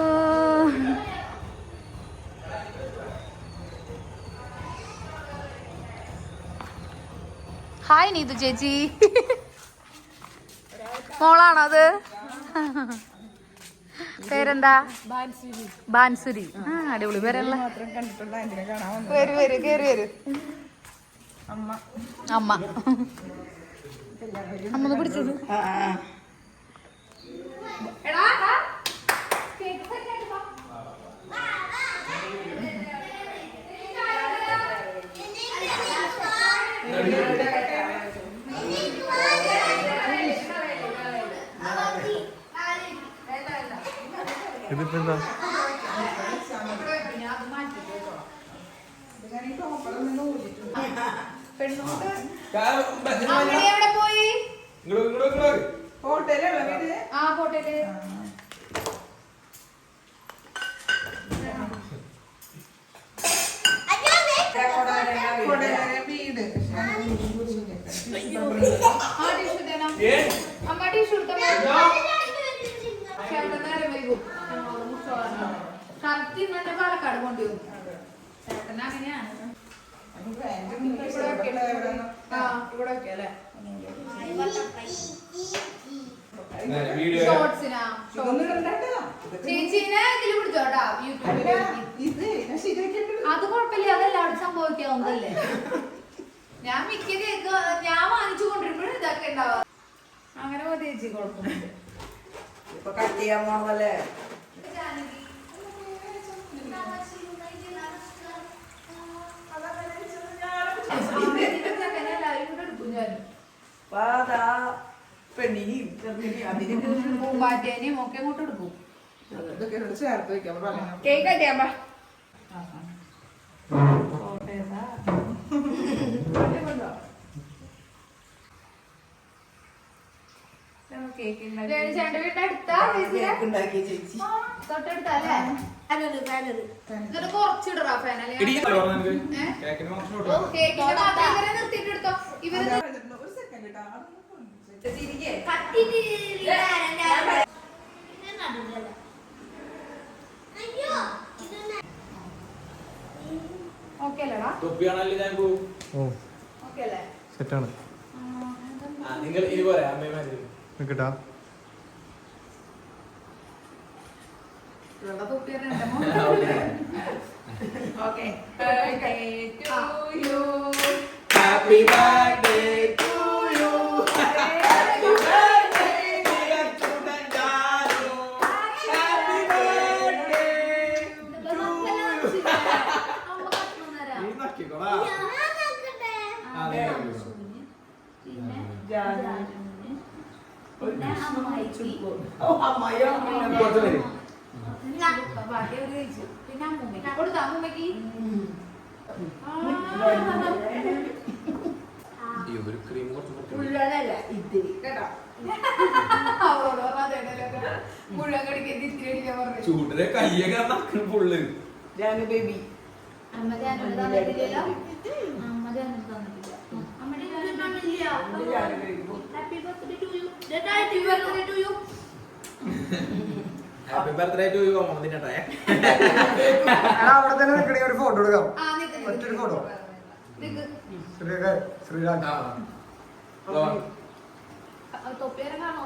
ഹായ് നീതു ചേച്ചി, മോളാണോ അത്? പേരെന്താ? ബാൻസുരി. ആ, അടിപൊളി പേരല്ല. വരൂ വരൂ, കേറി വരൂ. അമ്മ അമ്മ പിടിച്ചത്. ഇതിപ്പോ എന്താ എവിടെ പോയി? ഹോട്ടലുള്ള വീട്. ആ ഹോട്ടല്. വീട് അമ്മ ടിഷ്യൂ ഷർട്ട് ഇന്നെ പാലക്കാട് കൊണ്ടുപോകും. ചേട്ടന് അങ്ങനെയാണ്. ഇവിടെ ഒക്കെ അല്ലേ ഷോർട്സിനാ. ചേച്ചീനെ ഇതിൽ പിടിച്ചോട്ടാ യൂട്യൂബില്. അത് കുഴപ്പമില്ല, അതെല്ലാവരും സംഭവിക്കാവുന്നതല്ലേ. ഞാൻ മിക്ക കേക്ക് ഞാൻ വാങ്ങിച്ചു കൊണ്ടിരുമ്പോഴും ഇതൊക്കെ ഉണ്ടാവാ. അങ്ങനെ മതി ചേച്ചി, കുഴപ്പമില്ല. ഇപ്പൊ കട്ട് ചെയ്യാൻ പോണതല്ലേ. പൂമ്പാറ്റേനെയും ഒക്കെ അങ്ങോട്ട് എടുക്കും. ചേർത്ത് വെക്കാം. കേക്ക് കട്ടിയാ ചേട്ടന്റെ വീടിന്റെ അടുത്താ തൊട്ടടുത്തല്ലേ? ഇതൊരു കുറച്ചിടറാ ഫാനല്ലേ. കേക്കിന്റെ മാത്രം ഇവരെ നിർത്തിയിട്ടെടുത്തോ. ഇവര് ഓക്കെ അല്ലേടാ? തൊപ്പിയാണല്ലേ ഞാൻ ഓക്കെ അല്ലേ? സെറ്റാണ്. നിങ്ങൾ ഇനി പോരെ അമ്മമാര് നിക്കട്ടാ happy birthday to you happy birthday dear student Janu happy birthday to you നീ നക്കിക്കോടാ അതെ കുറച്ച് പേര് പിന്നെ അമ്മൂമ്മക്ക് കൊടുത്താ അമ്മൂമ്മക്ക് ഈ ഒരു ക്രീം കുറച്ച് ഉള്ളതല്ല ഇത്തിരി കേട്ടോ. അവളോട് പറഞ്ഞ മുഴുവൻ കടിക്കാൻ ഇത്തിരി അടിക്കാൻ പറഞ്ഞു. ചൂടിലെ കയ്യൊക്കെ നക്കണം ഫുള്ള് ജാനു ബേബി അമ്മ ജാനു തന്നിട്ടില്ലല്ലോ. അമ്മ ജാനു തന്നിട്ടില്ല. അമ്മയുടെ ജാനു തന്നില്ല. Janu baby happy birthday to you. Happy birthday to you. Happy birthday to you അമ്മ തിന്നട്ടെ. അവിടെ തന്നെ നിൽക്കണേ ഒരു ഫോട്ടോ എടുക്കാം. ആ നിക്ക് ഒറ്റൊരു photo. നിക്ക്. ശ്രീരാജ് തൊപ്പിയാരെ കാണോ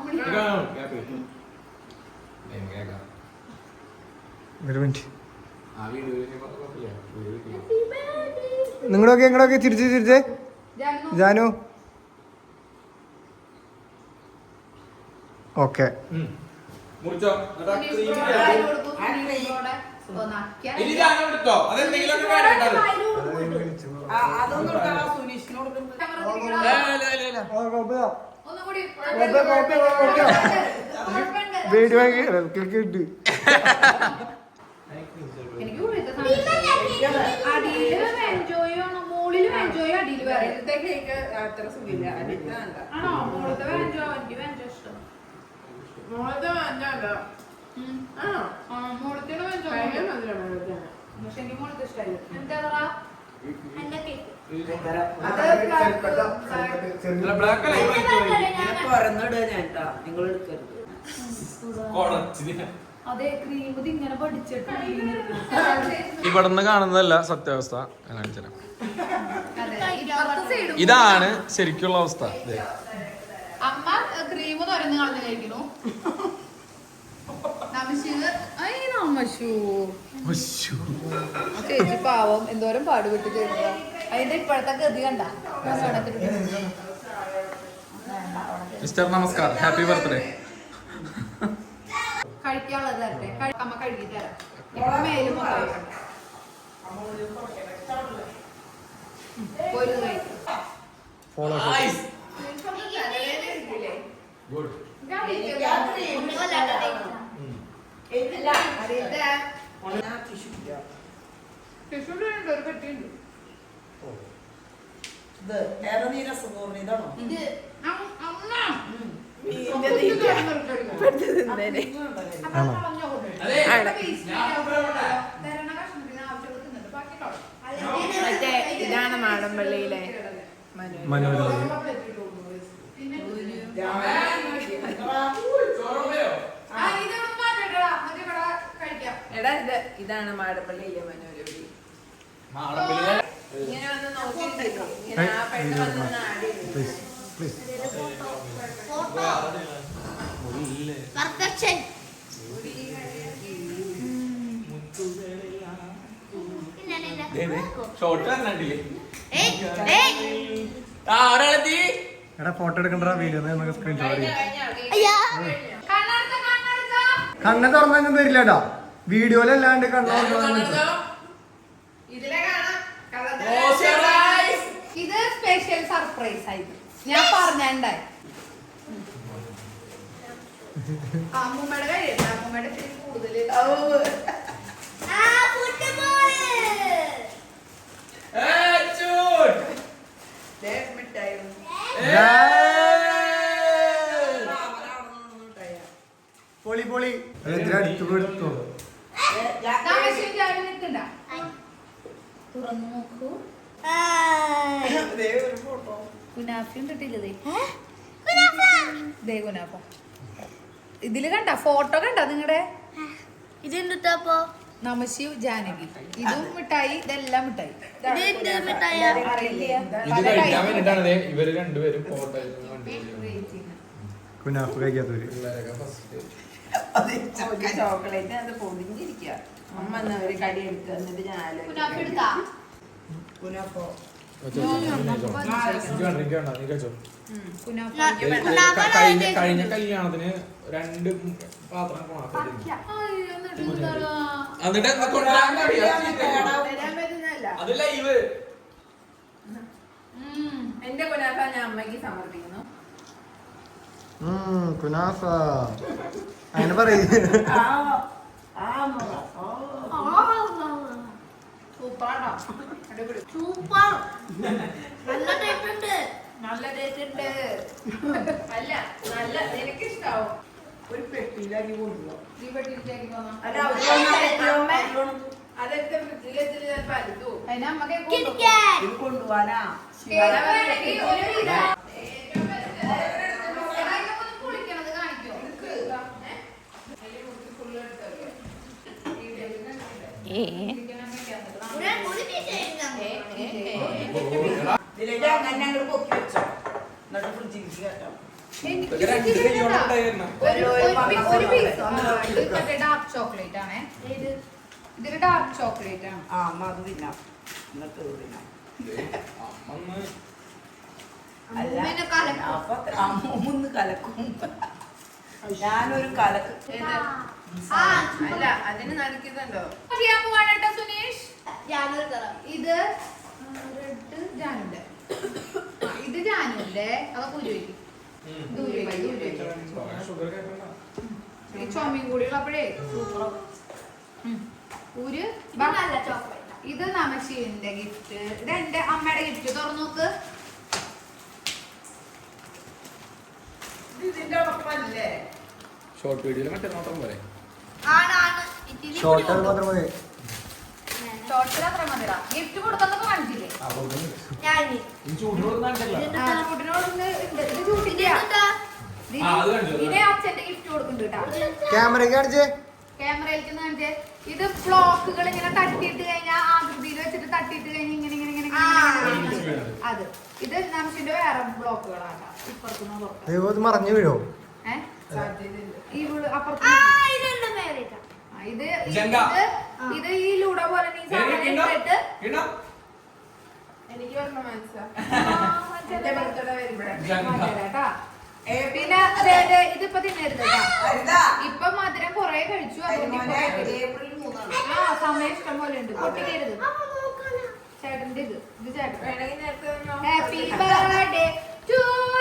ഒരു മിനിറ്റ് ആ വീഡിയോയിൽ കുഴപ്പമില്ല. നിങ്ങളൊക്കെ തിരിച്ചേ ജാനു ഓക്കെ മുറിച്ചോ ഇനി ജാനു എടുത്തോ അതെന്തെങ്കിലും ഒക്കെ വേണ്ട. അതൊന്നും കൊടുക്കാം സുനീഷിന് കൊടുക്കുന്നത്. വീഡിയോ ഇട്ട് അടിയില് എൻജോയ് ചെയ്യണം, മോളിലും എൻജോയ് ചെയ്യും, അടിയില് വേറെ. ഇവിടുത്തെ കേക്ക് അത്ര സുഖമില്ല. അടിയിലത്തെ നല്ല. ആണോ? മോളത്തെ എൻജോയ്, എനിക്ക് എൻജോയ് ഇഷ്ടം. മോളത്തെ മഞ്ഞല്ല. ആണോ? മോളത്തെ ഭയങ്കര എൻജോയ്, മധുരമാണ് മോളത്തെ. പക്ഷെ എനിക്ക് മോളത്തെ ഇഷ്ടമായില്ല. എന്താ പറയാ? എന്റെ കേക്ക് ബ്ലാക്ക് ഞാൻ തുറന്നിടുക ഞാൻ കേട്ടോ, നിങ്ങൾ എടുക്കരുത്. അതെ, ക്രീം ഇങ്ങനെ പഠിച്ചിട്ട് ഇവിടുന്ന് കാണുന്നതല്ല സത്യാവസ്ഥ. കാണിച്ചുതരാം. സൈഡ് ഇതാണ് ശരിക്കുള്ള അവസ്ഥ. ദേ. അമ്മ ക്രീം തുറന്ന് കളഞ്ഞു കഴിക്കണു. ചേച്ചി പാവം എന്തോരം പാടുപെട്ട് ചെയ്തതാ. അതിന്റെ ഇപ്പോഴത്തെ ഗതി കണ്ട. മിസ്റ്റർ നമസ്കാരം, ഹാപ്പി ബർത്ത്ഡേ. കഴിക്കാനുള്ളത് തരട്ടെ, അമ്മ കഴുകി തരാം. ഇപ്പൊ മേലും ഒരു ഫോളോ ഗുഡ്. ഒരു പെട്ടിയുണ്ട്. ഇത് ഏറെ നീരസുഖം ഇതാണോ? ഇത് അമ്മ മറ്റേ ഇതാണ് മാടമ്പള്ളിയിലെ മനോരമ എടാ ഇതാണ് മാടമ്പള്ളിയിലെ മനോരമി. ഇങ്ങനെ ഒന്ന് നോക്കിയിട്ടുണ്ടോ? ഇങ്ങനെ ആ പെട്ടെന്ന് ആടി പ്ലീസ് പ്ലീസ് പെർഫെക്ഷൻ. ഷോർട്ട് കണ്ടില്ലേ? ആ ഒരാളെത്തി. എടാ ഫോട്ടോ എടുക്കണ്ട വീഡിയോ നമുക്ക് സ്ക്രീൻഷോട്ട് ചെയ്യാം. കണ്ണടച്ച കണ്ണ തുറന്നു തരില്ല കേട്ടോ, വീഡിയോയിലല്ലാണ്ട് കണ്ണ ഇതിലെ കാണാം. Close your eyes. ഇത് സ്പെഷ്യൽ സർപ്രൈസ് ആയിരുന്നു, ഞാൻ പറഞ്ഞായി. അമ്മൂമ്മയുടെ കഴിയട്ടെ, അമ്മൂമ്മയുടെ ഇത്തിരി കൂടുതൽ Hey, shoot. മിഠായി പൊളി പൊളി അടുത്ത് കൊടുത്തു. നിൽക്കണ്ട. തുറന്നു നോക്കൂ. ഒരു ഫോട്ടോ കുനാഫയും കിട്ടിയില്ലേ? ദേ കുനാഫ. ഇതില് കണ്ട ഫോട്ടോ കണ്ട നിങ്ങളുടെ? ഇതെന്താ നമശിവ് ജാനകി. ഇതും മിഠായി, ഇതെല്ലാം മിഠായി. മിഠായി അറിയില്ല. ഇത് കഴിക്കാൻ വേണ്ടിട്ടാണ് ഇവര് രണ്ടുപേരും ഫോട്ടോ കുനാഫ് കഴിക്കാത്തവര് പിള്ളേരൊക്കെ ഫസ്റ്റ് ചോക്ലേറ്റ് അത് പൊതിഞ്ഞിരിക്കുക. അമ്മ എന്നാ ഒരു കടി എടുക്കുക എന്നിട്ട് ഞാൻ ആലോചിക്കാം. കുനാഫോ കഴിഞ്ഞ കല്യാണത്തിന് 2 പാത്രം കൊണാഫ എന്നിട്ട് അത് ലൈവ്. എന്റെ കുനാഫ ഞാൻ അമ്മയ്ക്ക് സമർപ്പിക്കുന്നു. കുനാഫ അങ്ങനെ പറയ്. സൂപ്പറാണോ? അടിപൊളി. സൂപ്പർ നല്ല ടേസ്റ്റ് ഉണ്ട്. നല്ല ടേസ്റ്റ് ഉണ്ട്. അല്ല നല്ല എനിക്കിഷ്ടാവും. ഒരു പെട്ടിയിലാക്കി കൊണ്ടുപോകാം. ഈ പെട്ടിയിലേക്ക് പോന്നോ? അല്ല അതൊക്കെ ഫ്രിഡ്ജിൽ വെച്ചിട്ട് ഞാൻ പരുത്തു. അതിന് അമ്മക്ക് കിറ്റ്കാറ്റ് ഇത് കൊണ്ടുപോവാനാ കുളിക്കണത് കാണിക്കോ? ഇതിലേക്ക് അങ്ങനെ അങ്ങോട്ട് പൊക്കി വെച്ചോ. എന്നിട്ട് ഫ്രിഡ്ജിലേക്ക് കേട്ടോ. ഡാർക്ക് ചോക്ലേറ്റ് ആണേ. ഇതൊരു ഡാർക്ക് ചോക്ലേറ്റ് ആണ്. ആ അമ്മ അത് തിന്നാം. എന്നിട്ട് ഇത് തിന്നാം. അല്ല അപ്പൊ അമ്മൂന്ന് കലക്കും. ഞാനൊരു കലക്ക് അല്ല അതിന് നനക്കുന്നുണ്ടോ? ചെയ്യാൻ പോവാണ് കേട്ടോ സുനീഷ്. ഞാനൊരു തരാം. ഇത് റെഡ് ജാനുന്റെ, ഇത് ജാനുന്റെ. അതൊക്കെ ഉരുവയ്ക്കും. ഈ ചുമയും കൂടി ഉള്ളപ്പോഴേ ഊര്. നല്ല ചോക്ലേറ്റ്. ഇത് നമശീലിന്റെ ഗിഫ്റ്റ്. ഇത് എന്റെ അമ്മയുടെ ഗിഫ്റ്റ്. തുറന്നു നോക്ക്. ഇതിന്റെ ഉറപ്പല്ലേ? ഷോർട്ട് വീഡിയോയിൽ മറ്റേ മാത്രം പോലെ ആണ് ഇത്തിരി ഷോർട്ട് മാത്രം മതി. ഷോർട്സിൽ അത്ര മതിടാ. ഗിഫ്റ്റ് കൊടുക്കുന്നൊക്കെ കാണിച്ചില്ലേ? ഞാൻ ചൂട്ടിനോടുണ്ട്. ഇത് ചൂട്ടില്ല. ഇതിനെ അച്ഛന്റെ ഗിഫ്റ്റ് കൊടുക്കുന്നുണ്ട് കേട്ടോ. ക്യാമറ കാണിച്ചേ. ക്യാമറയിലേക്ക് കാണിച്ചേ. ഇത് ബ്ലോക്കുകൾ ഇങ്ങനെ തട്ടിയിട്ട് കഴിഞ്ഞാൽ ആകൃതിയിൽ വെച്ചിട്ട് തട്ടിയിട്ട് കഴിഞ്ഞാൽ ഇങ്ങനെ ഇങ്ങനെ ഇങ്ങനെ ഇങ്ങനെ അത്. ഇത് നമുക്കിന്റെ വേറെ ബ്ലോക്കുകളാണ്. ഇപ്പുറത്തുനിന്ന് പുറത്ത്. ദൈവം ഇത് മറിഞ്ഞു വീഴോ? അപ്പുറത്ത് ഇത് ഈ ലൂഡ പോലെ നീ സാധനം ഇട്ടിട്ട് എനിക്ക് പറഞ്ഞ മനസ്സിലാ ബർത്ത്ഡേ വരുമ്പോഴേ. കേട്ടാ. പിന്നെ ഇതിപ്പോ തിന്നരുത് കേട്ടാ. ഇപ്പൊ മധുരം കൊറേ കഴിച്ചു. ഏപ്രിൽ 3 ആ സമയം ഇഷ്ടം പോലെ ഉണ്ട്. പൊട്ടിക്കരുത്. ചേട്ടന്റെ ഇത് ചേട്ടൻ. വേണമെങ്കിൽ നേരത്തെ വന്നോ. Happy birthday to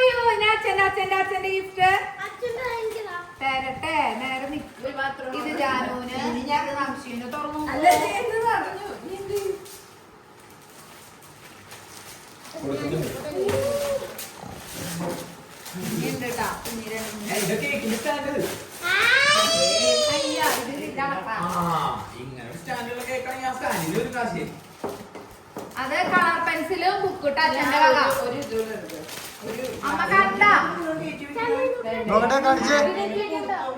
you. അച്ഛന്റെ ഗിഫ്റ്റ് തരട്ടെ. നേരെ നിക്ക്. ഇത് ജാനൂന്, ഇത് നംശീന്. തുറന്നു അല്ല എന്ത് പറഞ്ഞു? ഉണ്ട് കേട്ടാ. അയ്യ ഇത് ഇതാണ്. അത് കളർ പെൻസിലും ബുക്കിട്ട് അച്ഛന്റെ വക. ഒരു ഇതുകൂടെ ഉണ്ട്. അമ്മ കണ്ട. നോക്കട്ടെ കാണിച്ചേ.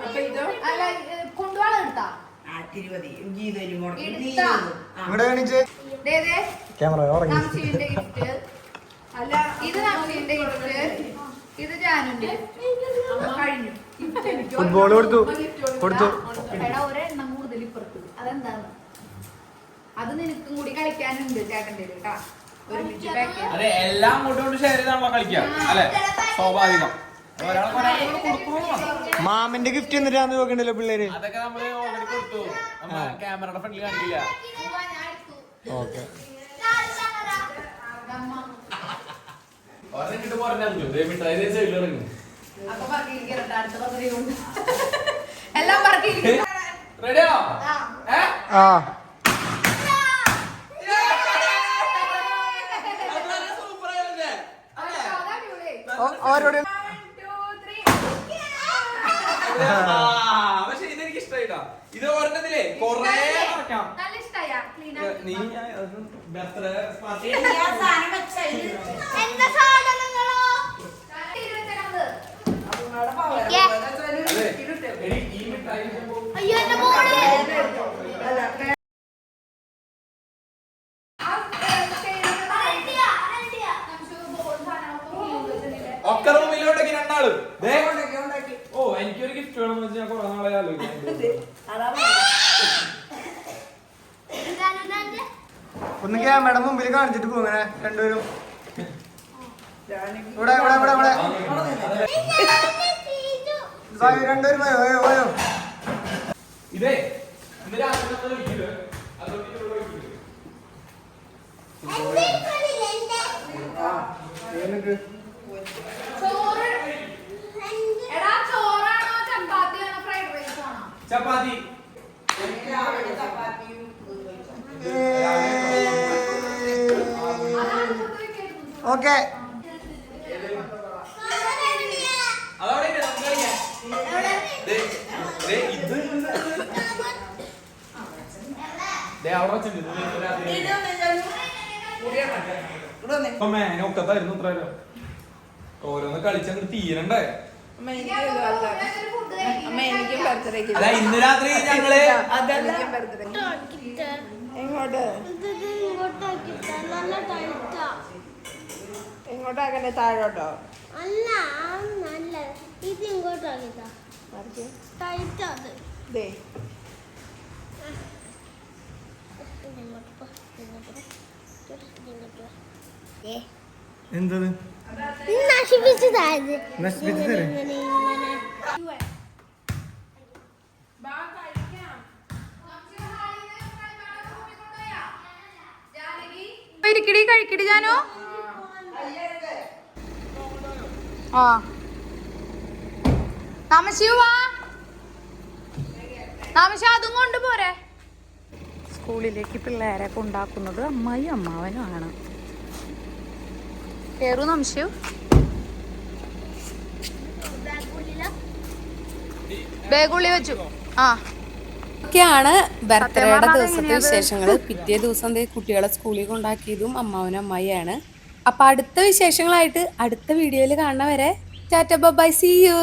അപ്പൊ ഇതോ അല്ല കൊണ്ടുപോകാൻ എടുത്താ. ഇവിടെ കാണിച്ചേ. ക്യാമറ ഉറങ്ങി. നംശീന്റെ ഗിഫ്റ്റ്. അല്ല ഇത് നംശീന്റെ ഗിഫ്റ്റ്. ഇത് ജാനുന്റെ. കഴിഞ്ഞു. ഫുട്ബോൾ കൊടുത്തു. എടാ ഒരെണ്ണം കൂടുതൽ ഇപ്പുറത്ത്. അതെന്താന്ന്? അത് നിനക്കും കൂടി കളിക്കാനുണ്ട് ചേട്ടൻ്റെ കേട്ടാ. ഒരുമിച്ച് pack ചെയ്യാം. അതെ എല്ലാം അങ്ങോട്ടും കൊണ്ട് ഷെയർ ചെയ്താണല്ലോ കളിക്കുക അല്ലെ? സ്വാഭാവികം. ഒരാൾക്ക് കൊടുക്കും. മാമന്റെ ഗിഫ്റ്റ് എന്നിട്ടാന്ന് നോക്കണ്ടല്ലോ പിള്ളേര്. അതൊക്കെ നമ്മള് ഓൾറെഡി കൊടുത്തു. ക്യാമറയുടെ ഫ്രണ്ടിൽ കാണിക്കില്ല. ഓക്കെ. പറഞ്ഞിട്ട് പറഞ്ഞു അപ്പൊ പറക്കിയിരിക്കട്ടെ. അടുത്ത പദ്ധതി കൊണ്ട് എല്ലാം പറക്കിയിരിക്കും. റെഡിയോ? ആ ആരോട് പക്ഷെ ഇതെനിക്ക് ഇഷ്ടമായിട്ടാ. ഇത് ഒരെണ്ണത്തിലേ കൊറേ നടക്കാം. നല്ല ഇഷ്ടായ നീ ബർത്ത്ഡേ പാർട്ടി എന്താ സാധനങ്ങളോ അയ്യോ എന്റെ മോളെ ഒക്കെ റൂമിലോട്ട് ആള് ദേ. ഉണ്ടാക്കി ഓ എനിക്കൊരു ഗിഫ്റ്റ് വേണമെന്ന് വെച്ചാൽ ഞാൻ കുറെ നാളെ ആലോചിക്കുന്നത് അതാ ഒന്ന് ക്യാമറയുടെ മുമ്പിൽ കാണിച്ചിട്ട് പോകും ഇങ്ങനെ രണ്ടുപേരും. ഇവിടെ ഇവിടെ ഇവിടെ ഇവിടെ രണ്ടുപേരും പോയോ പോയോ. ഇതേ ഇന്ന് രാത്രി നമ്മൾ വിളിക്കില്ലേ അതുകൊണ്ട് ഇവിടെ വിളിക്കില്ലേ ചോറ് എടാ ചോറാണോ ചപ്പാത്തിയാണോ ഫ്രൈഡ് റൈസ് ആണോ? ചപ്പാത്തി ഓക്കെ അതവിടെ ഇല്ലേ, നമുക്ക് കളിക്കാം. ദേ, ദേ, ഇത് ദേ അവിടെ വെച്ചിട്ടുണ്ട്. ഇത് ഇന്ന് രാത്രി ഇപ്പൊ മേനൊക്കത്തായിരുന്നു ഇത്ര നേരം. ഓരോന്ന് കളിച്ചങ്ങ് തീരണ്ടേ. അമ്മ എനിക്കും ബർത്ത്ഡേക്ക് അല്ല ഇന്ന് രാത്രി ഞങ്ങള് എനിക്കും ബർത്ത്ഡേ എങ്ങോട്ട് എങ്ങോട്ടാക്കണ്ടേ താഴോട്ടോ അല്ല നല്ല ഇത് ഇങ്ങോട്ടാക്കിട്ടാ ടൈറ്റ് അത് ദേ എന്തത് നശിപ്പിച്ചതായത് നശിപ്പിച്ചത് ഇരിക്കടി കഴിക്കടി ജാനു. ആ താമസിയുവാ താമസ അതും കൊണ്ട് പോരെ. സ്കൂളിലേക്ക് പിള്ളേരെ കൊണ്ടാക്കുന്നത് അമ്മായി അമ്മാവനും ആണ്. കേറു നംശു. ബാഗുള്ളി വെച്ചു. ആ ഒക്കെയാണ് ബർത്ത്ഡേയുടെ ദിവസത്തെ വിശേഷങ്ങൾ. പിറ്റേ ദിവസം കുട്ടികളെ സ്കൂളിൽ കൊണ്ടാക്കിയതും അമ്മാവനും അമ്മായിയാണ്. അപ്പൊ അടുത്ത വിശേഷങ്ങളായിട്ട് അടുത്ത വീഡിയോയിൽ കാണുന്നവരെ ടാറ്റ ബൈ, സീ യു.